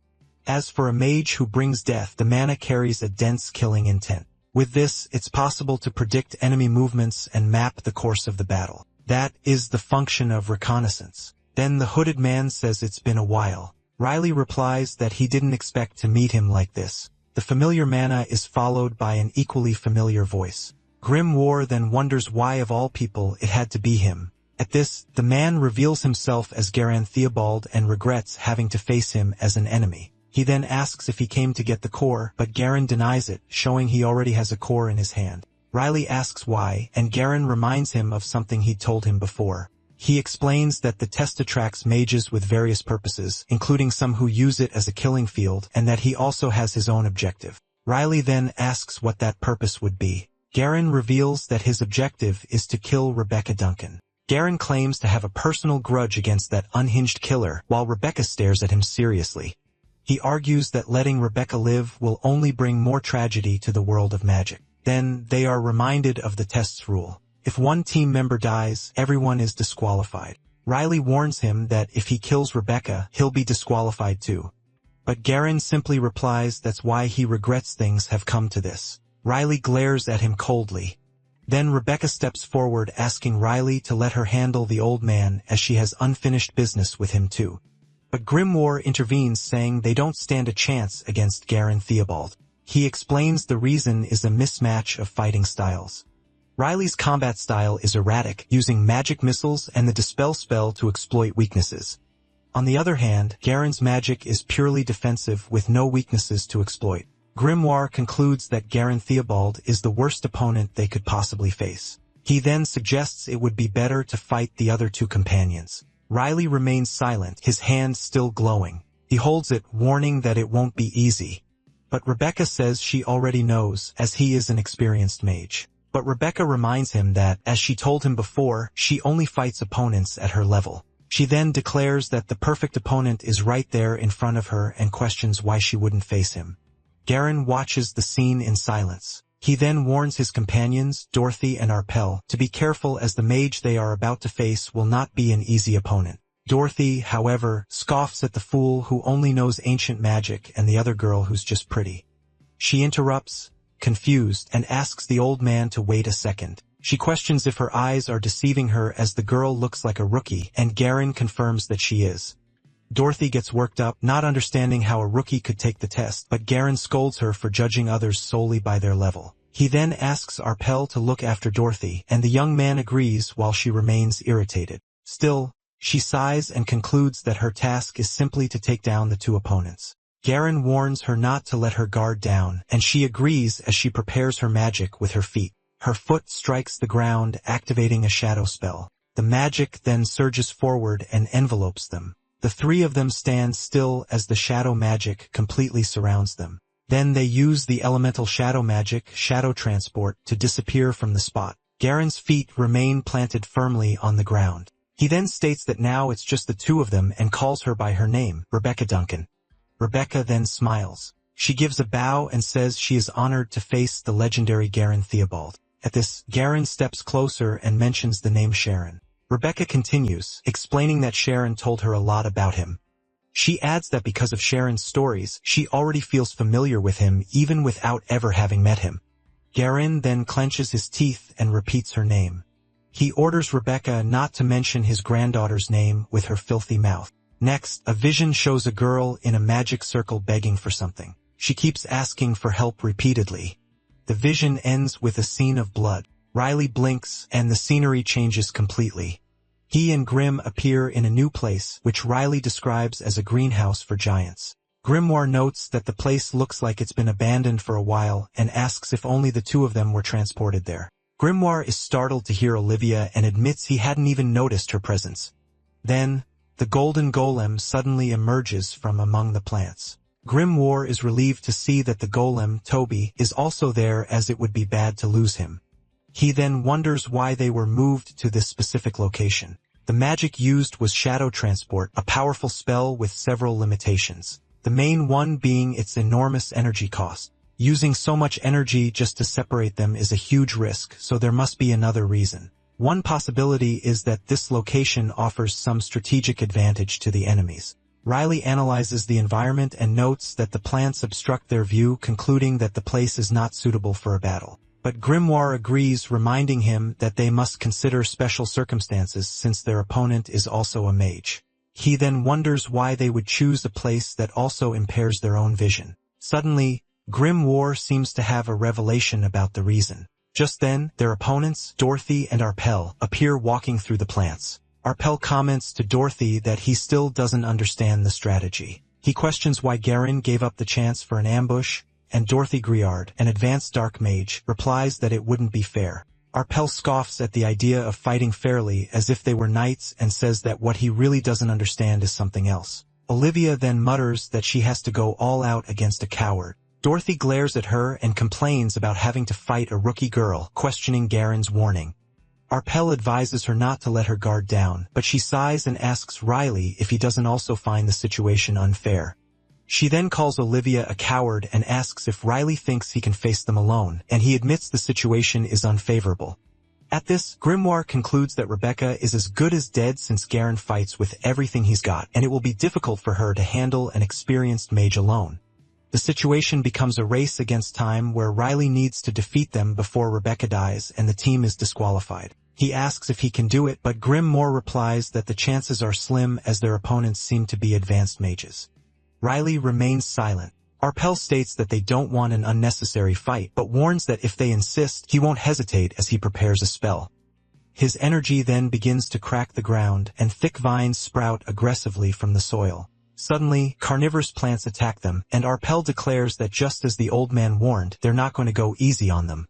A: As for a mage who brings death, the mana carries a dense killing intent. With this, it's possible to predict enemy movements and map the course of the battle. That is the function of reconnaissance. Then the hooded man says it's been a while. Riley replies that he didn't expect to meet him like this. The familiar mana is followed by an equally familiar voice. Grimoire then wonders why of all people it had to be him. At this, the man reveals himself as Garan Theobald and regrets having to face him as an enemy. He then asks if he came to get the core, but Garan denies it, showing he already has a core in his hand. Riley asks why, and Garan reminds him of something he'd told him before. He explains that the test attracts mages with various purposes, including some who use it as a killing field, and that he also has his own objective. Riley then asks what that purpose would be. Garan reveals that his objective is to kill Rebecca Duncan. Garan claims to have a personal grudge against that unhinged killer, while Rebecca stares at him seriously. He argues that letting Rebecca live will only bring more tragedy to the world of magic. Then, they are reminded of the test's rule. If one team member dies, everyone is disqualified. Riley warns him that if he kills Rebecca, he'll be disqualified too. But Garan simply replies that's why he regrets things have come to this. Riley glares at him coldly. Then Rebecca steps forward asking Riley to let her handle the old man as she has unfinished business with him too. But Grimoire intervenes, saying they don't stand a chance against Garen Theobald. He explains the reason is a mismatch of fighting styles. Riley's combat style is erratic, using magic missiles and the Dispel spell to exploit weaknesses. On the other hand, Garen's magic is purely defensive with no weaknesses to exploit. Grimoire concludes that Garen Theobald is the worst opponent they could possibly face. He then suggests it would be better to fight the other two companions. Riley remains silent, his hand still glowing. He holds it, warning that it won't be easy. But Rebecca says she already knows, as he is an experienced mage. But Rebecca reminds him that, as she told him before, she only fights opponents at her level. She then declares that the perfect opponent is right there in front of her and questions why she wouldn't face him. Garen watches the scene in silence. He then warns his companions, Dorothy and Arpel, to be careful as the mage they are about to face will not be an easy opponent. Dorothy, however, scoffs at the fool who only knows ancient magic and the other girl who's just pretty. She interrupts, confused, and asks the old man to wait a second. She questions if her eyes are deceiving her as the girl looks like a rookie, and Garen confirms that she is. Dorothy gets worked up, not understanding how a rookie could take the test, but Garen scolds her for judging others solely by their level. He then asks Arpel to look after Dorothy, and the young man agrees while she remains irritated. Still, she sighs and concludes that her task is simply to take down the two opponents. Garen warns her not to let her guard down, and she agrees as she prepares her magic with her feet. Her foot strikes the ground, activating a shadow spell. The magic then surges forward and envelopes them. The three of them stand still as the shadow magic completely surrounds them. Then they use the elemental shadow magic, Shadow Transport, to disappear from the spot. Garen's feet remain planted firmly on the ground. He then states that now it's just the two of them and calls her by her name, Rebecca Duncan. Rebecca then smiles. She gives a bow and says she is honored to face the legendary Garen Theobald. At this, Garen steps closer and mentions the name Sharon. Rebecca continues, explaining that Sharon told her a lot about him. She adds that because of Sharon's stories, she already feels familiar with him even without ever having met him. Garen then clenches his teeth and repeats her name. He orders Rebecca not to mention his granddaughter's name with her filthy mouth. Next, a vision shows a girl in a magic circle begging for something. She keeps asking for help repeatedly. The vision ends with a scene of blood. Riley blinks, and the scenery changes completely. He and Grim appear in a new place, which Riley describes as a greenhouse for giants. Grimoire notes that the place looks like it's been abandoned for a while, and asks if only the two of them were transported there. Grimoire is startled to hear Olivia and admits he hadn't even noticed her presence. Then, the golden golem suddenly emerges from among the plants. Grimoire is relieved to see that the golem, Toby, is also there, as it would be bad to lose him. He then wonders why they were moved to this specific location. The magic used was Shadow Transport, a powerful spell with several limitations. The main one being its enormous energy cost. Using so much energy just to separate them is a huge risk, so there must be another reason. One possibility is that this location offers some strategic advantage to the enemies. Riley analyzes the environment and notes that the plants obstruct their view, concluding that the place is not suitable for a battle. But Grimoire agrees, reminding him that they must consider special circumstances since their opponent is also a mage. He then wonders why they would choose a place that also impairs their own vision. Suddenly, Grimoire seems to have a revelation about the reason. Just then, their opponents, Dorothy and Arpel, appear walking through the plants. Arpel comments to Dorothy that he still doesn't understand the strategy. He questions why Garen gave up the chance for an ambush, and Dorothy Griard, an advanced dark mage, replies that it wouldn't be fair. Arpel scoffs at the idea of fighting fairly as if they were knights and says that what he really doesn't understand is something else. Olivia then mutters that she has to go all out against a coward. Dorothy glares at her and complains about having to fight a rookie girl, questioning Garen's warning. Arpel advises her not to let her guard down, but she sighs and asks Riley if he doesn't also find the situation unfair. She then calls Olivia a coward and asks if Riley thinks he can face them alone, and he admits the situation is unfavorable. At this, Grimoire concludes that Rebecca is as good as dead since Garen fights with everything he's got, and it will be difficult for her to handle an experienced mage alone. The situation becomes a race against time where Riley needs to defeat them before Rebecca dies and the team is disqualified. He asks if he can do it, but Grimoire replies that the chances are slim as their opponents seem to be advanced mages. Riley remains silent. Arpel states that they don't want an unnecessary fight, but warns that if they insist, he won't hesitate as he prepares a spell. His energy then begins to crack the ground, and thick vines sprout aggressively from the soil. Suddenly, carnivorous plants attack them, and Arpel declares that just as the old man warned, they're not going to go easy on them.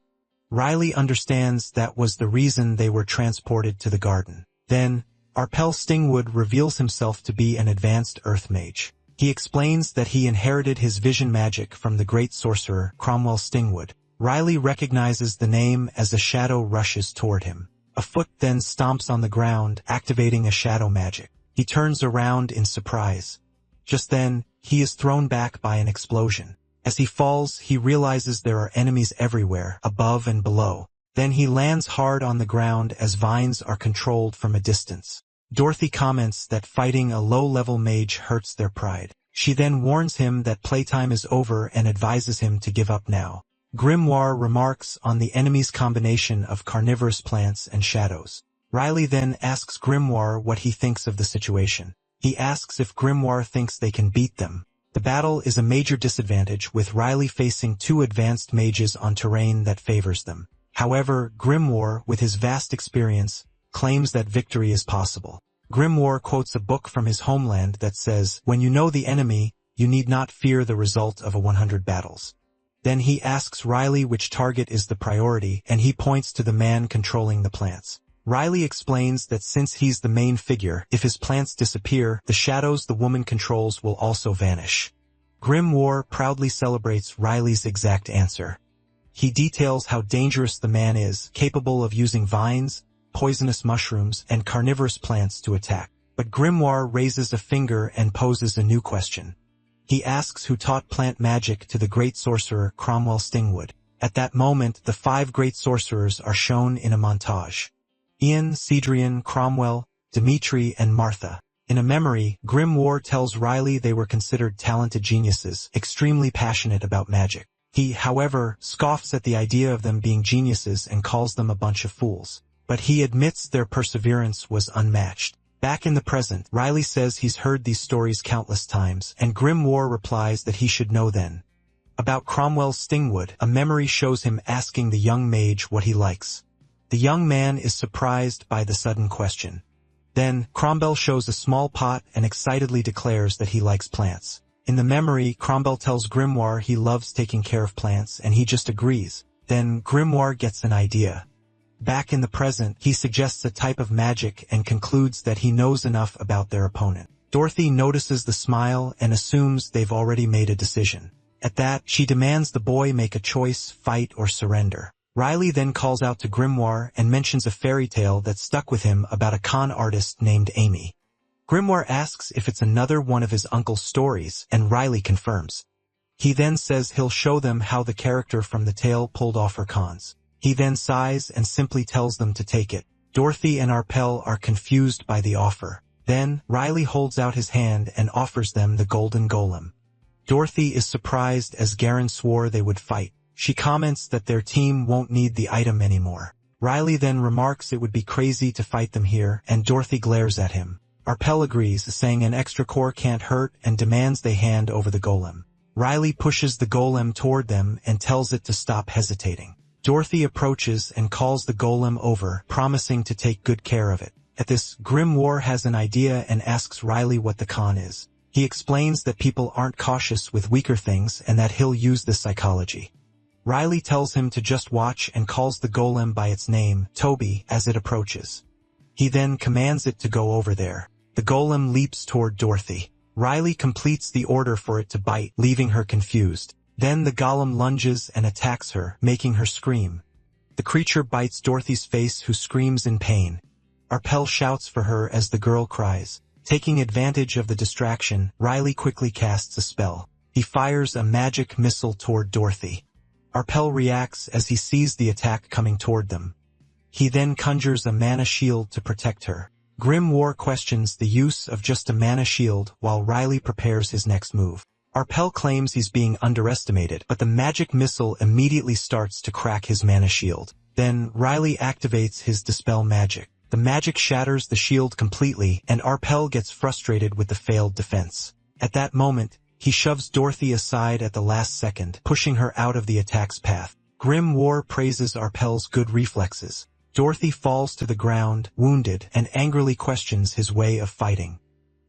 A: Riley understands that was the reason they were transported to the garden. Then, Arpel Stingwood reveals himself to be an advanced earth mage. He explains that he inherited his vision magic from the great sorcerer, Cromwell Stingwood. Riley recognizes the name as a shadow rushes toward him. A foot then stomps on the ground, activating a shadow magic. He turns around in surprise. Just then, he is thrown back by an explosion. As he falls, he realizes there are enemies everywhere, above and below. Then he lands hard on the ground as vines are controlled from a distance. Dorothy comments that fighting a low-level mage hurts their pride. She then warns him that playtime is over and advises him to give up now. Grimoire remarks on the enemy's combination of carnivorous plants and shadows. Riley then asks Grimoire what he thinks of the situation. He asks if Grimoire thinks they can beat them. The battle is a major disadvantage, with Riley facing two advanced mages on terrain that favors them. However, Grimoire, with his vast experience, claims that victory is possible. Grimoire quotes a book from his homeland that says, "When you know the enemy, you need not fear the result of 100 battles." Then he asks Riley which target is the priority, and he points to the man controlling the plants. Riley explains that since he's the main figure, if his plants disappear, the shadows the woman controls will also vanish. Grimoire proudly celebrates Riley's exact answer. He details how dangerous the man is, capable of using vines, poisonous mushrooms, and carnivorous plants to attack. But Grimoire raises a finger and poses a new question. He asks who taught plant magic to the great sorcerer Cromwell Stingwood. At that moment, the 5 great sorcerers are shown in a montage. Ian, Cedrian, Cromwell, Dimitri, and Martha. In a memory, Grimoire tells Riley they were considered talented geniuses, extremely passionate about magic. He, however, scoffs at the idea of them being geniuses and calls them a bunch of fools. But he admits their perseverance was unmatched. Back in the present, Riley says he's heard these stories countless times, and Grimoire replies that he should know then. About Cromwell Stingwood, a memory shows him asking the young mage what he likes. The young man is surprised by the sudden question. Then, Cromwell shows a small pot and excitedly declares that he likes plants. In the memory, Cromwell tells Grimoire he loves taking care of plants, and he just agrees. Then, Grimoire gets an idea. Back in the present, he suggests a type of magic and concludes that he knows enough about their opponent. Dorothy notices the smile and assumes they've already made a decision. At that, she demands the boy make a choice, fight or surrender. Riley then calls out to Grimoire and mentions a fairy tale that stuck with him about a con artist named Amy. Grimoire asks if it's another one of his uncle's stories, and Riley confirms. He then says he'll show them how the character from the tale pulled off her cons. He then sighs and simply tells them to take it. Dorothy and Arpel are confused by the offer. Then, Riley holds out his hand and offers them the golden golem. Dorothy is surprised as Garen swore they would fight. She comments that their team won't need the item anymore. Riley then remarks it would be crazy to fight them here, and Dorothy glares at him. Arpel agrees, saying an extra core can't hurt, and demands they hand over the golem. Riley pushes the golem toward them and tells it to stop hesitating. Dorothy approaches and calls the golem over, promising to take good care of it. At this, Grimoire has an idea and asks Riley what the con is. He explains that people aren't cautious with weaker things and that he'll use this psychology. Riley tells him to just watch and calls the golem by its name, Toby, as it approaches. He then commands it to go over there. The golem leaps toward Dorothy. Riley completes the order for it to bite, leaving her confused. Then the golem lunges and attacks her, making her scream. The creature bites Dorothy's face, who screams in pain. Arpel shouts for her as the girl cries. Taking advantage of the distraction, Riley quickly casts a spell. He fires a magic missile toward Dorothy. Arpel reacts as he sees the attack coming toward them. He then conjures a mana shield to protect her. Grimoire questions the use of just a mana shield while Riley prepares his next move. Arpel claims he's being underestimated, but the magic missile immediately starts to crack his mana shield. Then Riley activates his Dispel magic. The magic shatters the shield completely, and Arpel gets frustrated with the failed defense. At that moment, he shoves Dorothy aside at the last second, pushing her out of the attack's path. Grim War praises Arpel's good reflexes. Dorothy falls to the ground, wounded, and angrily questions his way of fighting.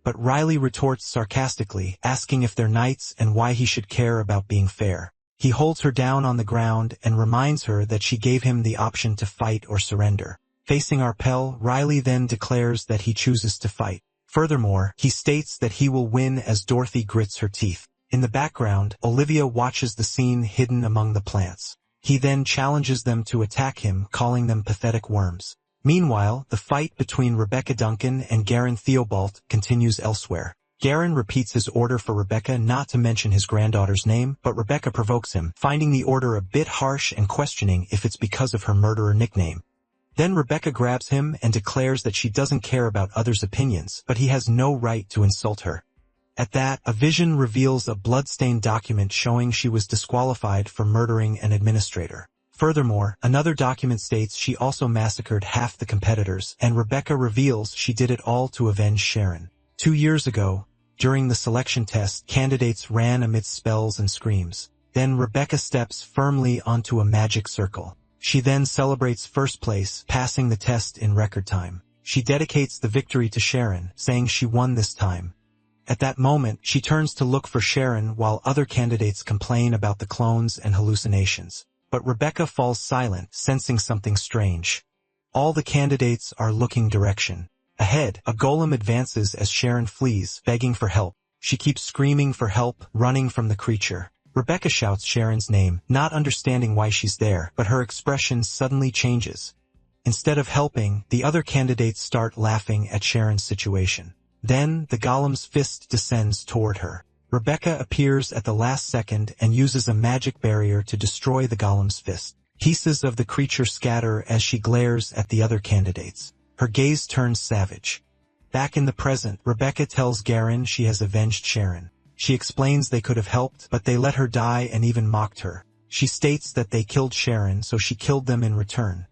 A: But Riley retorts sarcastically, asking if they're knights and why he should care about being fair. He holds her down on the ground and reminds her that she gave him the option to fight or surrender. Facing Arpel, Riley then declares that he chooses to fight. Furthermore, he states that he will win as Dorothy grits her teeth. In the background, Olivia watches the scene hidden among the plants. He then challenges them to attack him, calling them pathetic worms. Meanwhile, the fight between Rebecca Duncan and Garen Theobald continues elsewhere. Garen repeats his order for Rebecca not to mention his granddaughter's name, but Rebecca provokes him, finding the order a bit harsh and questioning if it's because of her murderer nickname. Then Rebecca grabs him and declares that she doesn't care about others' opinions, but he has no right to insult her. At that, a vision reveals a blood-stained document showing she was disqualified for murdering an administrator. Furthermore, another document states she also massacred half the competitors, and Rebecca reveals she did it all to avenge Sharon. 2 years ago, during the selection test, candidates ran amidst spells and screams. Then Rebecca steps firmly onto a magic circle. She then celebrates first place, passing the test in record time. She dedicates the victory to Sharon, saying she won this time. At that moment, she turns to look for Sharon while other candidates complain about the clones and hallucinations. But Rebecca falls silent, sensing something strange. All the candidates are looking direction. Ahead, a golem advances as Sharon flees, begging for help. She keeps screaming for help, running from the creature. Rebecca shouts Sharon's name, not understanding why she's there, but her expression suddenly changes. Instead of helping, the other candidates start laughing at Sharon's situation. Then, the golem's fist descends toward her. Rebecca appears at the last second and uses a magic barrier to destroy the golem's fist. Pieces of the creature scatter as she glares at the other candidates. Her gaze turns savage. Back in the present, Rebecca tells Garen she has avenged Sharon. She explains they could have helped, but they let her die and even mocked her. She states that they killed Sharon, so she killed them in return.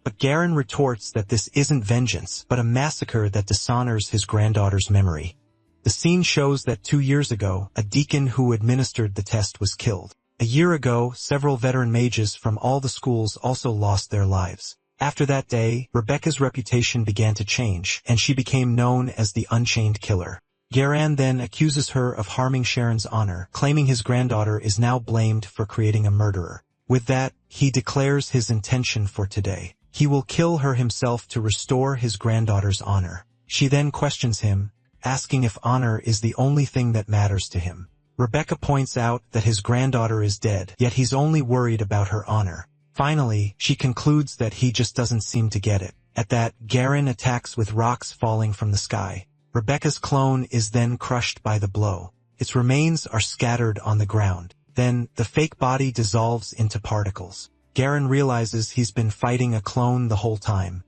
A: But Garen retorts that this isn't vengeance, but a massacre that dishonors his granddaughter's memory. The scene shows that 2 years ago, a deacon who administered the test was killed. A year ago, several veteran mages from all the schools also lost their lives. After that day, Rebecca's reputation began to change, and she became known as the Unchained Killer. Garen then accuses her of harming Sharon's honor, claiming his granddaughter is now blamed for creating a murderer. With that, he declares his intention for today. He will kill her himself to restore his granddaughter's honor. She then questions him, asking if honor is the only thing that matters to him. Rebecca points out that his granddaughter is dead, yet he's only worried about her honor. Finally, she concludes that he just doesn't seem to get it. At that, Garen attacks with rocks falling from the sky. Rebecca's clone is then crushed by the blow. Its remains are scattered on the ground. Then, the fake body dissolves into particles. Garen realizes he's been fighting a clone the whole time.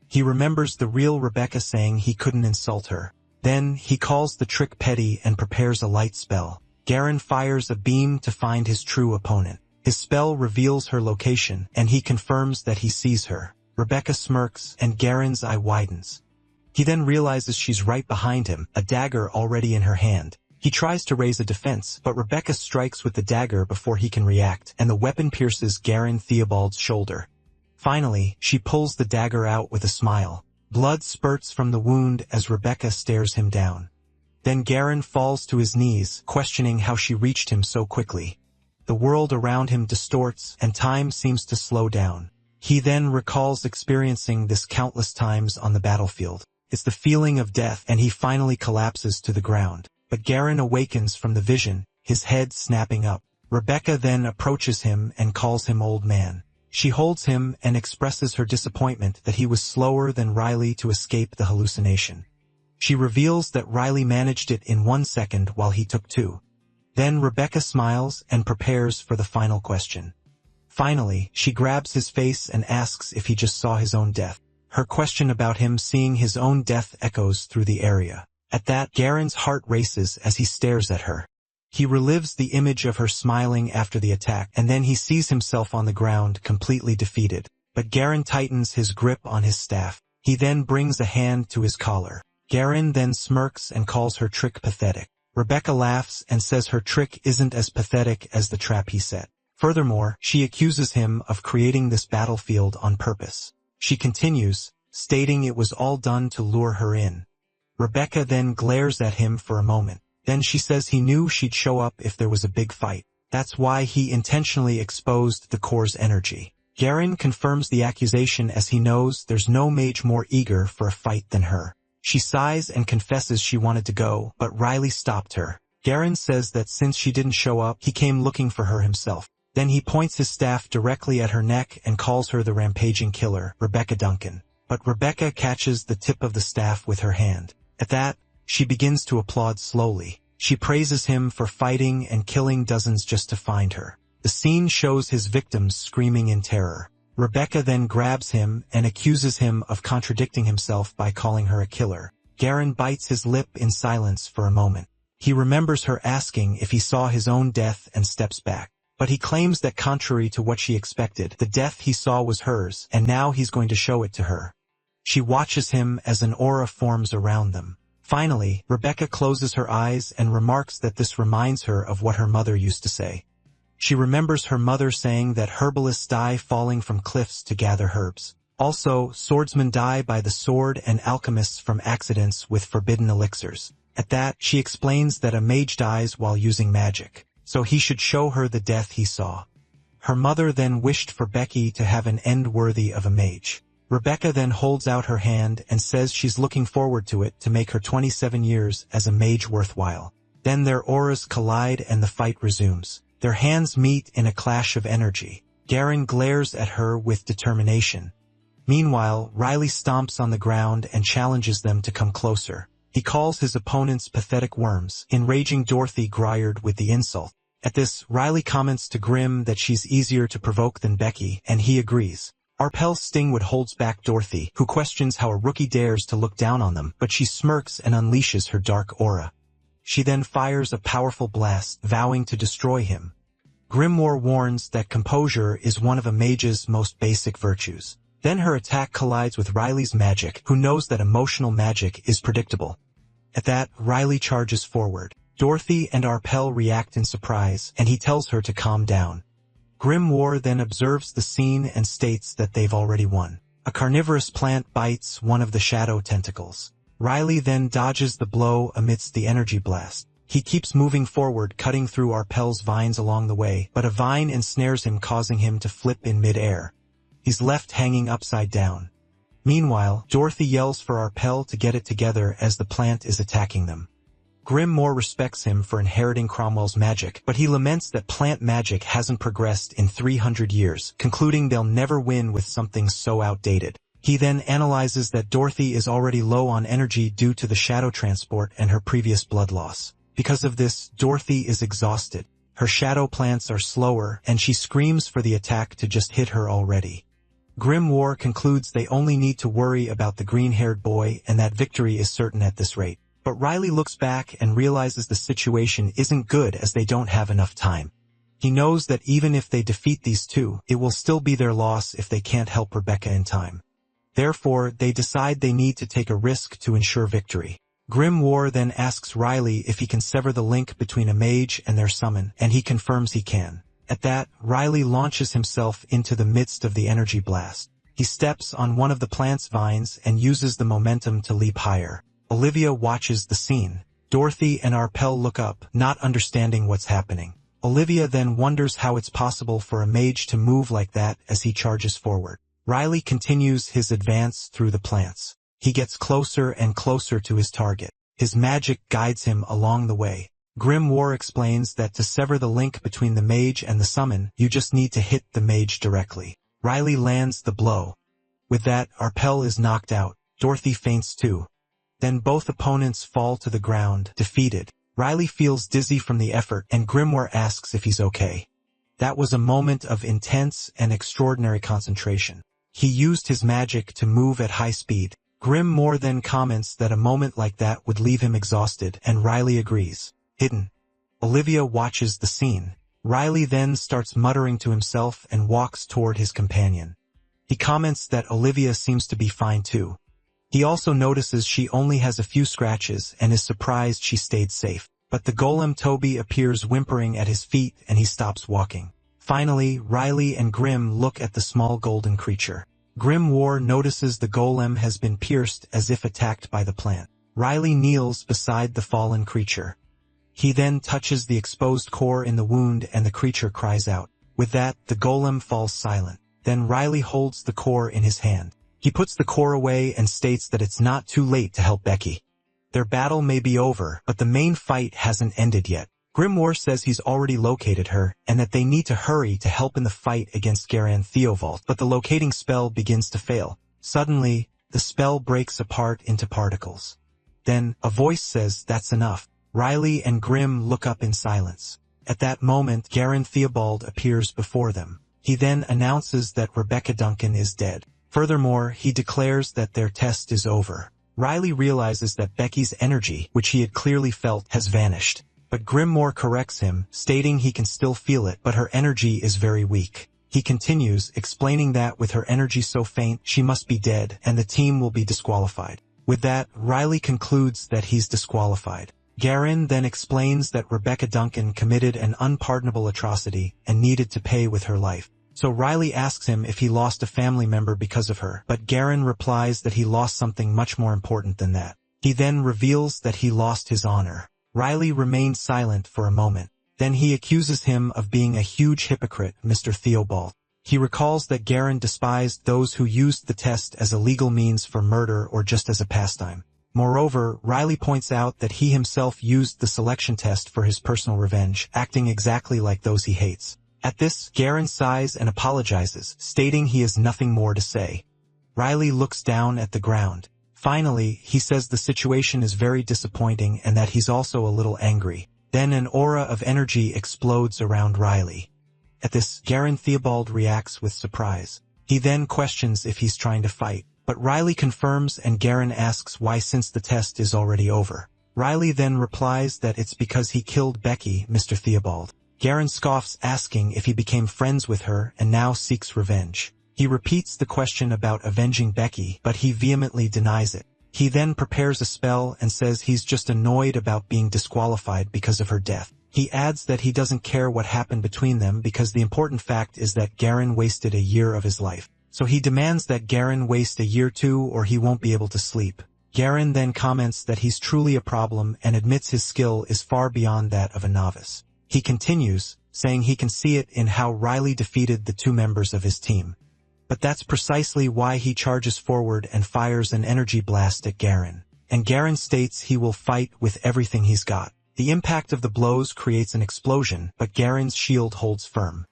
A: He remembers the real Rebecca saying he couldn't insult her. Then, he calls the trick petty and prepares a light spell. Garen fires a beam to find his true opponent. His spell reveals her location, and he confirms that he sees her. Rebecca smirks, and Garen's eye widens. He then realizes she's right behind him, a dagger already in her hand. He tries to raise a defense, but Rebecca strikes with the dagger before he can react, and the weapon pierces Garen Theobald's shoulder. Finally, she pulls the dagger out with a smile. Blood spurts from the wound as Rebecca stares him down. Then Garen falls to his knees, questioning how she reached him so quickly. The world around him distorts, and time seems to slow down. He then recalls experiencing this countless times on the battlefield. It's the feeling of death, and he finally collapses to the ground. But Garen awakens from the vision, his head snapping up. Rebecca then approaches him and calls him old man. She holds him and expresses her disappointment that he was slower than Riley to escape the hallucination. She reveals that Riley managed it in 1 second while he took 2. Then Rebecca smiles and prepares for the final question. Finally, she grabs his face and asks if he just saw his own death. Her question about him seeing his own death echoes through the area. At that, Garen's heart races as he stares at her. He relives the image of her smiling after the attack, and then he sees himself on the ground, completely defeated. but Garen tightens his grip on his staff. He then brings a hand to his collar. Garen then smirks and calls her trick pathetic. Rebecca laughs and says her trick isn't as pathetic as the trap he set. Furthermore, she accuses him of creating this battlefield on purpose. She continues, stating it was all done to lure her in. Rebecca then glares at him for a moment. Then she says he knew she'd show up if there was a big fight. That's why he intentionally exposed the core's energy. Garen confirms the accusation as he knows there's no mage more eager for a fight than her. She sighs and confesses she wanted to go, but Riley stopped her. Garen says that since she didn't show up, he came looking for her himself. Then he points his staff directly at her neck and calls her the rampaging killer, Rebecca Duncan. But Rebecca catches the tip of the staff with her hand. At that, she begins to applaud slowly. She praises him for fighting and killing dozens just to find her. The scene shows his victims screaming in terror. Rebecca then grabs him and accuses him of contradicting himself by calling her a killer. Garen bites his lip in silence for a moment. He remembers her asking if he saw his own death and steps back. But he claims that contrary to what she expected, the death he saw was hers, and now he's going to show it to her. She watches him as an aura forms around them. Finally, Rebecca closes her eyes and remarks that this reminds her of what her mother used to say. She remembers her mother saying that herbalists die falling from cliffs to gather herbs. Also, swordsmen die by the sword and alchemists from accidents with forbidden elixirs. At that, she explains that a mage dies while using magic, so he should show her the death he saw. Her mother then wished for Becky to have an end worthy of a mage. Rebecca then holds out her hand and says she's looking forward to it to make her 27 years as a mage worthwhile. Then their auras collide and the fight resumes. Their hands meet in a clash of energy. Garen glares at her with determination. Meanwhile, Riley stomps on the ground and challenges them to come closer. He calls his opponents pathetic worms, enraging Dorothy Griard with the insult. At this, Riley comments to Grimm that she's easier to provoke than Becky, and he agrees. Arpel Stingwood holds back Dorothy, who questions how a rookie dares to look down on them, but she smirks and unleashes her dark aura. She then fires a powerful blast, vowing to destroy him. Grimoire warns that composure is one of a mage's most basic virtues. Then her attack collides with Riley's magic, who knows that emotional magic is predictable. At that, Riley charges forward. Dorothy and Arpel react in surprise, and he tells her to calm down. Grimoire then observes the scene and states that they've already won. A carnivorous plant bites one of the shadow tentacles. Riley then dodges the blow amidst the energy blast. He keeps moving forward, cutting through Arpel's vines along the way, but a vine ensnares him, causing him to flip in mid-air. He's left hanging upside down. Meanwhile, Dorothy yells for Arpel to get it together as the plant is attacking them. Grimoire respects him for inheriting Cromwell's magic, but he laments that plant magic hasn't progressed in 300 years, concluding they'll never win with something so outdated. He then analyzes that Dorothy is already low on energy due to the shadow transport and her previous blood loss. Because of this, Dorothy is exhausted. Her shadow plants are slower, and she screams for the attack to just hit her already. Grimoire concludes they only need to worry about the green-haired boy and that victory is certain at this rate. But Riley looks back and realizes the situation isn't good as they don't have enough time. He knows that even if they defeat these two, it will still be their loss if they can't help Rebecca in time. Therefore, they decide they need to take a risk to ensure victory. Grimoire then asks Riley if he can sever the link between a mage and their summon, and he confirms he can. At that, Riley launches himself into the midst of the energy blast. He steps on one of the plant's vines and uses the momentum to leap higher. Olivia watches the scene. Dorothy and Arpel look up, not understanding what's happening. Olivia then wonders how it's possible for a mage to move like that as he charges forward. Riley continues his advance through the plants. He gets closer and closer to his target. His magic guides him along the way. Grimoire explains that to sever the link between the mage and the summon, you just need to hit the mage directly. Riley lands the blow. With that, Arpel is knocked out. Dorothy faints too. Then both opponents fall to the ground, defeated. Riley feels dizzy from the effort, and Grimoire asks if he's okay. That was a moment of intense and extraordinary concentration. He used his magic to move at high speed. Grimoire then comments that a moment like that would leave him exhausted, and Riley agrees. Hidden. Olivia watches the scene. Riley then starts muttering to himself and walks toward his companion. He comments that Olivia seems to be fine too. He also notices she only has a few scratches and is surprised she stayed safe. But the golem Toby appears whimpering at his feet and he stops walking. Finally, Riley and Grim look at the small golden creature. Grim War notices the golem has been pierced as if attacked by the plant. Riley kneels beside the fallen creature. He then touches the exposed core in the wound and the creature cries out. With that, the golem falls silent. Then Riley holds the core in his hand. He puts the core away and states that it's not too late to help Becky. Their battle may be over, but the main fight hasn't ended yet. Grimoire says he's already located her, and that they need to hurry to help in the fight against Garan Theobald, but the locating spell begins to fail. Suddenly, the spell breaks apart into particles. Then, a voice says, "That's enough." Riley and Grim look up in silence. At that moment, Garan Theobald appears before them. He then announces that Rebecca Duncan is dead. Furthermore, he declares that their test is over. Riley realizes that Becky's energy, which he had clearly felt, has vanished. But Grimoire corrects him, stating he can still feel it, but her energy is very weak. He continues, explaining that with her energy so faint, she must be dead, and the team will be disqualified. With that, Riley concludes that he's disqualified. Garin then explains that Rebecca Duncan committed an unpardonable atrocity and needed to pay with her life. So Riley asks him if he lost a family member because of her, but Garin replies that he lost something much more important than that. He then reveals that he lost his honor. Riley remains silent for a moment. Then he accuses him of being a huge hypocrite, Mr. Theobald. He recalls that Garin despised those who used the test as a legal means for murder or just as a pastime. Moreover, Riley points out that he himself used the selection test for his personal revenge, acting exactly like those he hates. At this, Garin sighs and apologizes, stating he has nothing more to say. Riley looks down at the ground. Finally, he says the situation is very disappointing and that he's also a little angry. Then an aura of energy explodes around Riley. At this, Garan Theobald reacts with surprise. He then questions if he's trying to fight, but Riley confirms and Garan asks why since the test is already over. Riley then replies that it's because he killed Becky, Mr. Theobald. Garan scoffs, asking if he became friends with her and now seeks revenge. He repeats the question about avenging Becky, but he vehemently denies it. He then prepares a spell and says he's just annoyed about being disqualified because of her death. He adds that he doesn't care what happened between them because the important fact is that Garan wasted a year of his life. So he demands that Garan waste a year too or he won't be able to sleep. Garan then comments that he's truly a problem and admits his skill is far beyond that of a novice. He continues, saying he can see it in how Riley defeated the two members of his team. But that's precisely why he charges forward and fires an energy blast at Garan. And Garan states he will fight with everything he's got. The impact of the blows creates an explosion, but Garen's shield holds firm.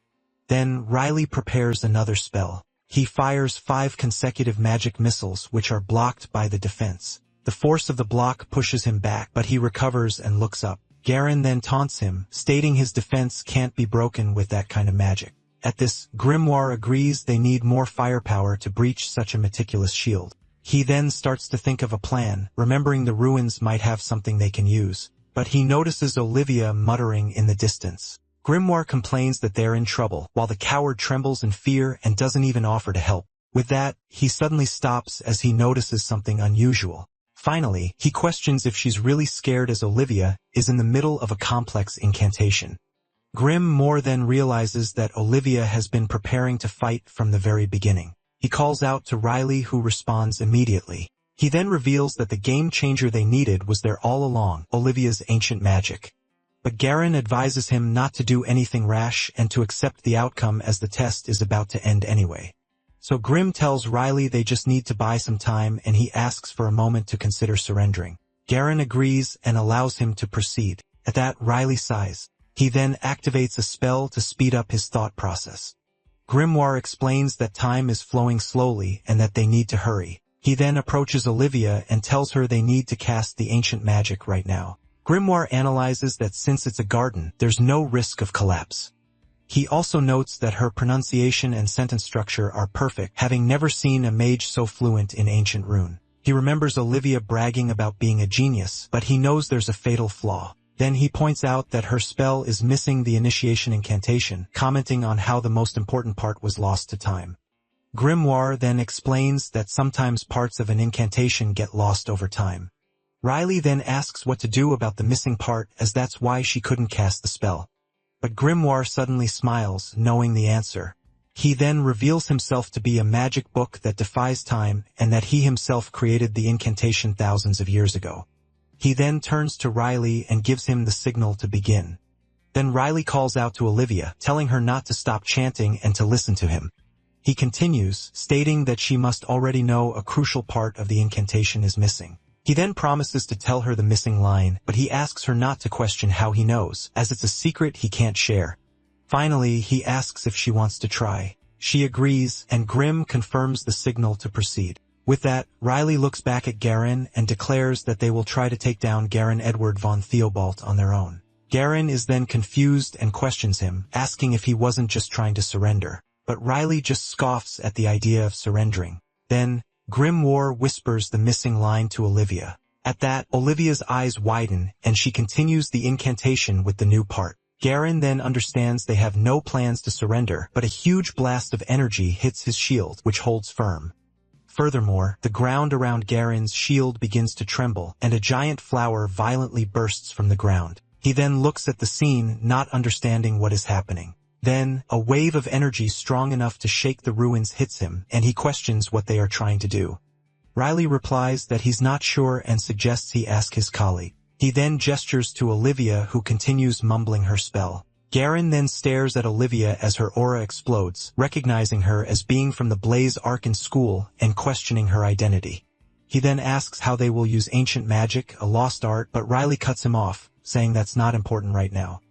A: Then Riley prepares another spell. He fires 5 consecutive magic missiles which are blocked by the defense. The force of the block pushes him back, but he recovers and looks up. Garan then taunts him, stating his defense can't be broken with that kind of magic. At this, Grimoire agrees they need more firepower to breach such a meticulous shield. He then starts to think of a plan, remembering the ruins might have something they can use. But he notices Olivia muttering in the distance. Grimoire complains that they're in trouble, while the coward trembles in fear and doesn't even offer to help. With that, he suddenly stops as he notices something unusual. Finally, he questions if she's really scared as Olivia is in the middle of a complex incantation. Grimoire then realizes that Olivia has been preparing to fight from the very beginning. He calls out to Riley, who responds immediately. He then reveals that the game changer they needed was there all along, Olivia's ancient magic. But Garan advises him not to do anything rash and to accept the outcome as the test is about to end anyway. So Grim tells Riley they just need to buy some time and he asks for a moment to consider surrendering. Garan agrees and allows him to proceed. At that, Riley sighs. He then activates a spell to speed up his thought process. Grimoire explains that time is flowing slowly and that they need to hurry. He then approaches Olivia and tells her they need to cast the ancient magic right now. Grimoire analyzes that since it's a garden, there's no risk of collapse. He also notes that her pronunciation and sentence structure are perfect, having never seen a mage so fluent in ancient rune. He remembers Olivia bragging about being a genius, but he knows there's a fatal flaw. Then he points out that her spell is missing the initiation incantation, commenting on how the most important part was lost to time. Grimoire then explains that sometimes parts of an incantation get lost over time. Riley then asks what to do about the missing part, as that's why she couldn't cast the spell. But Grimoire suddenly smiles, knowing the answer. He then reveals himself to be a magic book that defies time, and that he himself created the incantation thousands of years ago. He then turns to Riley and gives him the signal to begin. Then Riley calls out to Olivia, telling her not to stop chanting and to listen to him. He continues, stating that she must already know a crucial part of the incantation is missing. He then promises to tell her the missing line, but he asks her not to question how he knows, as it's a secret he can't share. Finally, he asks if she wants to try. She agrees, and Grimm confirms the signal to proceed. With that, Riley looks back at Garen and declares that they will try to take down Garen Edward von Theobald on their own. Garen is then confused and questions him, asking if he wasn't just trying to surrender. But Riley just scoffs at the idea of surrendering. Then, Grimoire whispers the missing line to Olivia. At that, Olivia's eyes widen, and she continues the incantation with the new part. Garen then understands they have no plans to surrender, but a huge blast of energy hits his shield, which holds firm. Furthermore, the ground around Garen's shield begins to tremble, and a giant flower violently bursts from the ground. He then looks at the scene, not understanding what is happening. Then, a wave of energy strong enough to shake the ruins hits him, and he questions what they are trying to do. Riley replies that he's not sure and suggests he ask his colleague. He then gestures to Olivia, who continues mumbling her spell. Garen then stares at Olivia as her aura explodes, recognizing her as being from the Blaze Ark in school and questioning her identity. He then asks how they will use ancient magic, a lost art, but Riley cuts him off, saying that's not important right now.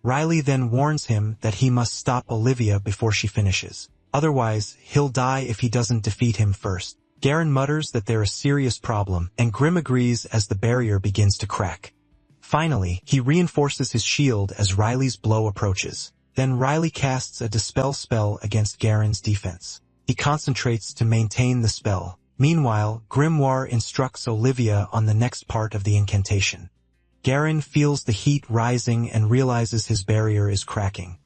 A: Riley then warns him that he must stop Olivia before she finishes. Otherwise, he'll die if he doesn't defeat him first. Garen mutters that they're a serious problem, and Grimm agrees as the barrier begins to crack. Finally, he reinforces his shield as Riley's blow approaches. Then Riley casts a dispel spell against Garen's defense. He concentrates to maintain the spell. Meanwhile, Grimoire instructs Olivia on the next part of the incantation. Garen feels the heat rising and realizes his barrier is cracking.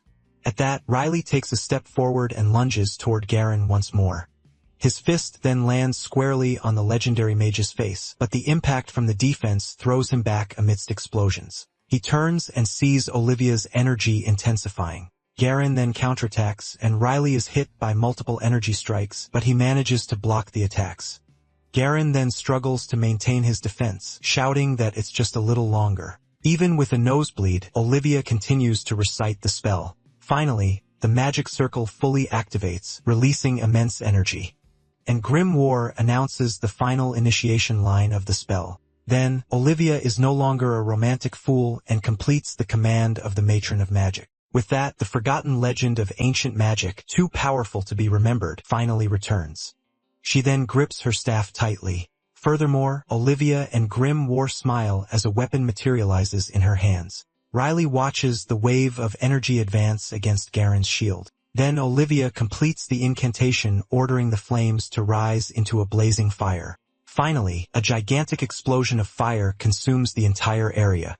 A: At that, Riley takes a step forward and lunges toward Garen once more. His fist then lands squarely on the legendary mage's face, but the impact from the defense throws him back amidst explosions. He turns and sees Olivia's energy intensifying. Garen then counterattacks, and Riley is hit by multiple energy strikes, but he manages to block the attacks. Garen then struggles to maintain his defense, shouting that it's just a little longer. Even with a nosebleed, Olivia continues to recite the spell. Finally, the magic circle fully activates, releasing immense energy. And Grimoire announces the final initiation line of the spell. Then, Olivia is no longer a romantic fool and completes the command of the Matron of Magic. With that, the forgotten legend of ancient magic, too powerful to be remembered, finally returns. She then grips her staff tightly. Furthermore, Olivia and Grimoire smile as a weapon materializes in her hands. Riley watches the wave of energy advance against Garen's shield. Then Olivia completes the incantation, ordering the flames to rise into a blazing fire. Finally, a gigantic explosion of fire consumes the entire area.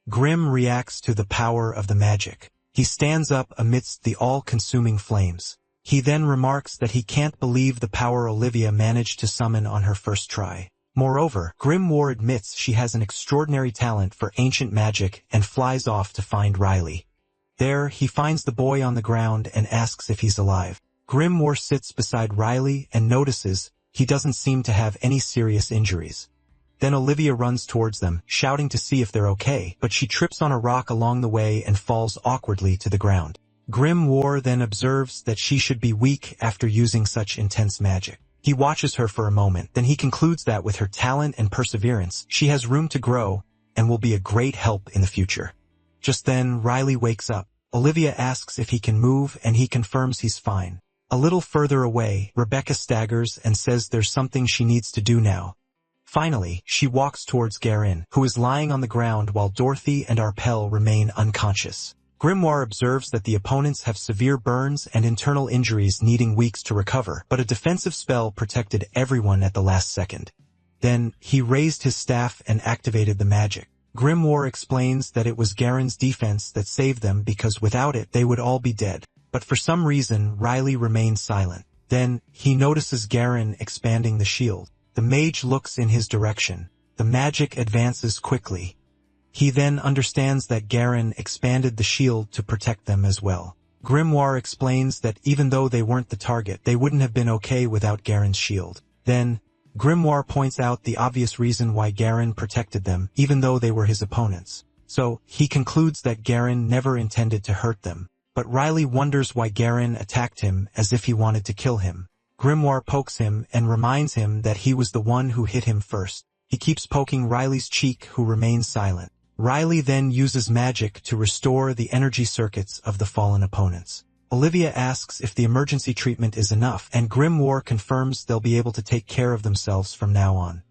A: Grimm reacts to the power of the magic. He stands up amidst the all-consuming flames. He then remarks that he can't believe the power Olivia managed to summon on her first try. Moreover, Grimoire admits she has an extraordinary talent for ancient magic and flies off to find Riley. There, he finds the boy on the ground and asks if he's alive. Grimoire sits beside Riley and notices he doesn't seem to have any serious injuries. Then Olivia runs towards them, shouting to see if they're okay, but she trips on a rock along the way and falls awkwardly to the ground. Grimoire then observes that she should be weak after using such intense magic. He watches her for a moment, then he concludes that with her talent and perseverance, she has room to grow and will be a great help in the future. Just then, Riley wakes up. Olivia asks if he can move, and he confirms he's fine. A little further away, Rebecca staggers and says there's something she needs to do now. Finally, she walks towards Garen, who is lying on the ground while Dorothy and Arpel remain unconscious. Grimoire observes that the opponents have severe burns and internal injuries needing weeks to recover, but a defensive spell protected everyone at the last second. Then, he raised his staff and activated the magic. Grimoire explains that it was Garen's defense that saved them because without it, they would all be dead. But for some reason, Riley remained silent. Then, he notices Garen expanding the shield. The mage looks in his direction. The magic advances quickly. He then understands that Garen expanded the shield to protect them as well. Grimoire explains that even though they weren't the target, they wouldn't have been okay without Garen's shield. Then, Grimoire points out the obvious reason why Garen protected them, even though they were his opponents. So, he concludes that Garen never intended to hurt them. But Riley wonders why Garen attacked him as if he wanted to kill him. Grimoire pokes him and reminds him that he was the one who hit him first. He keeps poking Riley's cheek, who remains silent. Riley then uses magic to restore the energy circuits of the fallen opponents. Olivia asks if the emergency treatment is enough, and Grimoire confirms they'll be able to take care of themselves from now on.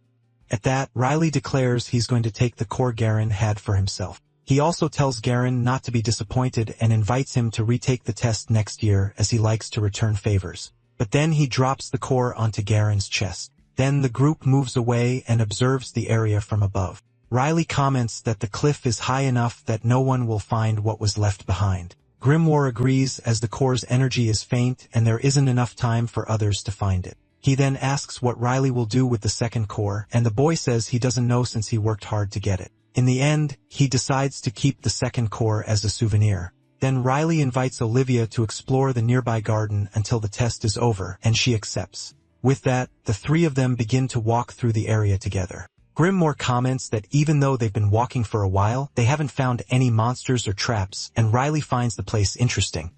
A: At that, Riley declares he's going to take the core Garen had for himself. He also tells Garen not to be disappointed and invites him to retake the test next year as he likes to return favors. But then he drops the core onto Garen's chest. Then the group moves away and observes the area from above. Riley comments that the cliff is high enough that no one will find what was left behind. Grimoire agrees as the core's energy is faint and there isn't enough time for others to find it. He then asks what Riley will do with the second core, and the boy says he doesn't know since he worked hard to get it. In the end, he decides to keep the second core as a souvenir. Then Riley invites Olivia to explore the nearby garden until the test is over, and she accepts. With that, the three of them begin to walk through the area together. Grimoire comments that even though they've been walking for a while, they haven't found any monsters or traps, and Riley finds the place interesting.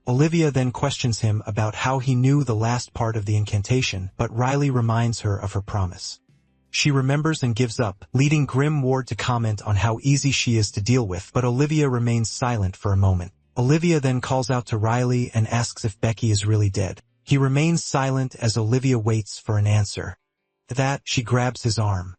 A: Olivia then questions him about how he knew the last part of the incantation, but Riley reminds her of her promise. She remembers and gives up, leading Grimoire to comment on how easy she is to deal with, but Olivia remains silent for a moment. Olivia then calls out to Riley and asks if Becky is really dead. He remains silent as Olivia waits for an answer. At that, she grabs his arm.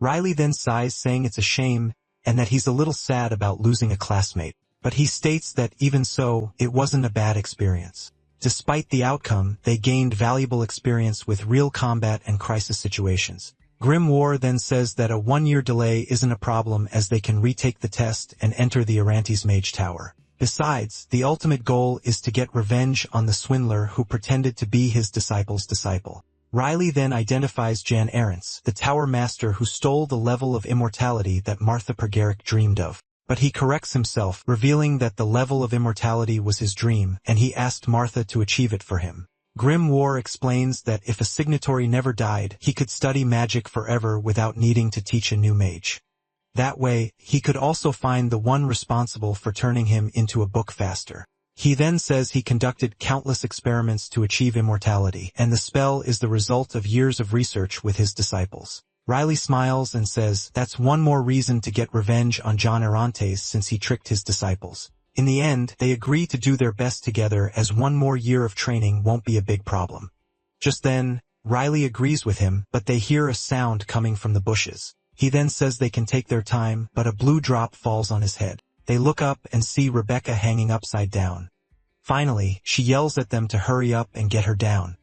A: Riley then sighs, saying it's a shame, and that he's a little sad about losing a classmate. But he states that even so, it wasn't a bad experience. Despite the outcome, they gained valuable experience with real combat and crisis situations. Grimoire then says that a 1-year delay isn't a problem as they can retake the test and enter the Arantes Mage Tower. Besides, the ultimate goal is to get revenge on the swindler who pretended to be his disciple's disciple. Riley then identifies Jan Arentz, the Tower Master who stole the level of immortality that Martha Pergaric dreamed of. But he corrects himself, revealing that the level of immortality was his dream, and he asked Martha to achieve it for him. Grimoire explains that if a signatory never died, he could study magic forever without needing to teach a new mage. That way, he could also find the one responsible for turning him into a book faster. He then says he conducted countless experiments to achieve immortality, and the spell is the result of years of research with his disciples. Riley smiles and says that's one more reason to get revenge on John Arantes since he tricked his disciples. In the end, they agree to do their best together as 1 more year of training won't be a big problem. Just then, Riley agrees with him, but they hear a sound coming from the bushes. He then says they can take their time, but a blue drop falls on his head. They look up and see Rebecca hanging upside down. Finally, she yells at them to hurry up and get her down.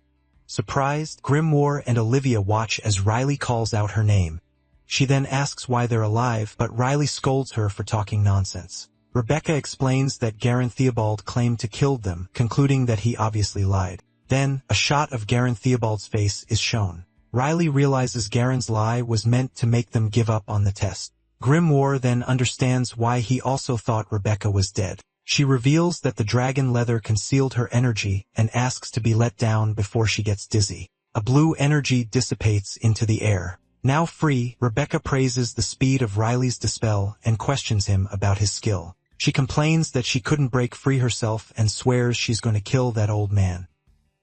A: Surprised, Grimoire and Olivia watch as Riley calls out her name. She then asks why they're alive, but Riley scolds her for talking nonsense. Rebecca explains that Garen Theobald claimed to kill them, concluding that he obviously lied. Then, a shot of Garen Theobald's face is shown. Riley realizes Garen's lie was meant to make them give up on the test. Grimoire then understands why he also thought Rebecca was dead. She reveals that the dragon leather concealed her energy and asks to be let down before she gets dizzy. A blue energy dissipates into the air. Now free, Rebecca praises the speed of Riley's dispel and questions him about his skill. She complains that she couldn't break free herself and swears she's going to kill that old man.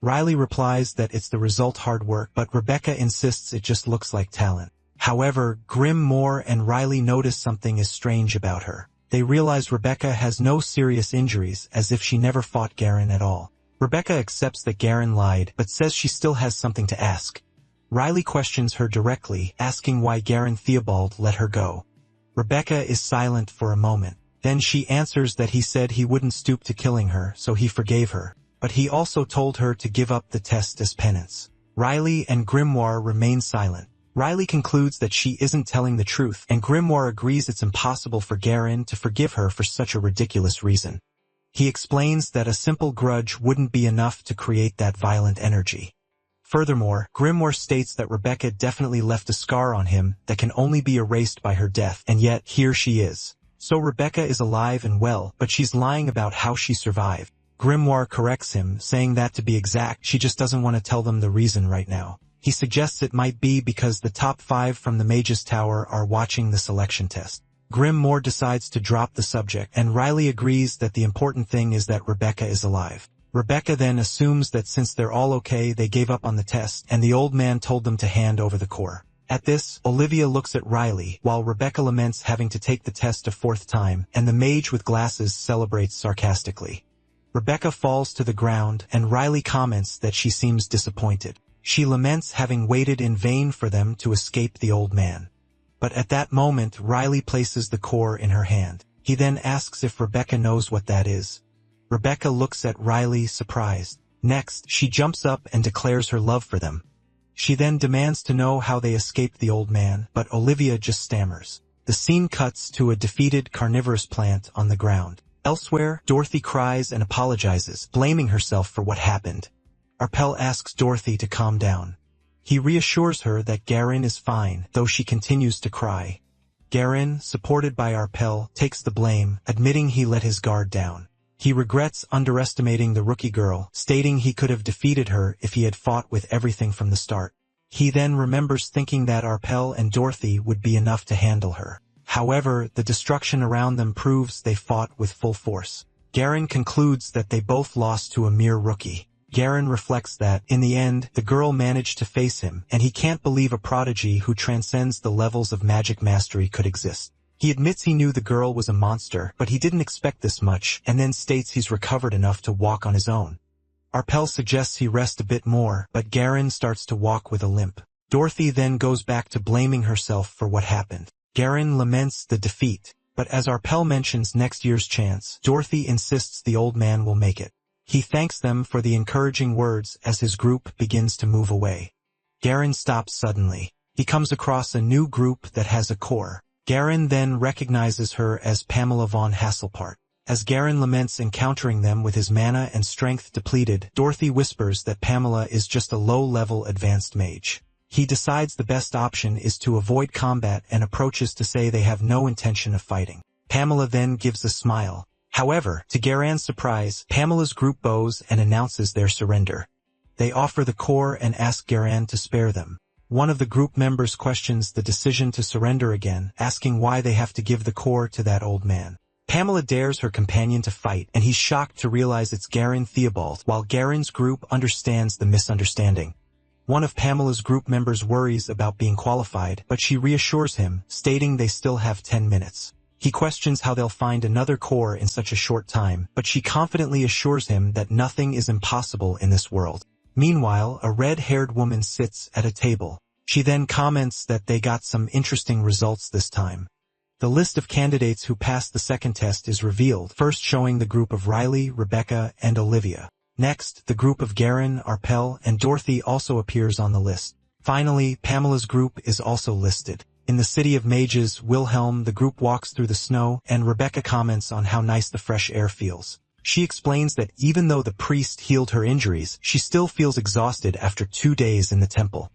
A: Riley replies that it's the result hard work, but Rebecca insists it just looks like talent. However, Grimoire and Riley notice something is strange about her. They realize Rebecca has no serious injuries, as if she never fought Garen at all. Rebecca accepts that Garen lied, but says she still has something to ask. Riley questions her directly, asking why Garen Theobald let her go. Rebecca is silent for a moment. Then she answers that he said he wouldn't stoop to killing her, so he forgave her. But he also told her to give up the test as penance. Riley and Grimoire remain silent. Riley concludes that she isn't telling the truth, and Grimoire agrees it's impossible for Garen to forgive her for such a ridiculous reason. He explains that a simple grudge wouldn't be enough to create that violent energy. Furthermore, Grimoire states that Rebecca definitely left a scar on him that can only be erased by her death, and yet here she is. So Rebecca is alive and well, but she's lying about how she survived. Grimoire corrects him, saying that to be exact, she just doesn't want to tell them the reason right now. He suggests it might be because the top 5 from the Mage's Tower are watching the selection test. Grimoire decides to drop the subject, and Riley agrees that the important thing is that Rebecca is alive. Rebecca then assumes that since they're all okay, they gave up on the test, and the old man told them to hand over the core. At this, Olivia looks at Riley, while Rebecca laments having to take the test a 4th time, and the mage with glasses celebrates sarcastically. Rebecca falls to the ground, and Riley comments that she seems disappointed. She laments having waited in vain for them to escape the old man. But at that moment, Riley places the core in her hand. He then asks if Rebecca knows what that is. Rebecca looks at Riley surprised. Next, she jumps up and declares her love for them. She then demands to know how they escaped the old man, but Olivia just stammers. The scene cuts to a defeated carnivorous plant on the ground. Elsewhere, Dorothy cries and apologizes, blaming herself for what happened. Arpel asks Dorothy to calm down. He reassures her that Garin is fine, though she continues to cry. Garin, supported by Arpel, takes the blame, admitting he let his guard down. He regrets underestimating the rookie girl, stating he could have defeated her if he had fought with everything from the start. He then remembers thinking that Arpel and Dorothy would be enough to handle her. However, the destruction around them proves they fought with full force. Garin concludes that they both lost to a mere rookie. Garin reflects that, in the end, the girl managed to face him, and he can't believe a prodigy who transcends the levels of magic mastery could exist. He admits he knew the girl was a monster, but he didn't expect this much, and then states he's recovered enough to walk on his own. Arpel suggests he rest a bit more, but Garin starts to walk with a limp. Dorothy then goes back to blaming herself for what happened. Garin laments the defeat, but as Arpel mentions next year's chance, Dorothy insists the old man will make it. He thanks them for the encouraging words as his group begins to move away. Garin stops suddenly. He comes across a new group that has a core. Garin then recognizes her as Pamela von Hasselpart. As Garin laments encountering them with his mana and strength depleted, Dorothy whispers that Pamela is just a low-level advanced mage. He decides the best option is to avoid combat and approaches to say they have no intention of fighting. Pamela then gives a smile. However, to Garin's surprise, Pamela's group bows and announces their surrender. They offer the core and ask Garin to spare them. One of the group members questions the decision to surrender again, asking why they have to give the core to that old man. Pamela dares her companion to fight, and he's shocked to realize it's Garin Theobald, while Garin's group understands the misunderstanding. One of Pamela's group members worries about being qualified, but she reassures him, stating they still have 10 minutes. He questions how they'll find another core in such a short time, but she confidently assures him that nothing is impossible in this world. Meanwhile, a red-haired woman sits at a table. She then comments that they got some interesting results this time. The list of candidates who passed the second test is revealed, first showing the group of Riley, Rebecca, and Olivia. Next, the group of Garin, Arpel, and Dorothy also appears on the list. Finally, Pamela's group is also listed. In the city of mages, Wilhelm, the group walks through the snow, and Rebecca comments on how nice the fresh air feels. She explains that even though the priest healed her injuries, she still feels exhausted after 2 days in the temple.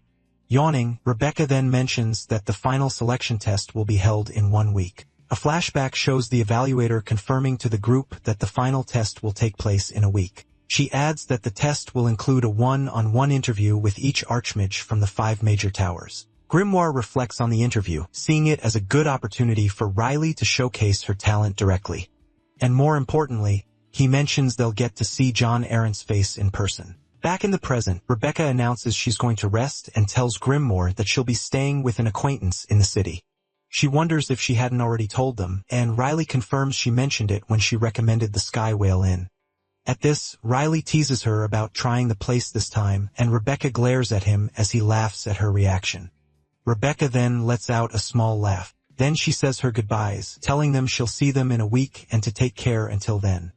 A: Yawning, Rebecca then mentions that the final selection test will be held in 1 week. A flashback shows the evaluator confirming to the group that the final test will take place in a week. She adds that the test will include a one-on-one interview with each archmage from the 5 major towers. Grimoire reflects on the interview, seeing it as a good opportunity for Riley to showcase her talent directly. And more importantly, he mentions they'll get to see John Aaron's face in person. Back in the present, Rebecca announces she's going to rest and tells Grimoire that she'll be staying with an acquaintance in the city. She wonders if she hadn't already told them, and Riley confirms she mentioned it when she recommended the Sky Whale Inn. At this, Riley teases her about trying the place this time, and Rebecca glares at him as he laughs at her reaction. Rebecca then lets out a small laugh. Then she says her goodbyes, telling them she'll see them in a week and to take care until then.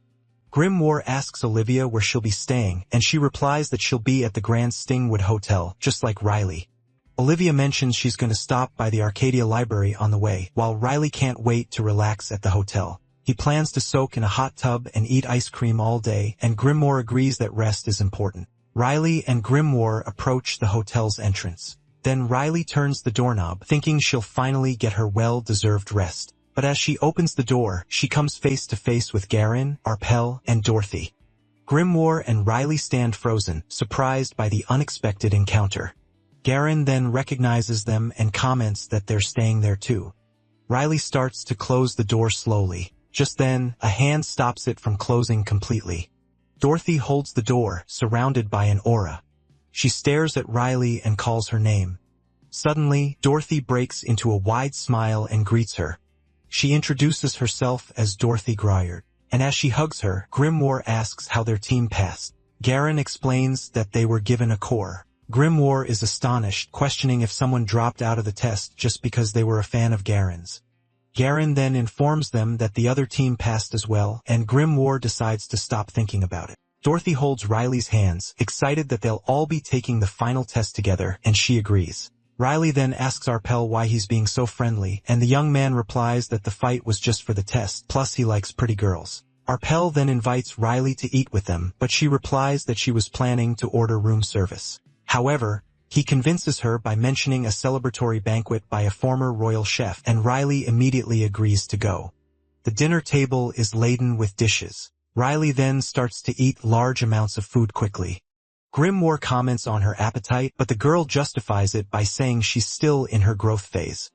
A: Grimoire asks Olivia where she'll be staying, and she replies that she'll be at the Grand Stingwood Hotel, just like Riley. Olivia mentions she's going to stop by the Arcadia Library on the way, while Riley can't wait to relax at the hotel. He plans to soak in a hot tub and eat ice cream all day, and Grimoire agrees that rest is important. Riley and Grimoire approach the hotel's entrance. Then Riley turns the doorknob, thinking she'll finally get her well-deserved rest. But as she opens the door, she comes face to face with Garen, Arpel, and Dorothy. Grimoire and Riley stand frozen, surprised by the unexpected encounter. Garen then recognizes them and comments that they're staying there too. Riley starts to close the door slowly. Just then, a hand stops it from closing completely. Dorothy holds the door, surrounded by an aura. She stares at Riley and calls her name. Suddenly, Dorothy breaks into a wide smile and greets her. She introduces herself as Dorothy Gruyard, and as she hugs her, Grimoire asks how their team passed. Garen explains that they were given a core. Grimoire is astonished, questioning if someone dropped out of the test just because they were a fan of Garen's. Garen then informs them that the other team passed as well, and Grimoire decides to stop thinking about it. Dorothy holds Riley's hands, excited that they'll all be taking the final test together, and she agrees. Riley then asks Arpel why he's being so friendly, and the young man replies that the fight was just for the test, plus he likes pretty girls. Arpel then invites Riley to eat with them, but she replies that she was planning to order room service. However, he convinces her by mentioning a celebratory banquet by a former royal chef, and Riley immediately agrees to go. The dinner table is laden with dishes. Riley then starts to eat large amounts of food quickly. Grimoire comments on her appetite, but the girl justifies it by saying she's still in her growth phase.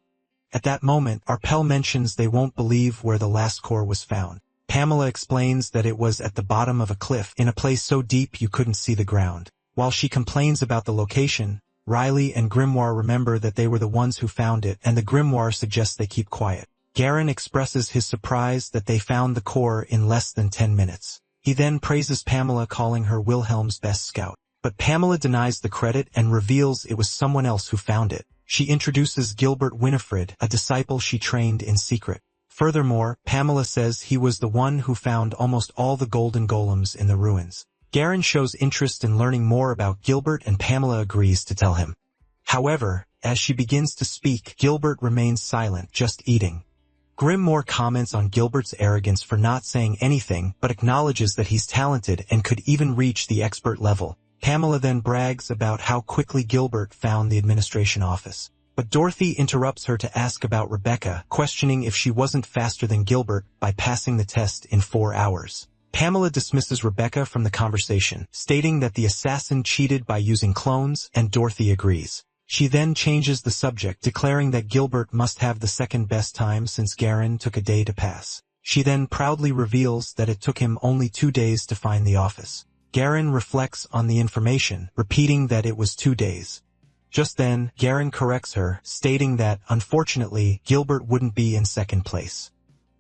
A: At that moment, Arpel mentions they won't believe where the last core was found. Pamela explains that it was at the bottom of a cliff, in a place so deep you couldn't see the ground. While she complains about the location, Riley and Grimoire remember that they were the ones who found it, and the Grimoire suggests they keep quiet. Garen expresses his surprise that they found the core in less than 10 minutes. He then praises Pamela, calling her Wilhelm's best scout. But Pamela denies the credit and reveals it was someone else who found it. She introduces Gilbert Winifred, a disciple she trained in secret. Furthermore, Pamela says he was the one who found almost all the golden golems in the ruins. Garen shows interest in learning more about Gilbert, and Pamela agrees to tell him. However, as she begins to speak, Gilbert remains silent, just eating. Grimoire comments on Gilbert's arrogance for not saying anything, but acknowledges that he's talented and could even reach the expert level. Pamela then brags about how quickly Gilbert found the administration office. But Dorothy interrupts her to ask about Rebecca, questioning if she wasn't faster than Gilbert by passing the test in 4 hours. Pamela dismisses Rebecca from the conversation, stating that the assassin cheated by using clones, and Dorothy agrees. She then changes the subject, declaring that Gilbert must have the second best time since Garen took a day to pass. She then proudly reveals that it took him only 2 days to find the office. Garen reflects on the information, repeating that it was 2 days. Just then, Garen corrects her, stating that, unfortunately, Gilbert wouldn't be in second place.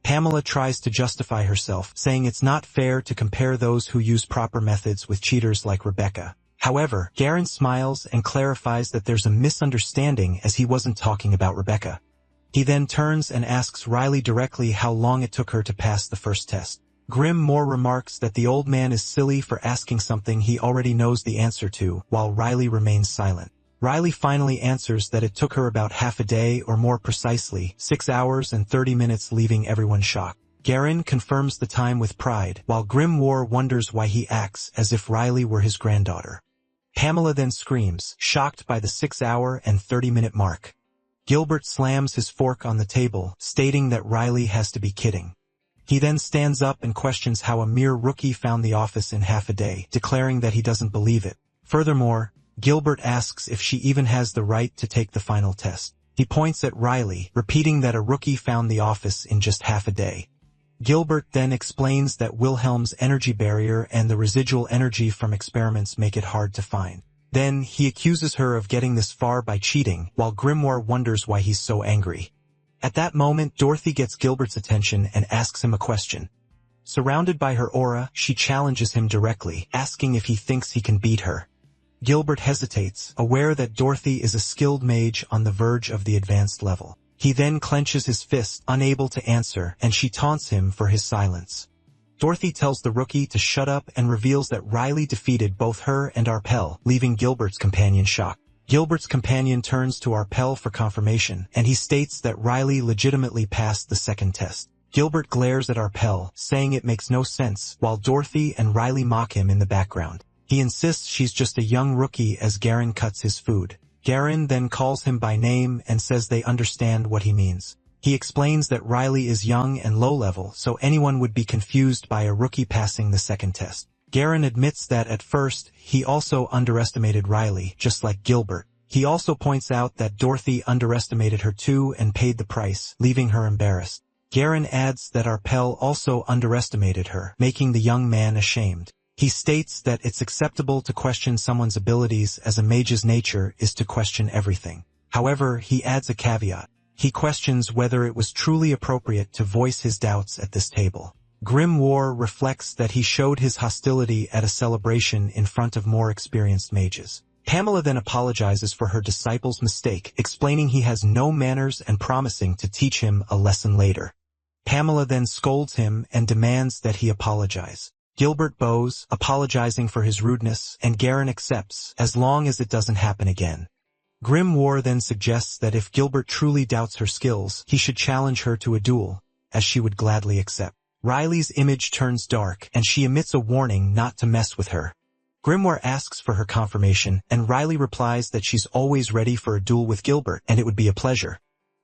A: Pamela tries to justify herself, saying it's not fair to compare those who use proper methods with cheaters like Rebecca. However, Garen smiles and clarifies that there's a misunderstanding, as he wasn't talking about Rebecca. He then turns and asks Riley directly how long it took her to pass the first test. Grimoire remarks that the old man is silly for asking something he already knows the answer to, while Riley remains silent. Riley finally answers that it took her about half a day, or more precisely, 6 hours and 30 minutes, leaving everyone shocked. Garen confirms the time with pride, while Grimoire wonders why he acts as if Riley were his granddaughter. Pamela then screams, shocked by the 6-hour and 30-minute mark. Gilbert slams his fork on the table, stating that Riley has to be kidding. He then stands up and questions how a mere rookie found the office in half a day, declaring that he doesn't believe it. Furthermore, Gilbert asks if she even has the right to take the final test. He points at Riley, repeating that a rookie found the office in just half a day. Gilbert then explains that Wilhelm's energy barrier and the residual energy from experiments make it hard to find. Then, he accuses her of getting this far by cheating, while Grimoire wonders why he's so angry. At that moment, Dorothy gets Gilbert's attention and asks him a question. Surrounded by her aura, she challenges him directly, asking if he thinks he can beat her. Gilbert hesitates, aware that Dorothy is a skilled mage on the verge of the advanced level. He then clenches his fist, unable to answer, and she taunts him for his silence. Dorothy tells the rookie to shut up and reveals that Riley defeated both her and Arpel, leaving Gilbert's companion shocked. Gilbert's companion turns to Arpel for confirmation, and he states that Riley legitimately passed the second test. Gilbert glares at Arpel, saying it makes no sense, while Dorothy and Riley mock him in the background. He insists she's just a young rookie as Garen cuts his food. Garen then calls him by name and says they understand what he means. He explains that Riley is young and low-level, so anyone would be confused by a rookie passing the second test. Garen admits that at first, he also underestimated Riley, just like Gilbert. He also points out that Dorothy underestimated her too and paid the price, leaving her embarrassed. Garen adds that Arpel also underestimated her, making the young man ashamed. He states that it's acceptable to question someone's abilities as a mage's nature is to question everything. However, he adds a caveat. He questions whether it was truly appropriate to voice his doubts at this table. Grimoire reflects that he showed his hostility at a celebration in front of more experienced mages. Pamela then apologizes for her disciple's mistake, explaining he has no manners and promising to teach him a lesson later. Pamela then scolds him and demands that he apologize. Gilbert bows, apologizing for his rudeness, and Garen accepts, as long as it doesn't happen again. Grimoire then suggests that if Gilbert truly doubts her skills, he should challenge her to a duel, as she would gladly accept. Riley's image turns dark, and she emits a warning not to mess with her. Grimoire asks for her confirmation, and Riley replies that she's always ready for a duel with Gilbert, and it would be a pleasure.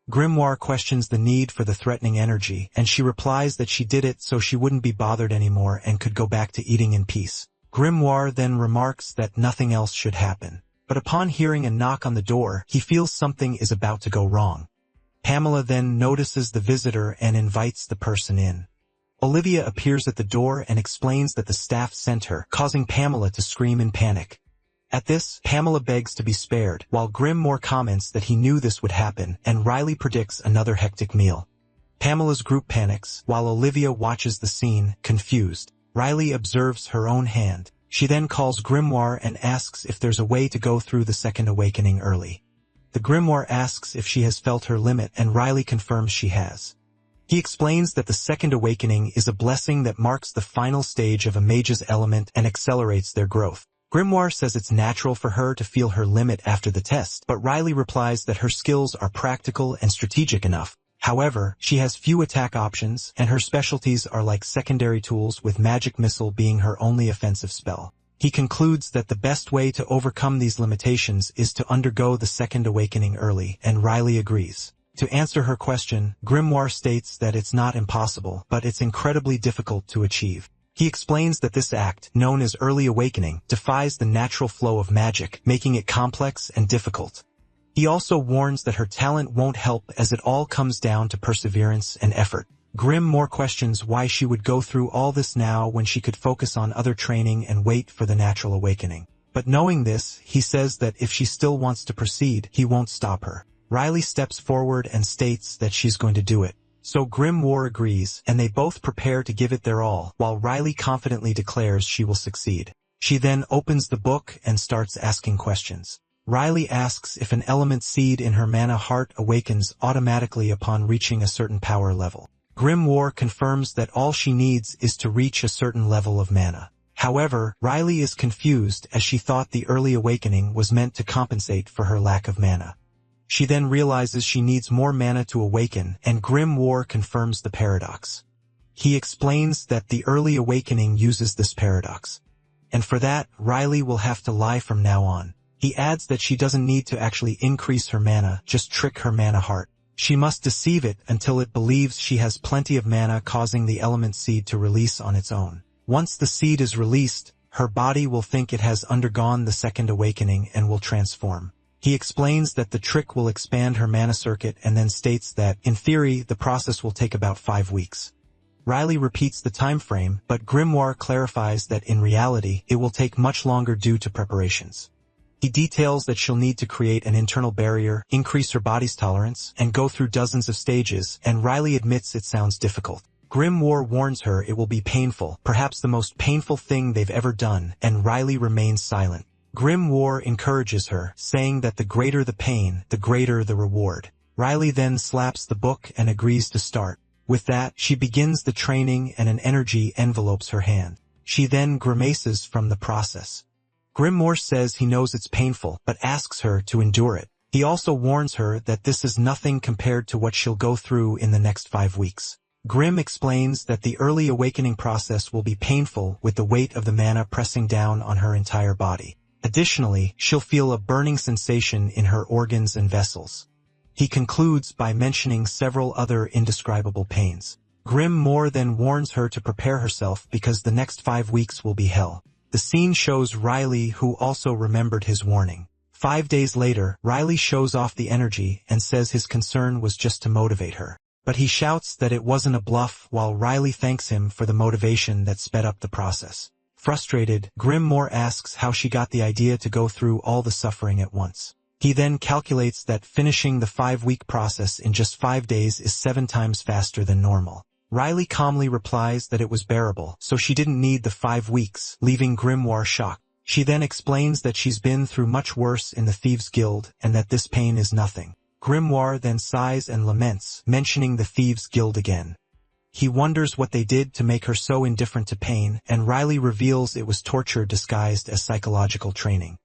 A: Grimoire questions the need for the threatening energy, and she replies that she did it so she wouldn't be bothered anymore and could go back to eating in peace. Grimoire then remarks that nothing else should happen. But upon hearing a knock on the door, he feels something is about to go wrong. Pamela then notices the visitor and invites the person in. Olivia appears at the door and explains that the staff sent her, causing Pamela to scream in panic. At this, Pamela begs to be spared, while Grimoire comments that he knew this would happen, and Riley predicts another hectic meal. Pamela's group panics, while Olivia watches the scene, confused. Riley observes her own hand. She then calls Grimoire and asks if there's a way to go through the second awakening early. The Grimoire asks if she has felt her limit, and Riley confirms she has. He explains that the second awakening is a blessing that marks the final stage of a mage's element and accelerates their growth. Grimoire says it's natural for her to feel her limit after the test, but Riley replies that her skills are practical and strategic enough. However, she has few attack options, and her specialties are like secondary tools, with magic missile being her only offensive spell. He concludes that the best way to overcome these limitations is to undergo the second awakening early, and Riley agrees. To answer her question, Grimoire states that it's not impossible, but it's incredibly difficult to achieve. He explains that this act, known as early awakening, defies the natural flow of magic, making it complex and difficult. He also warns that her talent won't help as it all comes down to perseverance and effort. Grimoire questions why she would go through all this now when she could focus on other training and wait for the natural awakening. But knowing this, he says that if she still wants to proceed, he won't stop her. Riley steps forward and states that she's going to do it. So Grimoire agrees, and they both prepare to give it their all, while Riley confidently declares she will succeed. She then opens the book and starts asking questions. Riley asks if an element seed in her mana heart awakens automatically upon reaching a certain power level. Grimoire confirms that all she needs is to reach a certain level of mana. However, Riley is confused as she thought the early awakening was meant to compensate for her lack of mana. She then realizes she needs more mana to awaken, and Grimoire confirms the paradox. He explains that the early awakening uses this paradox. And for that, Riley will have to lie from now on. He adds that she doesn't need to actually increase her mana, just trick her mana heart. She must deceive it until it believes she has plenty of mana, causing the element seed to release on its own. Once the seed is released, her body will think it has undergone the second awakening and will transform. He explains that the trick will expand her mana circuit and then states that, in theory, the process will take about 5 weeks. Riley repeats the time frame, but Grimoire clarifies that in reality, it will take much longer due to preparations. He details that she'll need to create an internal barrier, increase her body's tolerance, and go through dozens of stages, and Riley admits it sounds difficult. Grimoire warns her it will be painful, perhaps the most painful thing they've ever done, and Riley remains silent. Grimoire encourages her, saying that the greater the pain, the greater the reward. Riley then slaps the book and agrees to start. With that, she begins the training and an energy envelopes her hand. She then grimaces from the process. Grimoire says he knows it's painful, but asks her to endure it. He also warns her that this is nothing compared to what she'll go through in the next 5 weeks. Grimm explains that the early awakening process will be painful with the weight of the mana pressing down on her entire body. Additionally, she'll feel a burning sensation in her organs and vessels. He concludes by mentioning several other indescribable pains. Grimm more than warns her to prepare herself because the next 5 weeks will be hell. The scene shows Riley, who also remembered his warning. 5 days later, Riley shows off the energy and says his concern was just to motivate her. But he shouts that it wasn't a bluff while Riley thanks him for the motivation that sped up the process. Frustrated, Grimm more asks how she got the idea to go through all the suffering at once. He then calculates that finishing the 5-week process in just 5 days is 7 times faster than normal. Riley calmly replies that it was bearable, so she didn't need the 5 weeks, leaving Grimoire shocked. She then explains that she's been through much worse in the Thieves' Guild and that this pain is nothing. Grimoire then sighs and laments, mentioning the Thieves' Guild again. He wonders what they did to make her so indifferent to pain, and Riley reveals it was torture disguised as psychological training.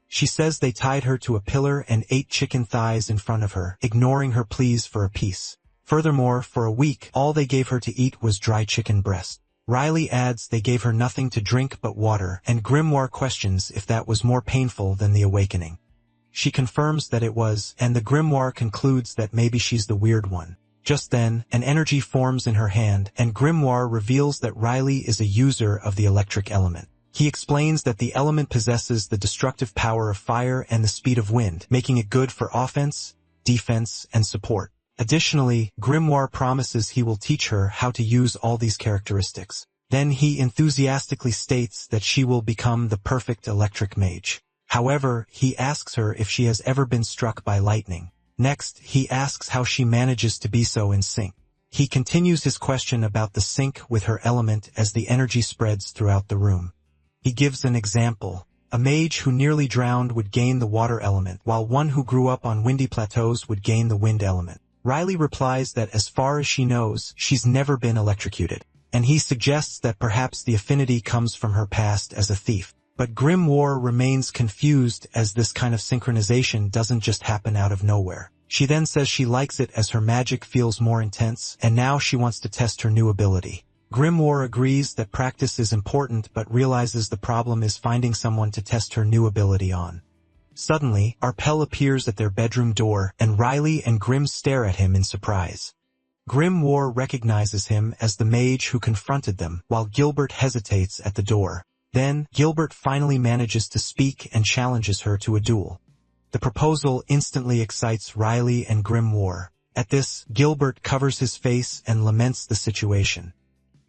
A: She says they tied her to a pillar and ate chicken thighs in front of her, ignoring her pleas for a piece. Furthermore, for a week, all they gave her to eat was dry chicken breast. Riley adds they gave her nothing to drink but water, and Grimoire questions if that was more painful than the awakening. She confirms that it was, and the Grimoire concludes that maybe she's the weird one. Just then, an energy forms in her hand, and Grimoire reveals that Riley is a user of the electric element. He explains that the element possesses the destructive power of fire and the speed of wind, making it good for offense, defense, and support. Additionally, Grimoire promises he will teach her how to use all these characteristics. Then he enthusiastically states that she will become the perfect electric mage. However, he asks her if she has ever been struck by lightning. Next, he asks how she manages to be so in sync. He continues his question about the sync with her element as the energy spreads throughout the room. He gives an example. A mage who nearly drowned would gain the water element, while one who grew up on windy plateaus would gain the wind element. Riley replies that as far as she knows, she's never been electrocuted, and he suggests that perhaps the affinity comes from her past as a thief. But Grimoire remains confused as this kind of synchronization doesn't just happen out of nowhere. She then says she likes it as her magic feels more intense, and now she wants to test her new ability. Grimoire agrees that practice is important but realizes the problem is finding someone to test her new ability on. Suddenly, Arpel appears at their bedroom door, and Riley and Grimm stare at him in surprise. Grimoire recognizes him as the mage who confronted them, while Gilbert hesitates at the door. Then, Gilbert finally manages to speak and challenges her to a duel. The proposal instantly excites Riley and Grimoire. At this, Gilbert covers his face and laments the situation.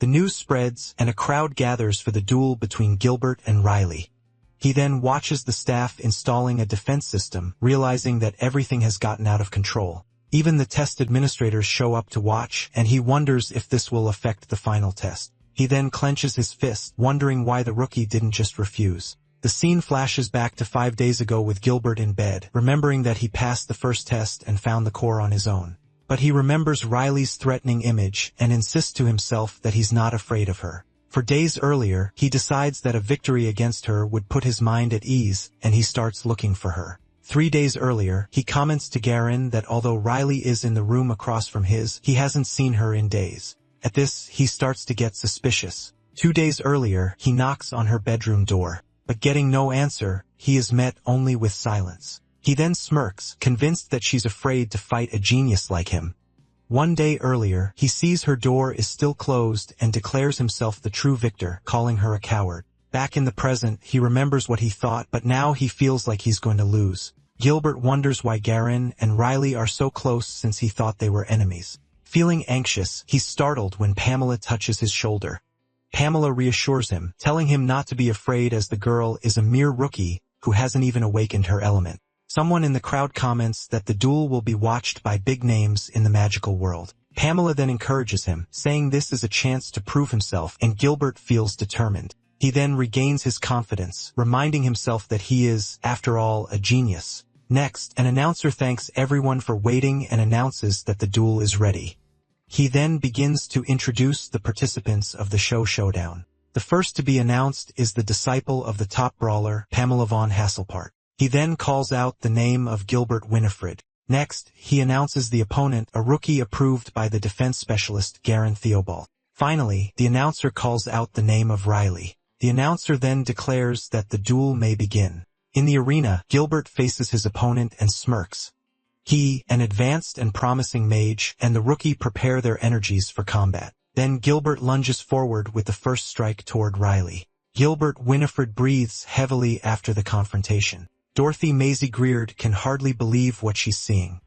A: The news spreads, and a crowd gathers for the duel between Gilbert and Riley. He then watches the staff installing a defense system, realizing that everything has gotten out of control. Even the test administrators show up to watch, and he wonders if this will affect the final test. He then clenches his fist, wondering why the rookie didn't just refuse. The scene flashes back to 5 days ago with Gilbert in bed, remembering that he passed the first test and found the core on his own. But he remembers Riley's threatening image and insists to himself that he's not afraid of her. For days earlier, he decides that a victory against her would put his mind at ease, and he starts looking for her. 3 days earlier, he comments to Garen that although Riley is in the room across from his, he hasn't seen her in days. At this, he starts to get suspicious. 2 days earlier, he knocks on her bedroom door. But getting no answer, he is met only with silence. He then smirks, convinced that she's afraid to fight a genius like him. 1 day earlier, he sees her door is still closed and declares himself the true victor, calling her a coward. Back in the present, he remembers what he thought, but now he feels like he's going to lose. Gilbert wonders why Garen and Riley are so close since he thought they were enemies. Feeling anxious, he's startled when Pamela touches his shoulder. Pamela reassures him, telling him not to be afraid as the girl is a mere rookie who hasn't even awakened her element. Someone in the crowd comments that the duel will be watched by big names in the magical world. Pamela then encourages him, saying this is a chance to prove himself, and Gilbert feels determined. He then regains his confidence, reminding himself that he is, after all, a genius. Next, an announcer thanks everyone for waiting and announces that the duel is ready. He then begins to introduce the participants of the showdown. The first to be announced is the disciple of the top brawler, Pamela von Hasselpart. He then calls out the name of Gilbert Winifred. Next, he announces the opponent, a rookie approved by the defense specialist Garen Theobald. Finally, the announcer calls out the name of Riley. The announcer then declares that the duel may begin. In the arena, Gilbert faces his opponent and smirks. He, an advanced and promising mage, and the rookie prepare their energies for combat. Then Gilbert lunges forward with the first strike toward Riley. Gilbert Winifred breathes heavily after the confrontation. Dorothy Maisie Greard can hardly believe what she's seeing.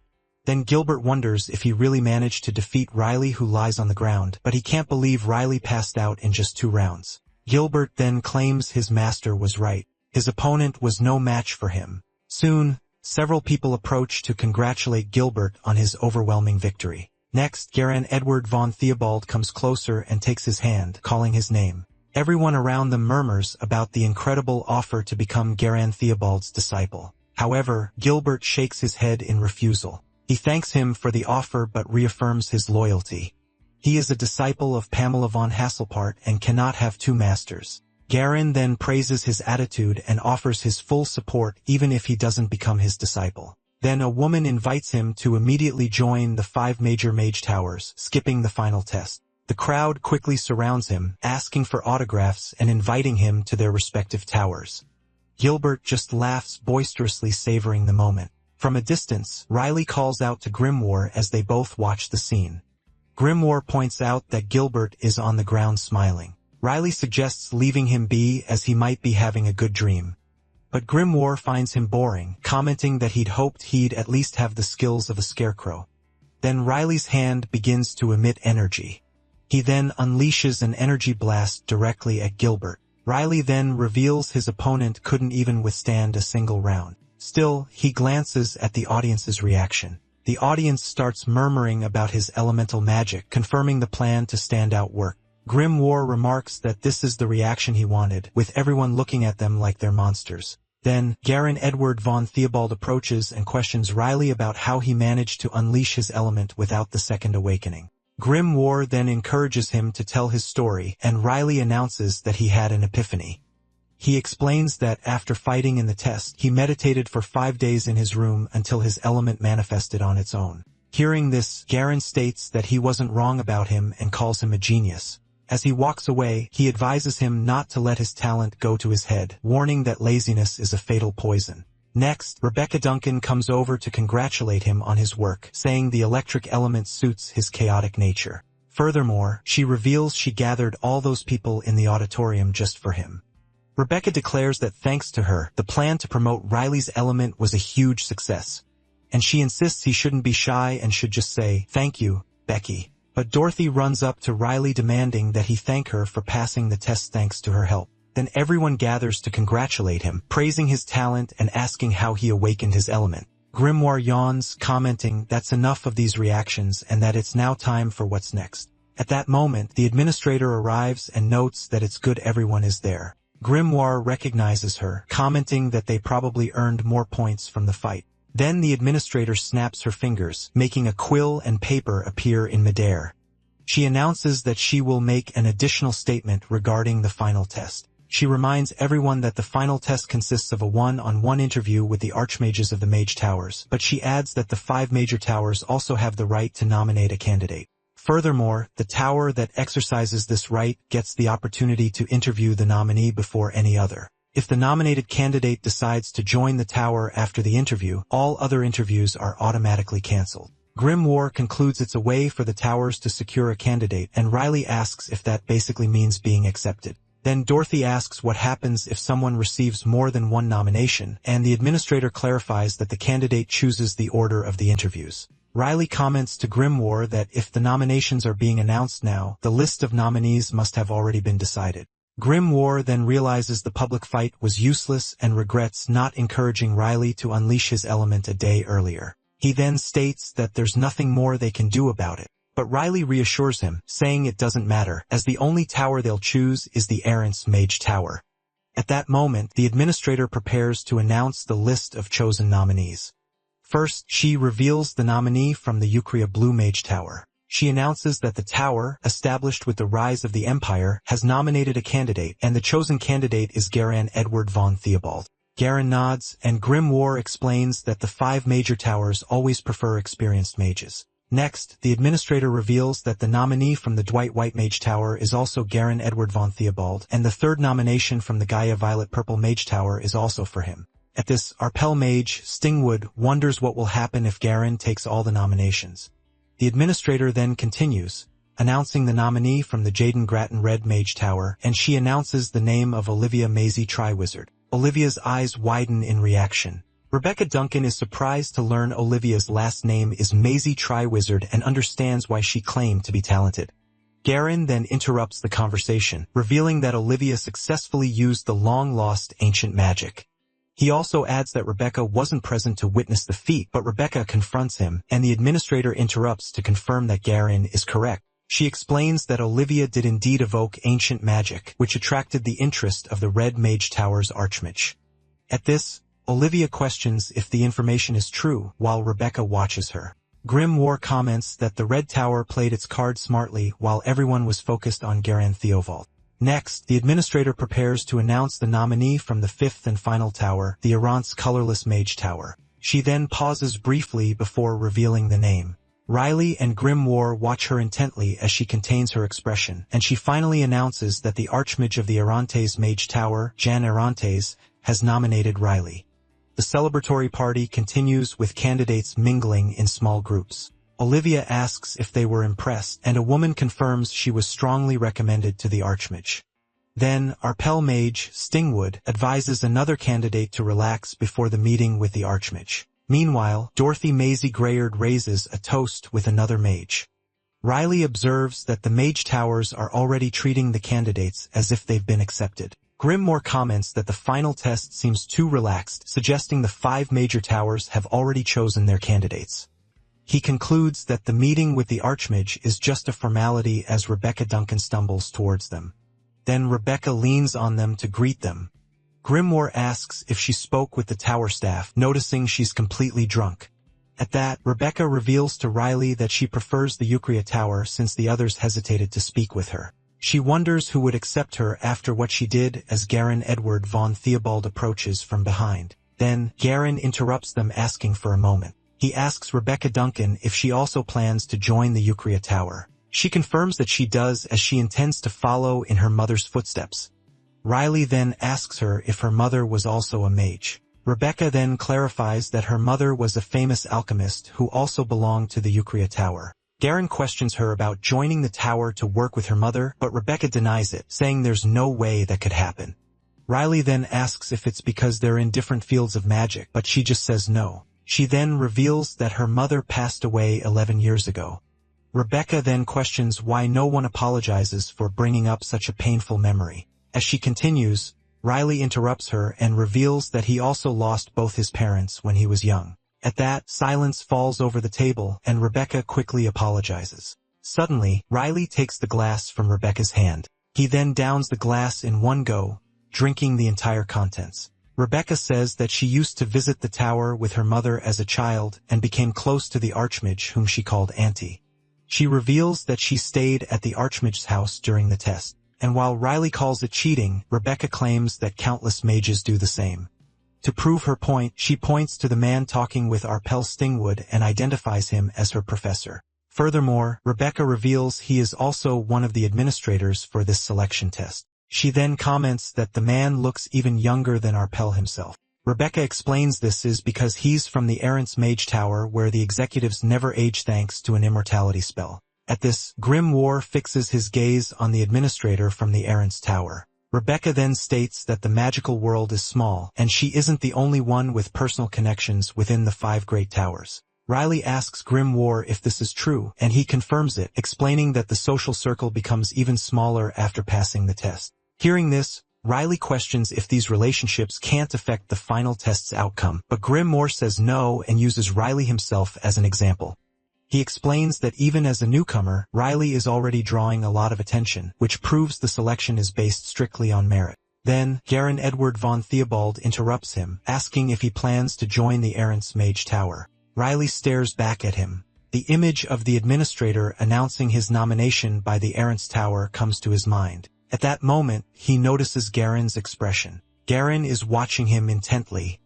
A: Then Gilbert wonders if he really managed to defeat Riley, who lies on the ground, but he can't believe Riley passed out in just 2 rounds. Gilbert then claims his master was right. His opponent was no match for him. Soon, several people approach to congratulate Gilbert on his overwhelming victory. Next, Garen Edward von Theobald comes closer and takes his hand, calling his name. Everyone around them murmurs about the incredible offer to become Garen Theobald's disciple. However, Gilbert shakes his head in refusal. He thanks him for the offer but reaffirms his loyalty. He is a disciple of Pamela von Hasselpart and cannot have 2 masters. Garen then praises his attitude and offers his full support even if he doesn't become his disciple. Then a woman invites him to immediately join the 5 major mage towers, skipping the final test. The crowd quickly surrounds him, asking for autographs and inviting him to their respective towers. Gilbert just laughs boisterously, savoring the moment. From a distance, Riley calls out to Grimoire as they both watch the scene. Grimoire points out that Gilbert is on the ground smiling. Riley suggests leaving him be as he might be having a good dream. But Grimoire finds him boring, commenting that he'd hoped he'd at least have the skills of a scarecrow. Then Riley's hand begins to emit energy. He then unleashes an energy blast directly at Gilbert. Riley then reveals his opponent couldn't even withstand a single round. Still, he glances at the audience's reaction. The audience starts murmuring about his elemental magic, confirming the plan to stand out work. Grimoire remarks that this is the reaction he wanted, with everyone looking at them like they're monsters. Then, Garen Edward von Theobald approaches and questions Riley about how he managed to unleash his element without the second awakening. Grimoire then encourages him to tell his story, and Riley announces that he had an epiphany. He explains that after fighting in the test, he meditated for 5 days in his room until his element manifested on its own. Hearing this, Garen states that he wasn't wrong about him and calls him a genius. As he walks away, he advises him not to let his talent go to his head, warning that laziness is a fatal poison. Next, Rebecca Duncan comes over to congratulate him on his work, saying the electric element suits his chaotic nature. Furthermore, she reveals she gathered all those people in the auditorium just for him. Rebecca declares that thanks to her, the plan to promote Riley's element was a huge success. And she insists he shouldn't be shy and should just say, "Thank you, Becky." But Dorothy runs up to Riley demanding that he thank her for passing the test thanks to her help. Then everyone gathers to congratulate him, praising his talent and asking how he awakened his element. Grimoire yawns, commenting that's enough of these reactions and that it's now time for what's next. At that moment, the administrator arrives and notes that it's good everyone is there. Grimoire recognizes her, commenting that they probably earned more points from the fight. Then the administrator snaps her fingers, making a quill and paper appear in midair. She announces that she will make an additional statement regarding the final test. She reminds everyone that the final test consists of a one-on-one interview with the archmages of the Mage Towers, but she adds that the 5 major towers also have the right to nominate a candidate. Furthermore, the tower that exercises this right gets the opportunity to interview the nominee before any other. If the nominated candidate decides to join the tower after the interview, all other interviews are automatically cancelled. Grimoire concludes it's a way for the towers to secure a candidate, and Riley asks if that basically means being accepted. Then Dorothy asks what happens if someone receives more than one nomination, and the administrator clarifies that the candidate chooses the order of the interviews. Riley comments to Grimoire that if the nominations are being announced now, the list of nominees must have already been decided. Grimoire then realizes the public fight was useless and regrets not encouraging Riley to unleash his element a day earlier. He then states that there's nothing more they can do about it. But Riley reassures him, saying it doesn't matter, as the only tower they'll choose is the Errant's Mage Tower. At that moment, the administrator prepares to announce the list of chosen nominees. First, she reveals the nominee from the Eucria Blue Mage Tower. She announces that the tower, established with the rise of the Empire, has nominated a candidate, and the chosen candidate is Garen Edward von Theobald. Garen nods, and Grimoire explains that the 5 major towers always prefer experienced mages. Next, the administrator reveals that the nominee from the Dwight White Mage Tower is also Garen Edward von Theobald, and the 3rd nomination from the Gaia Violet Purple Mage Tower is also for him. At this, Arpel Mage, Stingwood, wonders what will happen if Garen takes all the nominations. The administrator then continues, announcing the nominee from the Jaden Grattan Red Mage Tower, and she announces the name of Olivia Maisie Triwizard. Olivia's eyes widen in reaction. Rebecca Duncan is surprised to learn Olivia's last name is Maisie Triwizard and understands why she claimed to be talented. Garen then interrupts the conversation, revealing that Olivia successfully used the long-lost ancient magic. He also adds that Rebecca wasn't present to witness the feat, but Rebecca confronts him, and the administrator interrupts to confirm that Garen is correct. She explains that Olivia did indeed evoke ancient magic, which attracted the interest of the Red Mage Tower's Archmage. At this, Olivia questions if the information is true, while Rebecca watches her. Grimoire comments that the Red Tower played its card smartly while everyone was focused on Garen Theobald. Next, the administrator prepares to announce the nominee from the 5th and final tower, the Errant's Colorless Mage Tower. She then pauses briefly before revealing the name. Riley and Grimoire watch her intently as she contains her expression, and she finally announces that the Archmage of the Errantes Mage Tower, Jan Errantes, has nominated Riley. The celebratory party continues with candidates mingling in small groups. Olivia asks if they were impressed, and a woman confirms she was strongly recommended to the Archmage. Then, Arpel Mage, Stingwood, advises another candidate to relax before the meeting with the Archmage. Meanwhile, Dorothy Maisie Grayard raises a toast with another mage. Riley observes that the mage towers are already treating the candidates as if they've been accepted. Grimoire comments that the final test seems too relaxed, suggesting the 5 major towers have already chosen their candidates. He concludes that the meeting with the Archmage is just a formality as Rebecca Duncan stumbles towards them. Then Rebecca leans on them to greet them. Grimoire asks if she spoke with the tower staff, noticing she's completely drunk. At that, Rebecca reveals to Riley that she prefers the Eucria Tower since the others hesitated to speak with her. She wonders who would accept her after what she did as Garen Edward von Theobald approaches from behind. Then, Garen interrupts them asking for a moment. He asks Rebecca Duncan if she also plans to join the Eucria Tower. She confirms that she does as she intends to follow in her mother's footsteps. Riley then asks her if her mother was also a mage. Rebecca then clarifies that her mother was a famous alchemist who also belonged to the Eucria Tower. Garen questions her about joining the tower to work with her mother, but Rebecca denies it, saying there's no way that could happen. Riley then asks if it's because they're in different fields of magic, but she just says no. She then reveals that her mother passed away 11 years ago. Rebecca then questions why no one apologizes for bringing up such a painful memory. As she continues, Riley interrupts her and reveals that he also lost both his parents when he was young. At that, silence falls over the table, and Rebecca quickly apologizes. Suddenly, Riley takes the glass from Rebecca's hand. He then downs the glass in one go, drinking the entire contents. Rebecca says that she used to visit the tower with her mother as a child and became close to the Archmage, whom she called Auntie. She reveals that she stayed at the Archmage's house during the test. And while Riley calls it cheating, Rebecca claims that countless mages do the same. To prove her point, she points to the man talking with Arpel Stingwood and identifies him as her professor. Furthermore, Rebecca reveals he is also one of the administrators for this selection test. She then comments that the man looks even younger than Arpel himself. Rebecca explains this is because he's from the Errant's Mage Tower where the executives never age thanks to an immortality spell. At this, Grimoire fixes his gaze on the administrator from the Errant's Tower. Rebecca then states that the magical world is small, and she isn't the only one with personal connections within the 5 great towers. Riley asks Grimoire if this is true, and he confirms it, explaining that the social circle becomes even smaller after passing the test. Hearing this, Riley questions if these relationships can't affect the final test's outcome, but Grimoire says no and uses Riley himself as an example. He explains that even as a newcomer, Riley is already drawing a lot of attention, which proves the selection is based strictly on merit. Then, Garen Edward von Theobald interrupts him, asking if he plans to join the Errant's Mage Tower. Riley stares back at him. The image of the administrator announcing his nomination by the Errant's Tower comes to his mind. At that moment, he notices Garen's expression. Garen is watching him intently.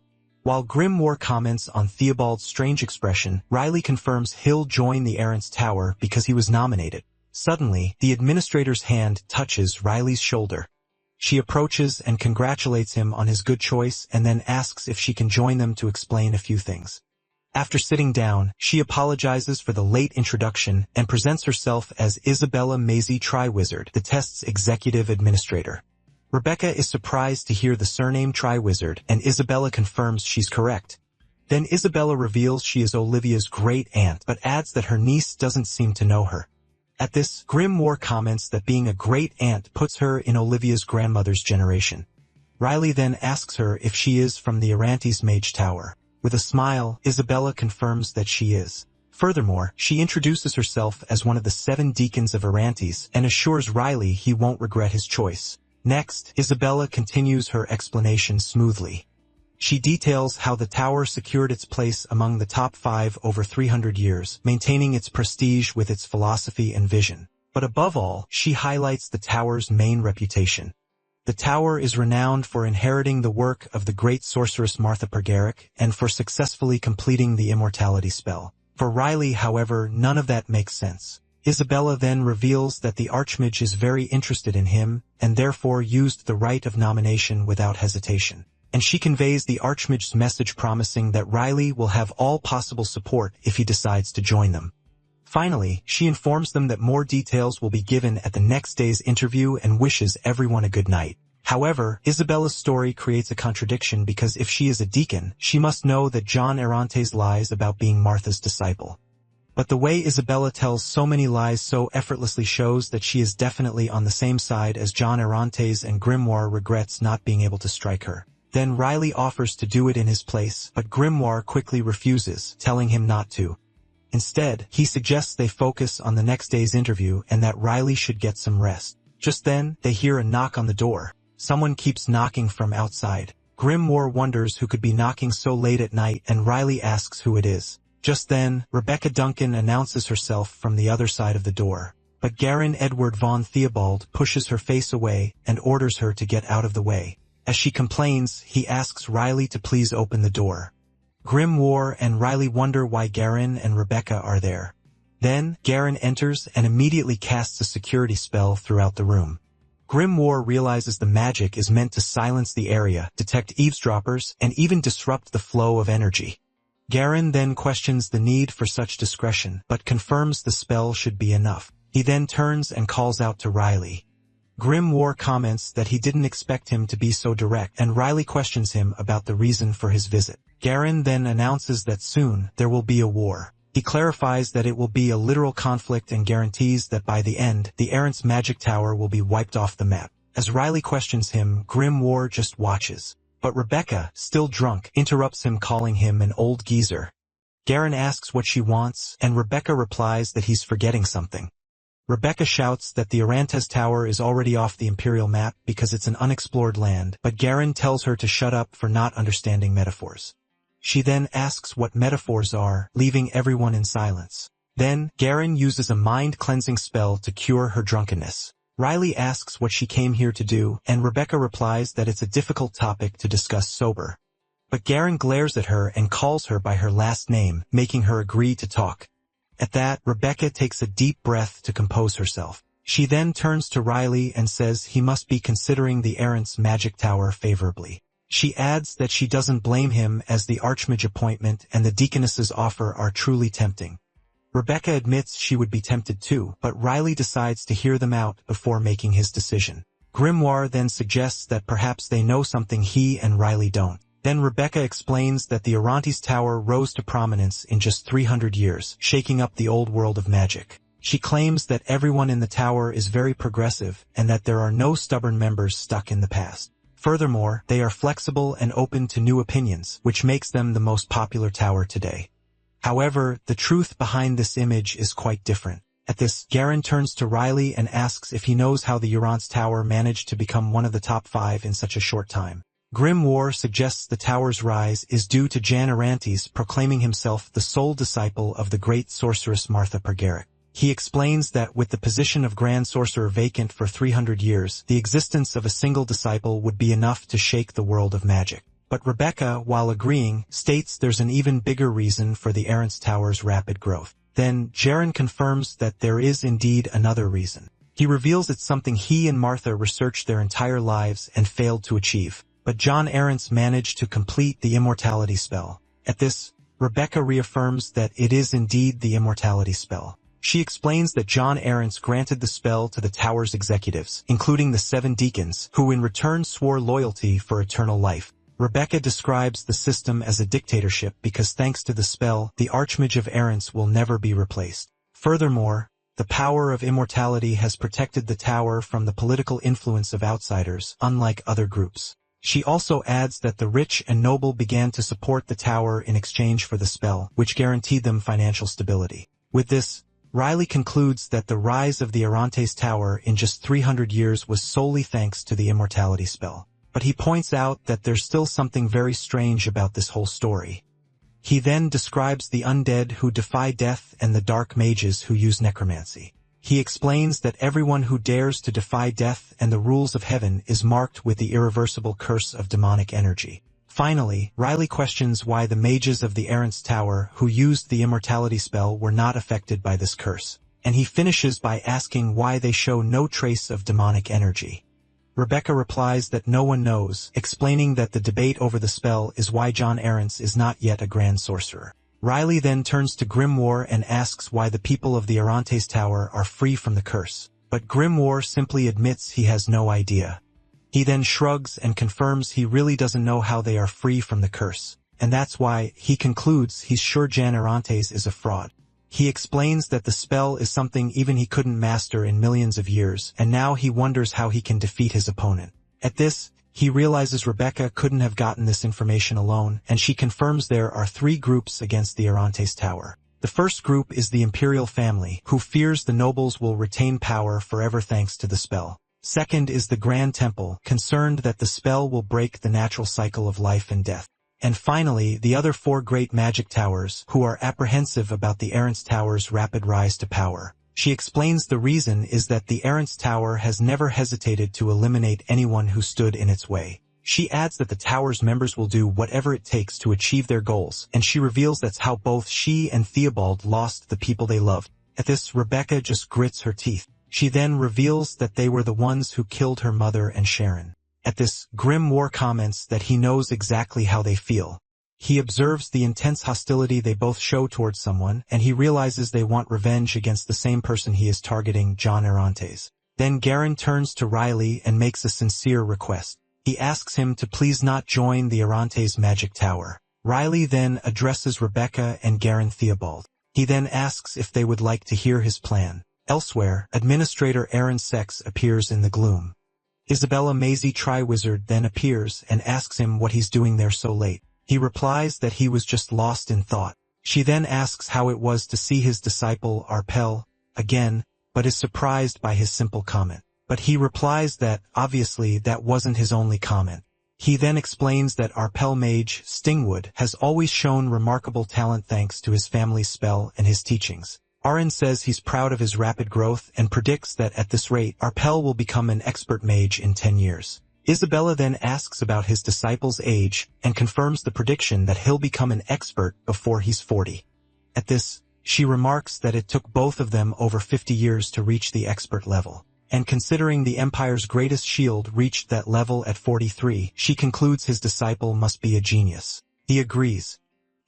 A: While Grimoire comments on Theobald's strange expression, Riley confirms he'll join the Errant's Tower because he was nominated. Suddenly, the administrator's hand touches Riley's shoulder. She approaches and congratulates him on his good choice and then asks if she can join them to explain a few things. After sitting down, she apologizes for the late introduction and presents herself as Isabella Maisie Triwizard, the test's executive administrator. Rebecca is surprised to hear the surname Triwizard, and Isabella confirms she's correct. Then Isabella reveals she is Olivia's great-aunt, but adds that her niece doesn't seem to know her. At this, Grimoire comments that being a great-aunt puts her in Olivia's grandmother's generation. Riley then asks her if she is from the Errantes Mage Tower. With a smile, Isabella confirms that she is. Furthermore, she introduces herself as one of the 7 deacons of Errantes and assures Riley he won't regret his choice. Next, Isabella continues her explanation smoothly. She details how the tower secured its place among the top 5 over 300 years, maintaining its prestige with its philosophy and vision. But above all, she highlights the tower's main reputation. The tower is renowned for inheriting the work of the great sorceress Martha Pergaric and for successfully completing the immortality spell. For Riley, however, none of that makes sense. Isabella then reveals that the Archmage is very interested in him and therefore used the right of nomination without hesitation. And she conveys the Archmage's message promising that Riley will have all possible support if he decides to join them. Finally, she informs them that more details will be given at the next day's interview and wishes everyone a good night. However, Isabella's story creates a contradiction because if she is a deacon, she must know that John Errantes lies about being Martha's disciple. But the way Isabella tells so many lies so effortlessly shows that she is definitely on the same side as John Errantes, and Grimoire regrets not being able to strike her. Then Riley offers to do it in his place, but Grimoire quickly refuses, telling him not to. Instead, he suggests they focus on the next day's interview and that Riley should get some rest. Just then, they hear a knock on the door. Someone keeps knocking from outside. Grimoire wonders who could be knocking so late at night, and Riley asks who it is. Just then, Rebecca Duncan announces herself from the other side of the door. But Garen Edward von Theobald pushes her face away and orders her to get out of the way. As she complains, he asks Riley to please open the door. Grimoire and Riley wonder why Garen and Rebecca are there. Then, Garen enters and immediately casts a security spell throughout the room. Grimoire realizes the magic is meant to silence the area, detect eavesdroppers, and even disrupt the flow of energy. Garen then questions the need for such discretion, but confirms the spell should be enough. He then turns and calls out to Riley. Grimoire comments that he didn't expect him to be so direct, and Riley questions him about the reason for his visit. Garen then announces that soon there will be a war. He clarifies that it will be a literal conflict and guarantees that by the end, the Errant's magic tower will be wiped off the map. As Riley questions him, Grimoire just watches. But Rebecca, still drunk, interrupts him, calling him an old geezer. Garen asks what she wants, and Rebecca replies that he's forgetting something. Rebecca shouts that the Errantes Tower is already off the Imperial map because it's an unexplored land, but Garen tells her to shut up for not understanding metaphors. She then asks what metaphors are, leaving everyone in silence. Then, Garen uses a mind-cleansing spell to cure her drunkenness. Riley asks what she came here to do, and Rebecca replies that it's a difficult topic to discuss sober. But Garen glares at her and calls her by her last name, making her agree to talk. At that, Rebecca takes a deep breath to compose herself. She then turns to Riley and says he must be considering the Errant's magic tower favorably. She adds that she doesn't blame him as the Archmage appointment and the Deaconess's offer are truly tempting. Rebecca admits she would be tempted too, but Riley decides to hear them out before making his decision. Grimoire then suggests that perhaps they know something he and Riley don't. Then Rebecca explains that the Errantes Tower rose to prominence in just 300 years, shaking up the old world of magic. She claims that everyone in the tower is very progressive and that there are no stubborn members stuck in the past. Furthermore, they are flexible and open to new opinions, which makes them the most popular tower today. However, the truth behind this image is quite different. At this, Garen turns to Riley and asks if he knows how the Errantes Tower managed to become one of the top 5 in such a short time. Grimoire suggests the tower's rise is due to Jan Errantes proclaiming himself the sole disciple of the great sorceress Martha Pergaric. He explains that with the position of Grand Sorcerer vacant for 300 years, the existence of a single disciple would be enough to shake the world of magic. But Rebecca, while agreeing, states there's an even bigger reason for the Errant's Tower's rapid growth. Then, Jaren confirms that there is indeed another reason. He reveals it's something he and Martha researched their entire lives and failed to achieve. But John Arrant's managed to complete the immortality spell. At this, Rebecca reaffirms that it is indeed the immortality spell. She explains that John Arrant's granted the spell to the Tower's executives, including the 7 deacons, who in return swore loyalty for eternal life. Rebecca describes the system as a dictatorship because thanks to the spell, the Archmage of Arrants will never be replaced. Furthermore, the power of immortality has protected the Tower from the political influence of outsiders, unlike other groups. She also adds that the rich and noble began to support the Tower in exchange for the spell, which guaranteed them financial stability. With this, Riley concludes that the rise of the Arrantes Tower in just 300 years was solely thanks to the immortality spell. But he points out that there's still something very strange about this whole story. He then describes the undead who defy death and the dark mages who use necromancy. He explains that everyone who dares to defy death and the rules of heaven is marked with the irreversible curse of demonic energy. Finally, Riley questions why the mages of the Errant's Tower who used the immortality spell were not affected by this curse, and he finishes by asking why they show no trace of demonic energy. Rebecca replies that no one knows, explaining that the debate over the spell is why John Arrants is not yet a Grand Sorcerer. Riley then turns to Grimoire and asks why the people of the Arrantes Tower are free from the curse, but Grimoire simply admits he has no idea. He then shrugs and confirms he really doesn't know how they are free from the curse, and that's why he concludes he's sure Jan Arrantes is a fraud. He explains that the spell is something even he couldn't master in millions of years, and now he wonders how he can defeat his opponent. At this, he realizes Rebecca couldn't have gotten this information alone, and she confirms there are 3 groups against the Arrantes Tower. The first group is the Imperial family, who fears the nobles will retain power forever thanks to the spell. Second is the Grand Temple, concerned that the spell will break the natural cycle of life and death. And finally, the other 4 great magic towers, who are apprehensive about the Errant's Tower's rapid rise to power. She explains the reason is that the Errant's Tower has never hesitated to eliminate anyone who stood in its way. She adds that the Tower's members will do whatever it takes to achieve their goals, and she reveals that's how both she and Theobald lost the people they loved. At this, Rebecca just grits her teeth. She then reveals that they were the ones who killed her mother and Sharon. At this, Grimoire comments that he knows exactly how they feel. He observes the intense hostility they both show towards someone, and he realizes they want revenge against the same person he is targeting, John Arrantes. Then Garen turns to Riley and makes a sincere request. He asks him to please not join the Arrantes magic tower. Riley then addresses Rebecca and Garen Theobald. He then asks if they would like to hear his plan. Elsewhere, Administrator Aaron Sex appears in the gloom. Isabella Maisie Triwizard then appears and asks him what he's doing there so late. He replies that he was just lost in thought. She then asks how it was to see his disciple Arpel again, but is surprised by his simple comment. But he replies that, obviously, that wasn't his only comment. He then explains that Arpel mage, Stingwood, has always shown remarkable talent thanks to his family's spell and his teachings. Aaron says he's proud of his rapid growth and predicts that at this rate, Arpel will become an expert mage in 10 years. Isabella then asks about his disciple's age and confirms the prediction that he'll become an expert before he's 40. At this, she remarks that it took both of them over 50 years to reach the expert level. And considering the Empire's greatest shield reached that level at 43, she concludes his disciple must be a genius. He agrees.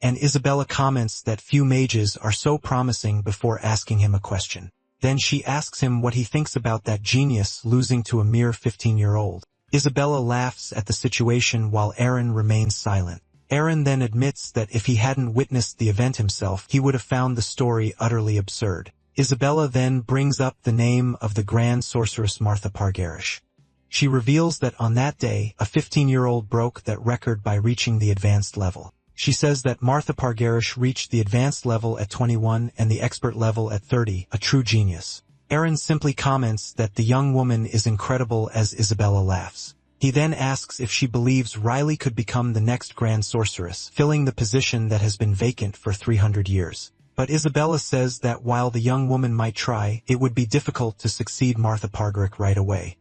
A: And Isabella comments that few mages are so promising before asking him a question. Then she asks him what he thinks about that genius losing to a mere 15-year-old. Isabella laughs at the situation while Aaron remains silent. Aaron then admits that if he hadn't witnessed the event himself, he would have found the story utterly absurd. Isabella then brings up the name of the Grand Sorceress Martha Pargarish. She reveals that on that day, a 15-year-old broke that record by reaching the advanced level. She says that Martha Pargarish reached the advanced level at 21 and the expert level at 30, a true genius. Aaron simply comments that the young woman is incredible as Isabella laughs. He then asks if she believes Riley could become the next Grand Sorceress, filling the position that has been vacant for 300 years. But Isabella says that while the young woman might try, it would be difficult to succeed Martha Pargrick right away.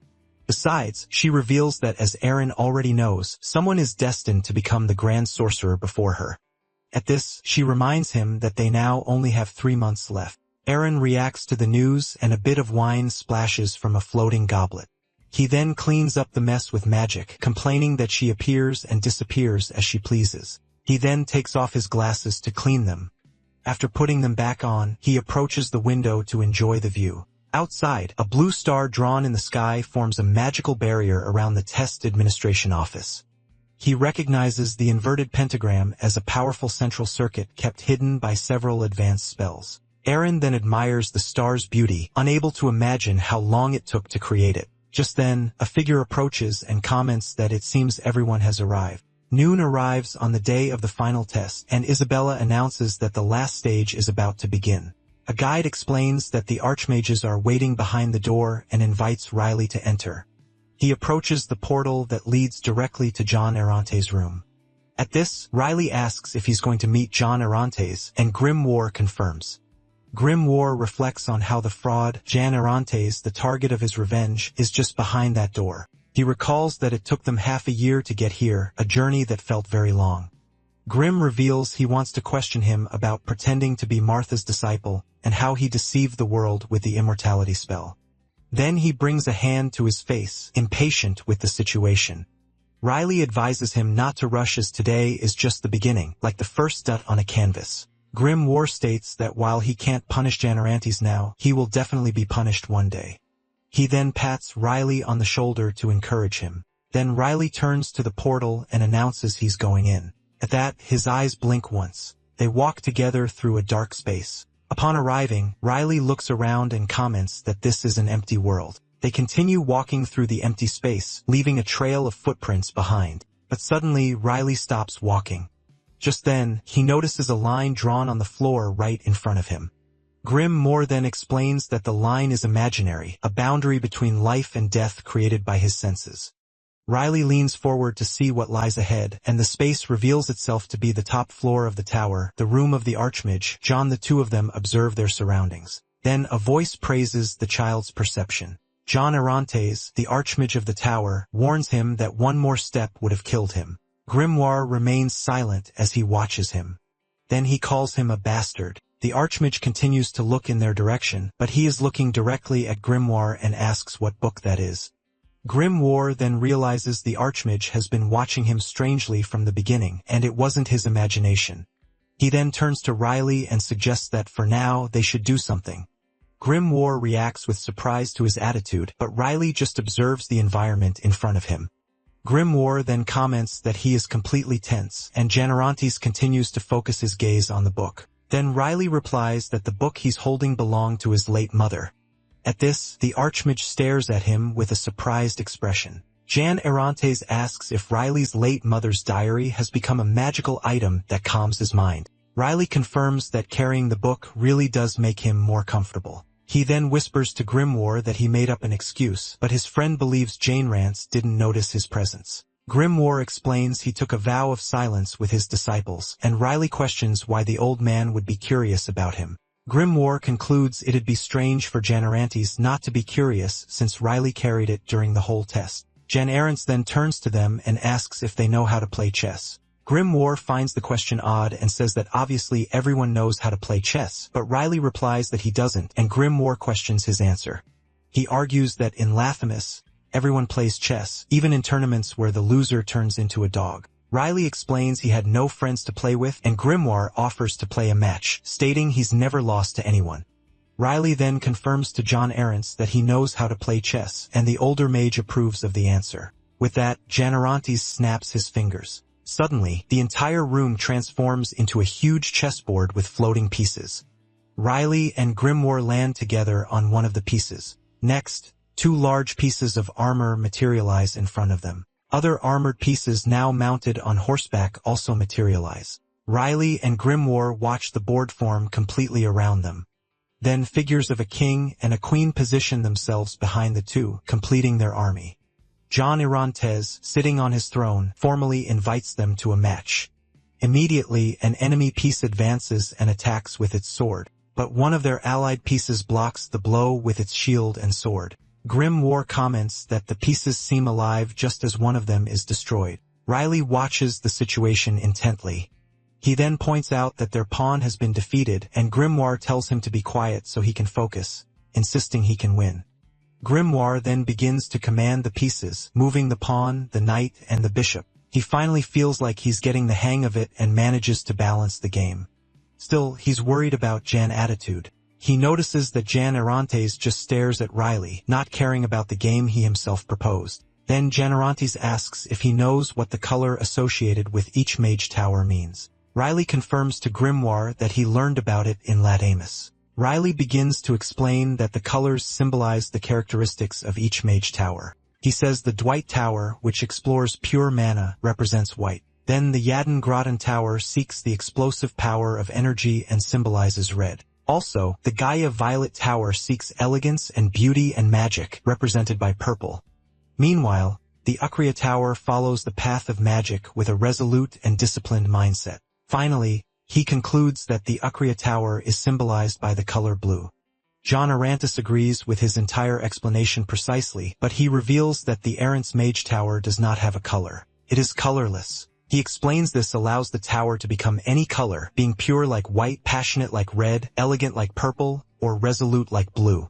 A: Besides, she reveals that as Aaron already knows, someone is destined to become the Grand Sorcerer before her. At this, she reminds him that they now only have 3 months left. Aaron reacts to the news and a bit of wine splashes from a floating goblet. He then cleans up the mess with magic, complaining that she appears and disappears as she pleases. He then takes off his glasses to clean them. After putting them back on, he approaches the window to enjoy the view. Outside, a blue star drawn in the sky forms a magical barrier around the test administration office. He recognizes the inverted pentagram as a powerful central circuit kept hidden by several advanced spells. Aaron then admires the star's beauty, unable to imagine how long it took to create it. Just then, a figure approaches and comments that it seems everyone has arrived. Noon arrives on the day of the final test, and Isabella announces that the last stage is about to begin. A guide explains that the archmages are waiting behind the door and invites Riley to enter. He approaches the portal that leads directly to John Arante's room. At this, Riley asks if he's going to meet John Arantes, and Grimoire confirms. Grimoire reflects on how the fraud, Jan Arantes, the target of his revenge, is just behind that door. He recalls that it took them half a year to get here, a journey that felt very long. Grim reveals he wants to question him about pretending to be Martha's disciple, and how he deceived the world with the immortality spell. Then he brings a hand to his face, impatient with the situation. Riley advises him not to rush as today is just the beginning, like the first dot on a canvas. Grimoire states that while he can't punish Jan Arantes now, he will definitely be punished one day. He then pats Riley on the shoulder to encourage him. Then Riley turns to the portal and announces he's going in. At that, his eyes blink once. They walk together through a dark space. Upon arriving, Riley looks around and comments that this is an empty world. They continue walking through the empty space, leaving a trail of footprints behind. But suddenly, Riley stops walking. Just then, he notices a line drawn on the floor right in front of him. Grimoire then explains that the line is imaginary, a boundary between life and death created by his senses. Riley leans forward to see what lies ahead, and the space reveals itself to be the top floor of the tower, the room of the Archmage. John, the two of them observe their surroundings. Then a voice praises the child's perception. John Arantes, the Archmage of the tower, warns him that one more step would have killed him. Grimoire remains silent as he watches him. Then he calls him a bastard. The Archmage continues to look in their direction, but he is looking directly at Grimoire and asks what book that is. Grimoire then realizes the Archmage has been watching him strangely from the beginning, and it wasn't his imagination. He then turns to Riley and suggests that for now they should do something. Grimoire reacts with surprise to his attitude, but Riley just observes the environment in front of him. Grimoire then comments that he is completely tense, and Jan Arantes continues to focus his gaze on the book. Then Riley replies that the book he's holding belonged to his late mother. At this, the Archmage stares at him with a surprised expression. Jan Arantes asks if Riley's late mother's diary has become a magical item that calms his mind. Riley confirms that carrying the book really does make him more comfortable. He then whispers to Grimoire that he made up an excuse, but his friend believes Jane Rance didn't notice his presence. Grimoire explains he took a vow of silence with his disciples, and Riley questions why the old man would be curious about him. Grimoire concludes it'd be strange for Jan Arantes not to be curious since Riley carried it during the whole test. Jan Arantes then turns to them and asks if they know how to play chess. Grimoire finds the question odd and says that obviously everyone knows how to play chess, but Riley replies that he doesn't, and Grimoire questions his answer. He argues that in Lathamus, everyone plays chess, even in tournaments where the loser turns into a dog. Riley explains he had no friends to play with, and Grimoire offers to play a match, stating he's never lost to anyone. Riley then confirms to Jan Arantes that he knows how to play chess, and the older mage approves of the answer. With that, Jan Arantes snaps his fingers. Suddenly, the entire room transforms into a huge chessboard with floating pieces. Riley and Grimoire land together on one of the pieces. Next, 2 large pieces of armor materialize in front of them. Other armored pieces now mounted on horseback also materialize. Riley and Grimoire watch the board form completely around them. Then figures of a king and a queen position themselves behind the two, completing their army. John Arantes, sitting on his throne, formally invites them to a match. Immediately, an enemy piece advances and attacks with its sword, but one of their allied pieces blocks the blow with its shield and sword. Grim War comments that the pieces seem alive just as one of them is destroyed. Riley watches the situation intently. He then points out that their pawn has been defeated, and Grimoire tells him to be quiet so he can focus, insisting he can win. Grimoire then begins to command the pieces, moving the pawn, the knight, and the bishop. He finally feels like he's getting the hang of it and manages to balance the game. Still, he's worried about Jan's attitude. He notices that Jan Arantes just stares at Riley, not caring about the game he himself proposed. Then Jan Arantes asks if he knows what the color associated with each mage tower means. Riley confirms to Grimoire that he learned about it in Latamus. Riley begins to explain that the colors symbolize the characteristics of each mage tower. He says the Dwight Tower, which explores pure mana, represents white. Then the Yadin Groton Tower seeks the explosive power of energy and symbolizes red. Also, the Gaia Violet Tower seeks elegance and beauty and magic, represented by purple. Meanwhile, the Ukria Tower follows the path of magic with a resolute and disciplined mindset. Finally, he concludes that the Ukria Tower is symbolized by the color blue. John Arantes agrees with his entire explanation precisely, but he reveals that the Errant's Mage Tower does not have a color. It is colorless. He explains this allows the tower to become any color, being pure like white, passionate like red, elegant like purple, or resolute like blue.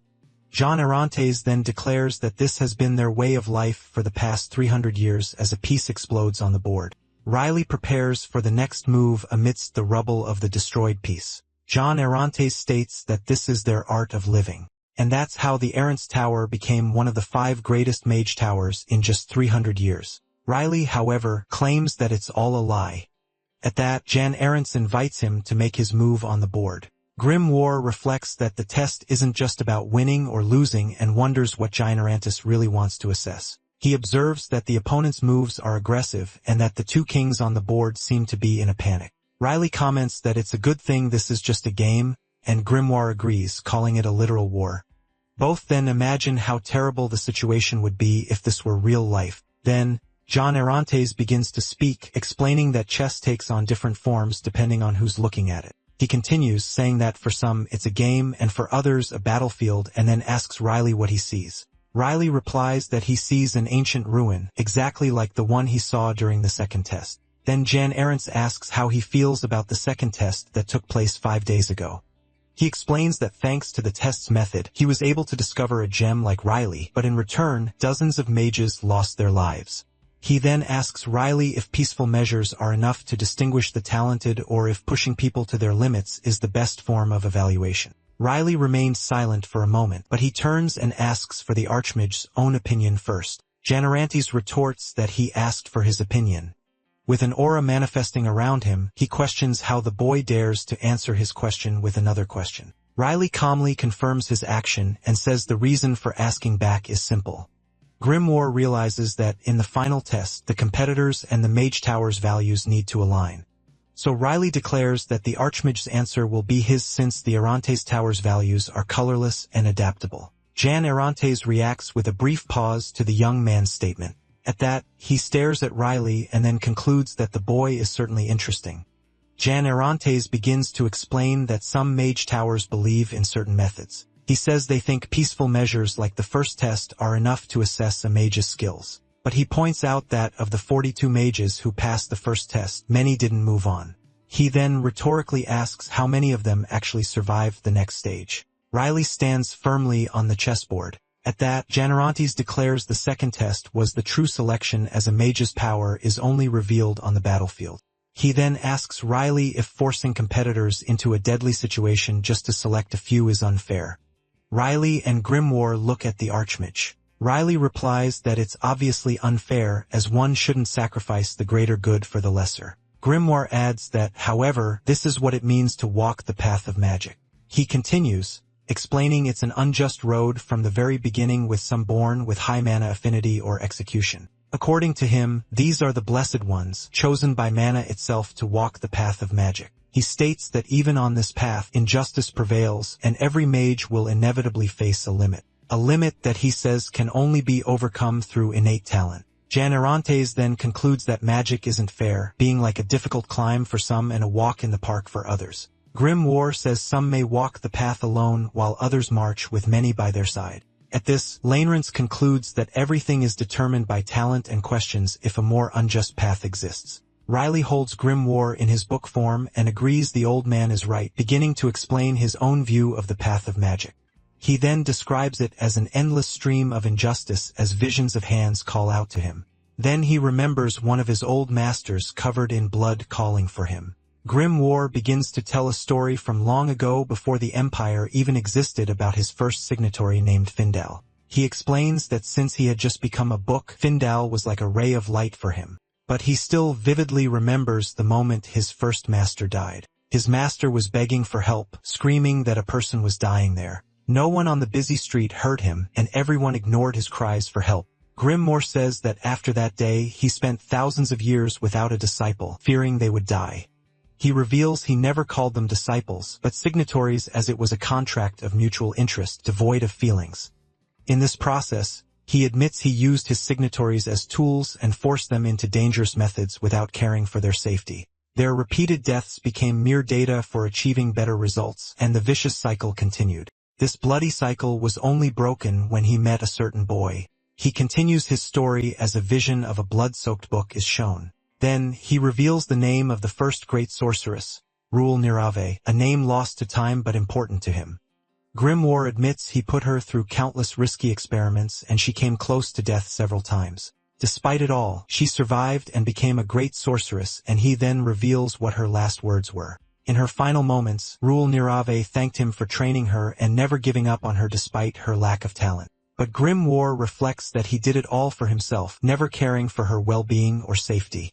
A: John Arantes then declares that this has been their way of life for the past 300 years as a piece explodes on the board. Riley prepares for the next move amidst the rubble of the destroyed piece. John Arantes states that this is their art of living. And that's how the Errant's Tower became one of the 5 greatest mage towers in just 300 years. Riley, however, claims that it's all a lie. At that, Jan Arrants invites him to make his move on the board. Grim War reflects that the test isn't just about winning or losing and wonders what Jan Arantes really wants to assess. He observes that the opponent's moves are aggressive and that the 2 kings on the board seem to be in a panic. Riley comments that it's a good thing this is just a game, and Grimoire agrees, calling it a literal war. Both then imagine how terrible the situation would be if this were real life. Then, John Arantes begins to speak, explaining that chess takes on different forms depending on who's looking at it. He continues, saying that for some it's a game and for others a battlefield, and then asks Riley what he sees. Riley replies that he sees an ancient ruin, exactly like the one he saw during the second test. Then Jan Arrants asks how he feels about the second test that took place 5 days ago. He explains that thanks to the test's method, he was able to discover a gem like Riley, but in return, dozens of mages lost their lives. He then asks Riley if peaceful measures are enough to distinguish the talented or if pushing people to their limits is the best form of evaluation. Riley remains silent for a moment, but he turns and asks for the Archmage's own opinion first. Jan Arantes retorts that he asked for his opinion. With an aura manifesting around him, he questions how the boy dares to answer his question with another question. Riley calmly confirms his action and says the reason for asking back is simple. Grimoire realizes that, in the final test, the competitors and the Mage Tower's values need to align. So Riley declares that the Archmage's answer will be his since the Arantes Tower's values are colorless and adaptable. Jan Arantes reacts with a brief pause to the young man's statement. At that, he stares at Riley and then concludes that the boy is certainly interesting. Jan Arantes begins to explain that some Mage Towers believe in certain methods. He says they think peaceful measures like the first test are enough to assess a mage's skills. But he points out that of the 42 mages who passed the first test, many didn't move on. He then rhetorically asks how many of them actually survived the next stage. Riley stands firmly on the chessboard. At that, Jan Arantes declares the second test was the true selection as a mage's power is only revealed on the battlefield. He then asks Riley if forcing competitors into a deadly situation just to select a few is unfair. Riley and Grimoire look at the Archmage. Riley replies that it's obviously unfair as one shouldn't sacrifice the greater good for the lesser. Grimoire adds that, however, this is what it means to walk the path of magic. He continues, explaining it's an unjust road from the very beginning with some born with high mana affinity or execution. According to him, these are the blessed ones, chosen by mana itself to walk the path of magic. He states that even on this path, injustice prevails, and every mage will inevitably face a limit that he says can only be overcome through innate talent. Jan Arantes then concludes that magic isn't fair, being like a difficult climb for some and a walk in the park for others. Grimoire says some may walk the path alone while others march with many by their side. At this, Lainrance concludes that everything is determined by talent and questions if a more unjust path exists. Riley holds Grimoire in his book form and agrees the old man is right, beginning to explain his own view of the path of magic. He then describes it as an endless stream of injustice as visions of hands call out to him. Then he remembers one of his old masters covered in blood calling for him. Grimoire begins to tell a story from long ago before the Empire even existed about his first signatory named Findal. He explains that since he had just become a book, Findal was like a ray of light for him. But he still vividly remembers the moment his first master died. His master was begging for help, screaming that a person was dying there. No one on the busy street heard him, and everyone ignored his cries for help. Grimoire says that after that day he spent thousands of years without a disciple, fearing they would die. He reveals he never called them disciples, but signatories, as it was a contract of mutual interest, devoid of feelings. In this process, he admits he used his signatories as tools and forced them into dangerous methods without caring for their safety. Their repeated deaths became mere data for achieving better results, and the vicious cycle continued. This bloody cycle was only broken when he met a certain boy. He continues his story as a vision of a blood-soaked book is shown. Then, he reveals the name of the first great sorceress, Rule Nirave, a name lost to time but important to him. Grimoire admits he put her through countless risky experiments and she came close to death several times. Despite it all, she survived and became a great sorceress, and he then reveals what her last words were. In her final moments, Rule Nirave thanked him for training her and never giving up on her despite her lack of talent. But Grimoire reflects that he did it all for himself, never caring for her well-being or safety.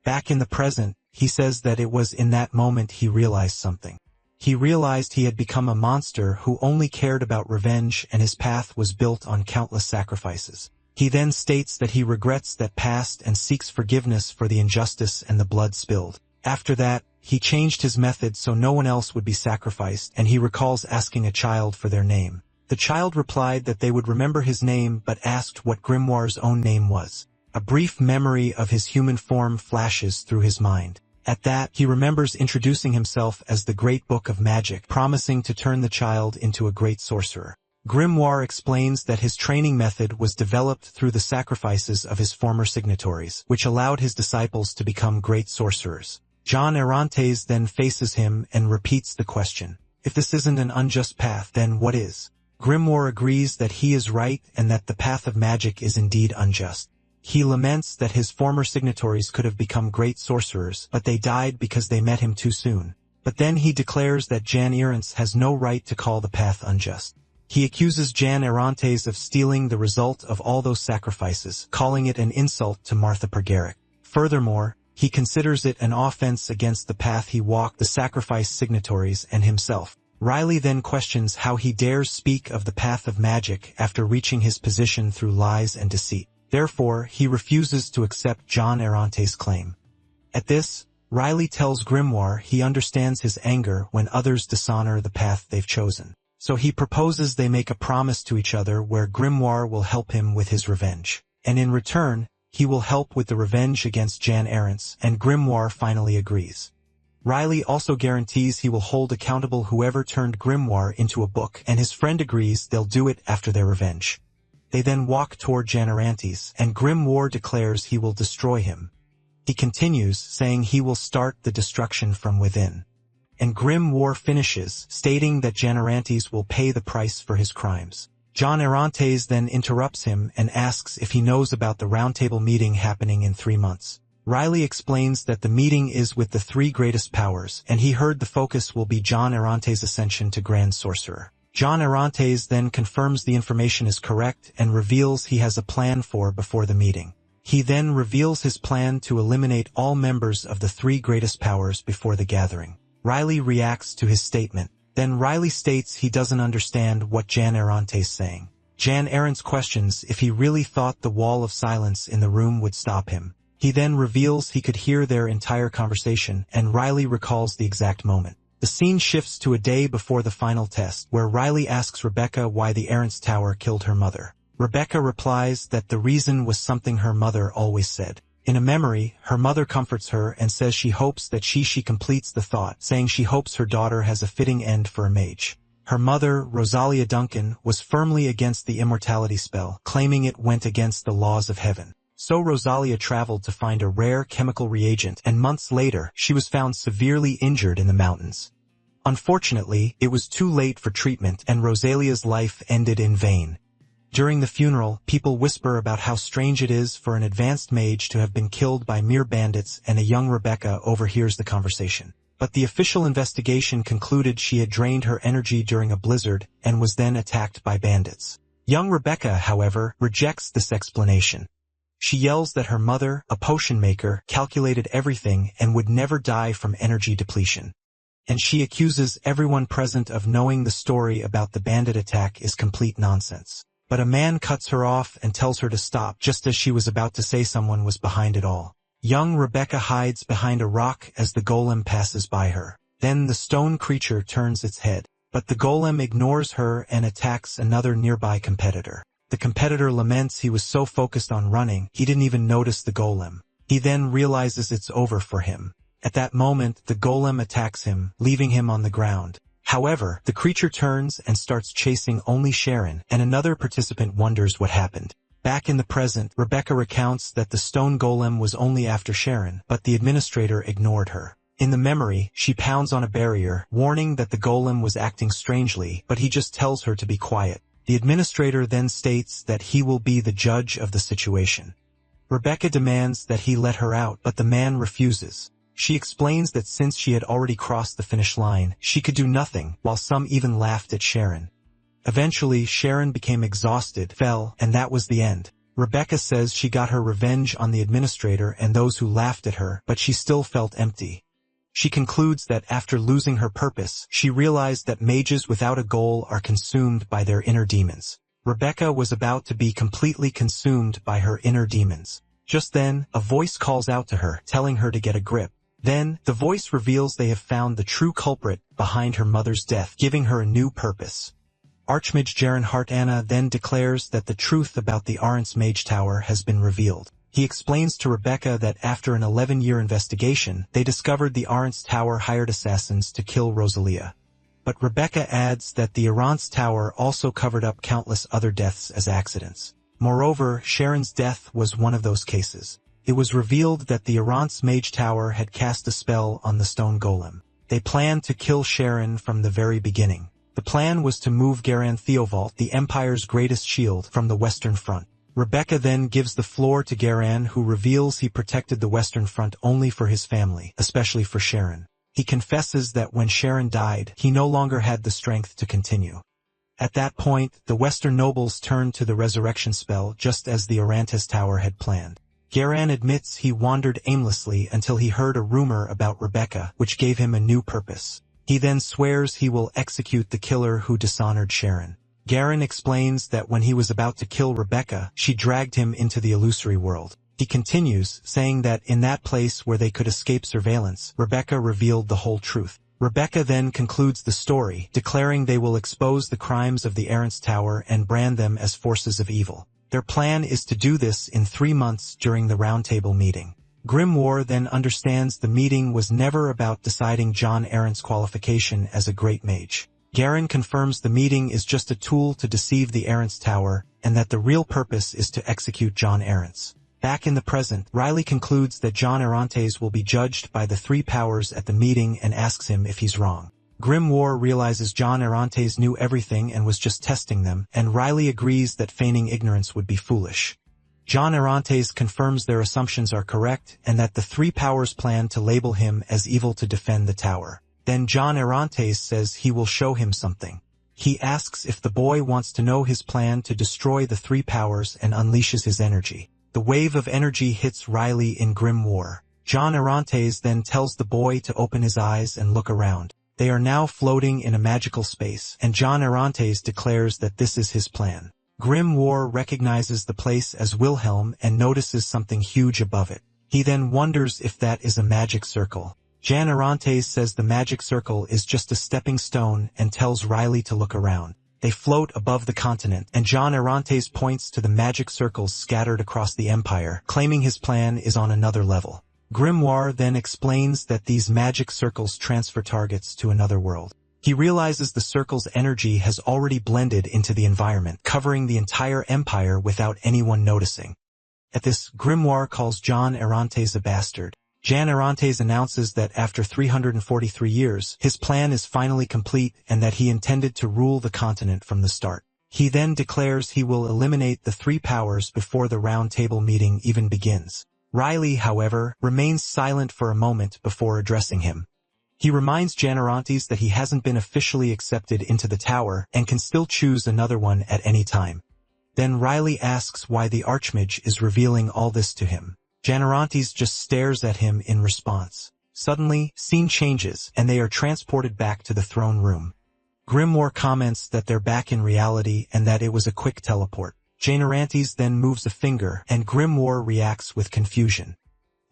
A: Back in the present, he says that it was in that moment he realized something. He realized he had become a monster who only cared about revenge, and his path was built on countless sacrifices. He then states that he regrets that past and seeks forgiveness for the injustice and the blood spilled. After that, he changed his method so no one else would be sacrificed, and he recalls asking a child for their name. The child replied that they would remember his name but asked what Grimoire's own name was. A brief memory of his human form flashes through his mind. At that, he remembers introducing himself as the Great Book of Magic, promising to turn the child into a great sorcerer. Grimoire explains that his training method was developed through the sacrifices of his former signatories, which allowed his disciples to become great sorcerers. Jan Arantes then faces him and repeats the question. If this isn't an unjust path, then what is? Grimoire agrees that he is right and that the path of magic is indeed unjust. He laments that his former signatories could have become great sorcerers, but they died because they met him too soon. But then he declares that Jan Arantes has no right to call the path unjust. He accuses Jan Arantes of stealing the result of all those sacrifices, calling it an insult to Martha Pergeric. Furthermore, he considers it an offense against the path he walked, the sacrifice signatories, and himself. Riley then questions how he dares speak of the path of magic after reaching his position through lies and deceit. Therefore, he refuses to accept Jan Arantes' claim. At this, Riley tells Grimoire he understands his anger when others dishonor the path they've chosen. So he proposes they make a promise to each other where Grimoire will help him with his revenge. And in return, he will help with the revenge against Jan Arantes, and Grimoire finally agrees. Riley also guarantees he will hold accountable whoever turned Grimoire into a book, and his friend agrees they'll do it after their revenge. They then walk toward Jan Arantes, and Grimoire declares he will destroy him. He continues, saying he will start the destruction from within. And Grimoire finishes, stating that Jan Arantes will pay the price for his crimes. Jan Arantes then interrupts him and asks if he knows about the roundtable meeting happening in 3 months. Riley explains that the meeting is with the 3 greatest powers, and he heard the focus will be Jan Arantes' ascension to Grand Sorcerer. Jan Arantes then confirms the information is correct and reveals he has a plan before the meeting. He then reveals his plan to eliminate all members of the 3 greatest powers before the gathering. Riley reacts to his statement. Then Riley states he doesn't understand what Jan Arantes is saying. Jan Arantes questions if he really thought the wall of silence in the room would stop him. He then reveals he could hear their entire conversation, and Riley recalls the exact moment. The scene shifts to a day before the final test, where Riley asks Rebecca why the Arantes Tower killed her mother. Rebecca replies that the reason was something her mother always said. In a memory, her mother comforts her and says she hopes that she completes the thought, saying she hopes her daughter has a fitting end for a mage. Her mother, Rosalia Duncan, was firmly against the immortality spell, claiming it went against the laws of heaven. So Rosalia traveled to find a rare chemical reagent, and months later, she was found severely injured in the mountains. Unfortunately, it was too late for treatment, and Rosalia's life ended in vain. During the funeral, people whisper about how strange it is for an advanced mage to have been killed by mere bandits, and a young Rebecca overhears the conversation. But the official investigation concluded she had drained her energy during a blizzard and was then attacked by bandits. Young Rebecca, however, rejects this explanation. She yells that her mother, a potion maker, calculated everything and would never die from energy depletion. And she accuses everyone present of knowing the story about the bandit attack is complete nonsense. But a man cuts her off and tells her to stop just as she was about to say someone was behind it all. Young Rebecca hides behind a rock as the golem passes by her. Then the stone creature turns its head. But the golem ignores her and attacks another nearby competitor. The competitor laments he was so focused on running, he didn't even notice the golem. He then realizes it's over for him. At that moment, the golem attacks him, leaving him on the ground. However, the creature turns and starts chasing only Sharon, and another participant wonders what happened. Back in the present, Rebecca recounts that the stone golem was only after Sharon, but the administrator ignored her. In the memory, she pounds on a barrier, warning that the golem was acting strangely, but he just tells her to be quiet. The administrator then states that he will be the judge of the situation. Rebecca demands that he let her out, but the man refuses. She explains that since she had already crossed the finish line, she could do nothing, while some even laughed at Sharon. Eventually, Sharon became exhausted, fell, and that was the end. Rebecca says she got her revenge on the administrator and those who laughed at her, but she still felt empty. She concludes that after losing her purpose, she realized that mages without a goal are consumed by their inner demons. Rebecca was about to be completely consumed by her inner demons. Just then, a voice calls out to her, telling her to get a grip. Then, the voice reveals they have found the true culprit behind her mother's death, giving her a new purpose. Archmage Jaren Hartanna then declares that the truth about the Arance Mage Tower has been revealed. He explains to Rebecca that after an 11-year investigation, they discovered the Arance Tower hired assassins to kill Rosalia. But Rebecca adds that the Arance Tower also covered up countless other deaths as accidents. Moreover, Sharon's death was one of those cases. It was revealed that the Arance Mage Tower had cast a spell on the stone golem. They planned to kill Sharon from the very beginning. The plan was to move Garan Theovault, the Empire's greatest shield, from the Western Front. Rebecca then gives the floor to Garan, who reveals he protected the Western Front only for his family, especially for Sharon. He confesses that when Sharon died, he no longer had the strength to continue. At that point, the Western nobles turned to the resurrection spell just as the Orantes Tower had planned. Garan admits he wandered aimlessly until he heard a rumor about Rebecca, which gave him a new purpose. He then swears he will execute the killer who dishonored Sharon. Garan explains that when he was about to kill Rebecca, she dragged him into the illusory world. He continues, saying that in that place where they could escape surveillance, Rebecca revealed the whole truth. Rebecca then concludes the story, declaring they will expose the crimes of the Arance Tower and brand them as forces of evil. Their plan is to do this in 3 months during the roundtable meeting. Grimoire then understands the meeting was never about deciding John Arrance's qualification as a great mage. Garan confirms the meeting is just a tool to deceive the Arance Tower, and that the real purpose is to execute John Arance. Back in the present, Riley concludes that John Arantes will be judged by the 3 powers at the meeting and asks him if he's wrong. Grimoire realizes John Arantes knew everything and was just testing them, and Riley agrees that feigning ignorance would be foolish. John Arantes confirms their assumptions are correct and that the 3 powers plan to label him as evil to defend the tower. Then John Arantes says he will show him something. He asks if the boy wants to know his plan to destroy the 3 powers and unleashes his energy. The wave of energy hits Riley in Grimoire. John Arantes then tells the boy to open his eyes and look around. They are now floating in a magical space, and John Arantes declares that this is his plan. Grimoire recognizes the place as Wilhelm and notices something huge above it. He then wonders if that is a magic circle. John Arantes says the magic circle is just a stepping stone and tells Riley to look around. They float above the continent, and John Arantes points to the magic circles scattered across the empire, claiming his plan is on another level. Grimoire then explains that these magic circles transfer targets to another world. He realizes the circle's energy has already blended into the environment, covering the entire empire without anyone noticing. At this, Grimoire calls John Arantes a bastard. John Arantes announces that after 343 years, his plan is finally complete and that he intended to rule the continent from the start. He then declares he will eliminate the three powers before the round table meeting even begins. Riley, however, remains silent for a moment before addressing him. He reminds John Arantes that he hasn't been officially accepted into the tower and can still choose another one at any time. Then Riley asks why the Archmage is revealing all this to him. John Arantes just stares at him in response. Suddenly, scene changes, and they are transported back to the throne room. Grimoire comments that they're back in reality and that it was a quick teleport. John Arantes then moves a finger, and Grimoire reacts with confusion.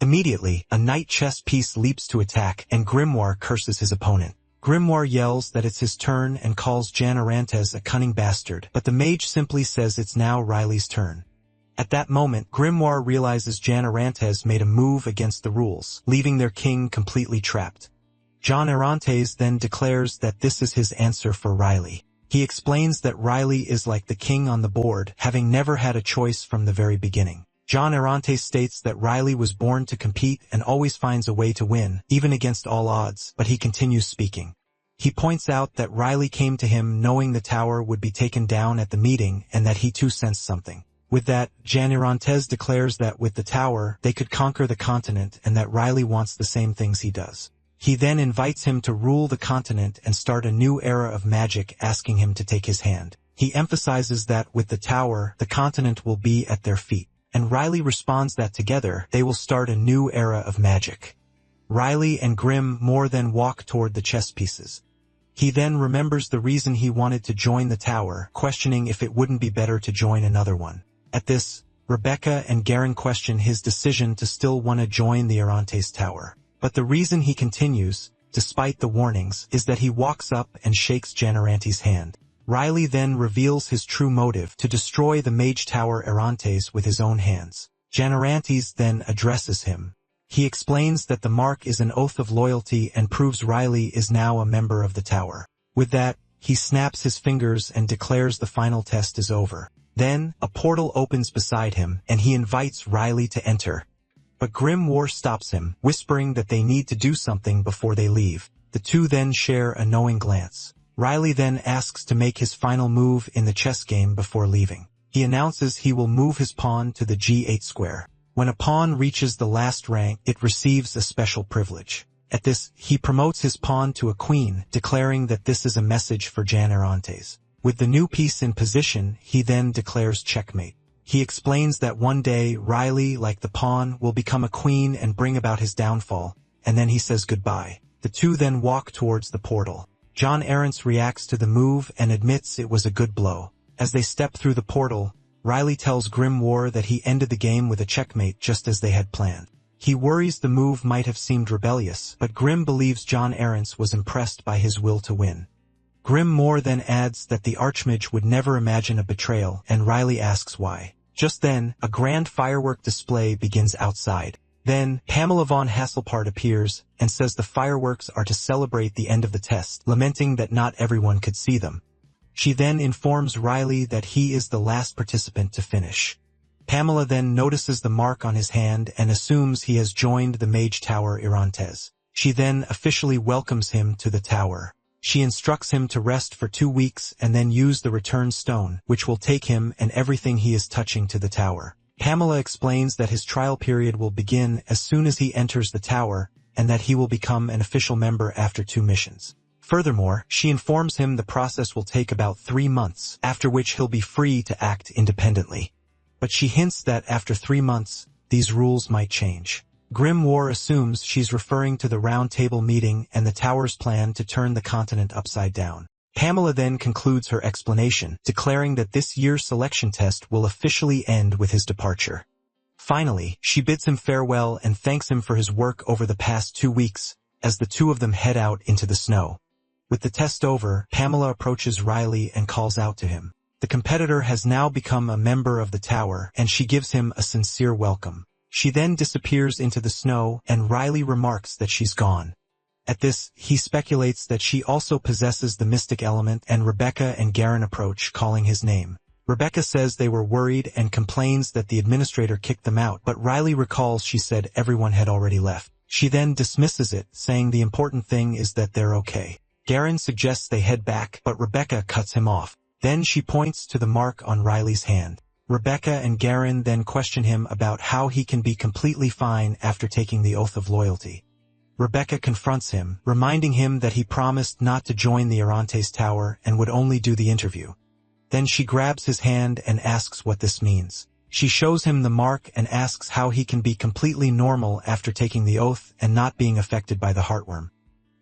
A: Immediately, a knight chess piece leaps to attack, and Grimoire curses his opponent. Grimoire yells that it's his turn and calls John Arantes a cunning bastard, but the mage simply says it's now Riley's turn. At that moment, Grimoire realizes John Arantes made a move against the rules, leaving their king completely trapped. John Arantes then declares that this is his answer for Riley. He explains that Riley is like the king on the board, having never had a choice from the very beginning. John Arantes states that Riley was born to compete and always finds a way to win, even against all odds, but he continues speaking. He points out that Riley came to him knowing the tower would be taken down at the meeting and that he too sensed something. With that, John Arantes declares that with the tower, they could conquer the continent and that Riley wants the same things he does. He then invites him to rule the continent and start a new era of magic, asking him to take his hand. He emphasizes that with the tower, the continent will be at their feet. And Riley responds that together, they will start a new era of magic. Riley and Grimoire then walk toward the chess pieces. He then remembers the reason he wanted to join the tower, questioning if it wouldn't be better to join another one. At this, Rebecca and Garen question his decision to still want to join the Arantes tower. But the reason he continues, despite the warnings, is that he walks up and shakes John Arantes' hand. Riley then reveals his true motive to destroy the Mage Tower Arantes with his own hands. John Arantes then addresses him. He explains that the mark is an oath of loyalty and proves Riley is now a member of the tower. With that, he snaps his fingers and declares the final test is over. Then, a portal opens beside him, and he invites Riley to enter. But Grimoire stops him, whispering that they need to do something before they leave. The two then share a knowing glance. Riley then asks to make his final move in the chess game before leaving. He announces he will move his pawn to the G8 square. When a pawn reaches the last rank, it receives a special privilege. At this, he promotes his pawn to a queen, declaring that this is a message for John Arantes. With the new piece in position, he then declares checkmate. He explains that one day, Riley, like the pawn, will become a queen and bring about his downfall, and then he says goodbye. The two then walk towards the portal. John Arantes reacts to the move and admits it was a good blow. As they step through the portal, Riley tells Grimoire that he ended the game with a checkmate just as they had planned. He worries the move might have seemed rebellious, but Grim believes John Arantes was impressed by his will to win. Grimoire then adds that the Archmage would never imagine a betrayal, and Riley asks why. Just then, a grand firework display begins outside. Then, Pamela von Hasselpart appears and says the fireworks are to celebrate the end of the test, lamenting that not everyone could see them. She then informs Riley that he is the last participant to finish. Pamela then notices the mark on his hand and assumes he has joined the Mage Tower Arantes. She then officially welcomes him to the tower. She instructs him to rest for 2 weeks and then use the return stone, which will take him and everything he is touching to the tower. Pamela explains that his trial period will begin as soon as he enters the tower, and that he will become an official member after 2 missions. Furthermore, she informs him the process will take about 3 months, after which he'll be free to act independently. But she hints that after 3 months, these rules might change. Grimoire assumes she's referring to the round table meeting and the tower's plan to turn the continent upside down. Pamela then concludes her explanation, declaring that this year's selection test will officially end with his departure. Finally, she bids him farewell and thanks him for his work over the past 2 weeks, as the two of them head out into the snow. With the test over, Pamela approaches Riley and calls out to him. The competitor has now become a member of the tower, and she gives him a sincere welcome. She then disappears into the snow, and Riley remarks that she's gone. At this, he speculates that she also possesses the mystic element, and Rebecca and Garen approach, calling his name. Rebecca says they were worried and complains that the administrator kicked them out, but Riley recalls she said everyone had already left. She then dismisses it, saying the important thing is that they're okay. Garen suggests they head back, but Rebecca cuts him off. Then she points to the mark on Riley's hand. Rebecca and Garen then question him about how he can be completely fine after taking the oath of loyalty. Rebecca confronts him, reminding him that he promised not to join the Arantes Tower and would only do the interview. Then she grabs his hand and asks what this means. She shows him the mark and asks how he can be completely normal after taking the oath and not being affected by the heartworm.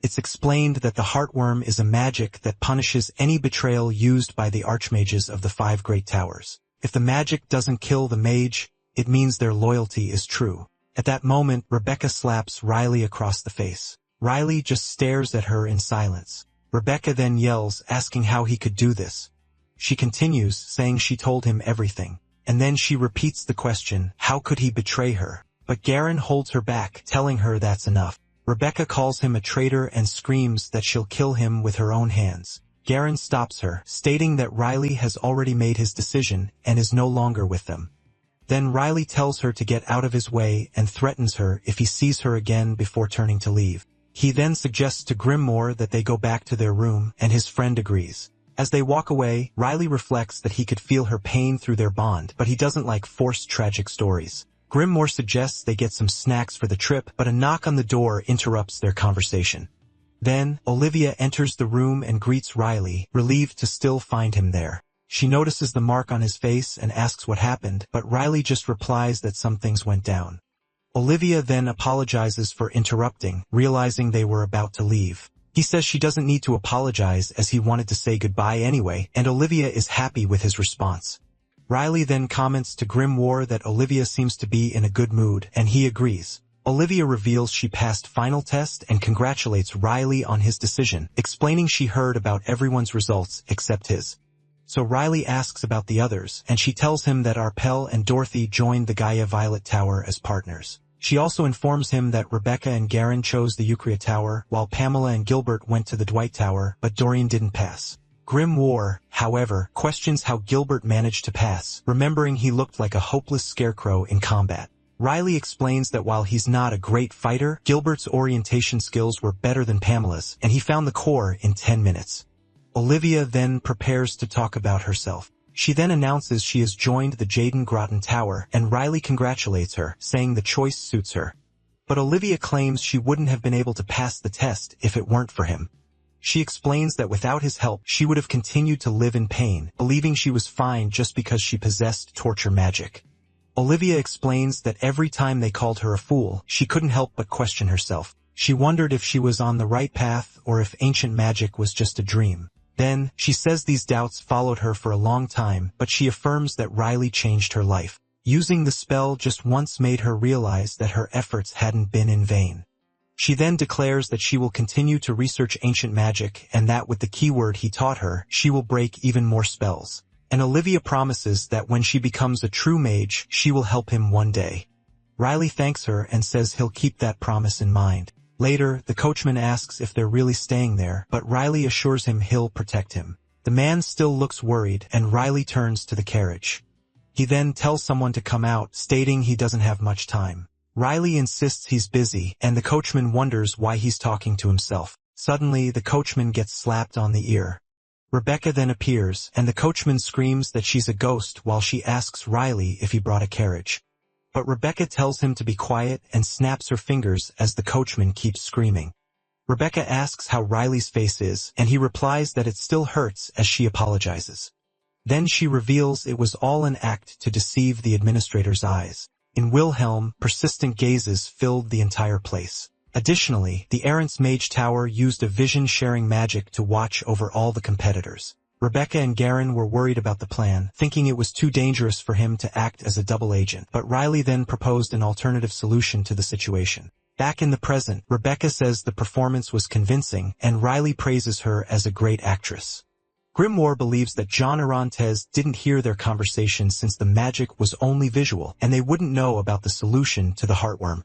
A: It's explained that the heartworm is a magic that punishes any betrayal used by the archmages of the 5 great towers. If the magic doesn't kill the mage, it means their loyalty is true. At that moment, Rebecca slaps Riley across the face. Riley just stares at her in silence. Rebecca then yells, asking how he could do this. She continues, saying she told him everything. And then she repeats the question, how could he betray her? But Garen holds her back, telling her that's enough. Rebecca calls him a traitor and screams that she'll kill him with her own hands. Garen stops her, stating that Riley has already made his decision and is no longer with them. Then Riley tells her to get out of his way and threatens her if he sees her again before turning to leave. He then suggests to Grimoire that they go back to their room, and his friend agrees. As they walk away, Riley reflects that he could feel her pain through their bond, but he doesn't like forced tragic stories. Grimoire suggests they get some snacks for the trip, but a knock on the door interrupts their conversation. Then, Olivia enters the room and greets Riley, relieved to still find him there. She notices the mark on his face and asks what happened, but Riley just replies that some things went down. Olivia then apologizes for interrupting, realizing they were about to leave. He says she doesn't need to apologize as he wanted to say goodbye anyway, and Olivia is happy with his response. Riley then comments to Grimoire that Olivia seems to be in a good mood, and he agrees. Olivia reveals she passed final test and congratulates Riley on his decision, explaining she heard about everyone's results except his. So Riley asks about the others, and she tells him that Arpel and Dorothy joined the Gaia Violet Tower as partners. She also informs him that Rebecca and Garen chose the Eucria Tower, while Pamela and Gilbert went to the Dwight Tower, but Dorian didn't pass. Grimoire, however, questions how Gilbert managed to pass, remembering he looked like a hopeless scarecrow in combat. Riley explains that while he's not a great fighter, Gilbert's orientation skills were better than Pamela's, and he found the core in 10 minutes. Olivia then prepares to talk about herself. She then announces she has joined the Jaden Groton Tower, and Riley congratulates her, saying the choice suits her. But Olivia claims she wouldn't have been able to pass the test if it weren't for him. She explains that without his help, she would have continued to live in pain, believing she was fine just because she possessed torture magic. Olivia explains that every time they called her a fool, she couldn't help but question herself. She wondered if she was on the right path or if ancient magic was just a dream. Then, she says these doubts followed her for a long time, but she affirms that Riley changed her life. Using the spell just once made her realize that her efforts hadn't been in vain. She then declares that she will continue to research ancient magic and that with the keyword he taught her, she will break even more spells. And Olivia promises that when she becomes a true mage, she will help him one day. Riley thanks her and says he'll keep that promise in mind. Later, the coachman asks if they're really staying there, but Riley assures him he'll protect him. The man still looks worried, and Riley turns to the carriage. He then tells someone to come out, stating he doesn't have much time. Riley insists he's busy, and the coachman wonders why he's talking to himself. Suddenly, the coachman gets slapped on the ear. Rebecca then appears, and the coachman screams that she's a ghost while she asks Riley if he brought a carriage. But Rebecca tells him to be quiet and snaps her fingers as the coachman keeps screaming. Rebecca asks how Riley's face is, and he replies that it still hurts as she apologizes. Then she reveals it was all an act to deceive the administrator's eyes. In Wilhelm, persistent gazes filled the entire place. Additionally, the Errant's Mage Tower used a vision-sharing magic to watch over all the competitors. Rebecca and Garen were worried about the plan, thinking it was too dangerous for him to act as a double agent, but Riley then proposed an alternative solution to the situation. Back in the present, Rebecca says the performance was convincing, and Riley praises her as a great actress. Grimoire believes that John Orontes didn't hear their conversation since the magic was only visual, and they wouldn't know about the solution to the heartworm.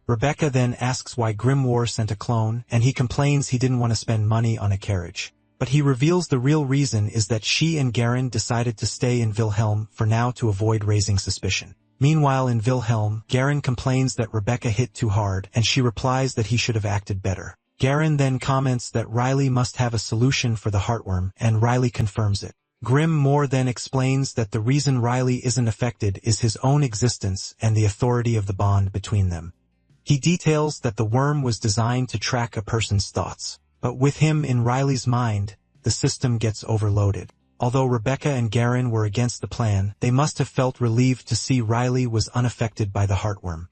A: Rebecca then asks why Grimoire sent a clone, and he complains he didn't want to spend money on a carriage. But he reveals the real reason is that she and Garen decided to stay in Wilhelm for now to avoid raising suspicion. Meanwhile in Wilhelm, Garen complains that Rebecca hit too hard, and she replies that he should have acted better. Garen then comments that Riley must have a solution for the heartworm, and Riley confirms it. Grimoire then explains that the reason Riley isn't affected is his own existence and the authority of the bond between them. He details that the worm was designed to track a person's thoughts, but with him in Riley's mind, the system gets overloaded. Although Rebecca and Garen were against the plan, they must have felt relieved to see Riley was unaffected by the heartworm.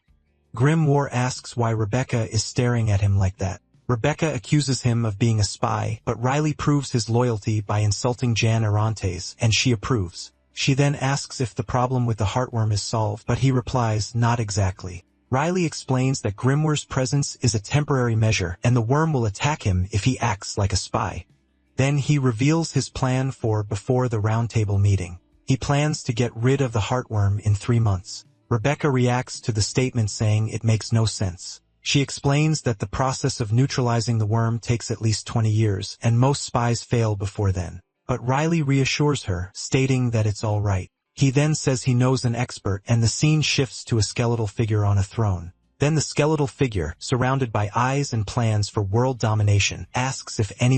A: Grimoire asks why Rebecca is staring at him like that. Rebecca accuses him of being a spy, but Riley proves his loyalty by insulting Jan Orontes, and she approves. She then asks if the problem with the heartworm is solved, but he replies, not exactly. Riley explains that Grimoire's presence is a temporary measure, and the worm will attack him if he acts like a spy. Then he reveals his plan for before the roundtable meeting. He plans to get rid of the heartworm in 3 months. Rebecca reacts to the statement saying it makes no sense. She explains that the process of neutralizing the worm takes at least 20 years, and most spies fail before then. But Riley reassures her, stating that it's all right. He then says he knows an expert, and the scene shifts to a skeletal figure on a throne. Then the skeletal figure, surrounded by eyes and plans for world domination, asks if anyone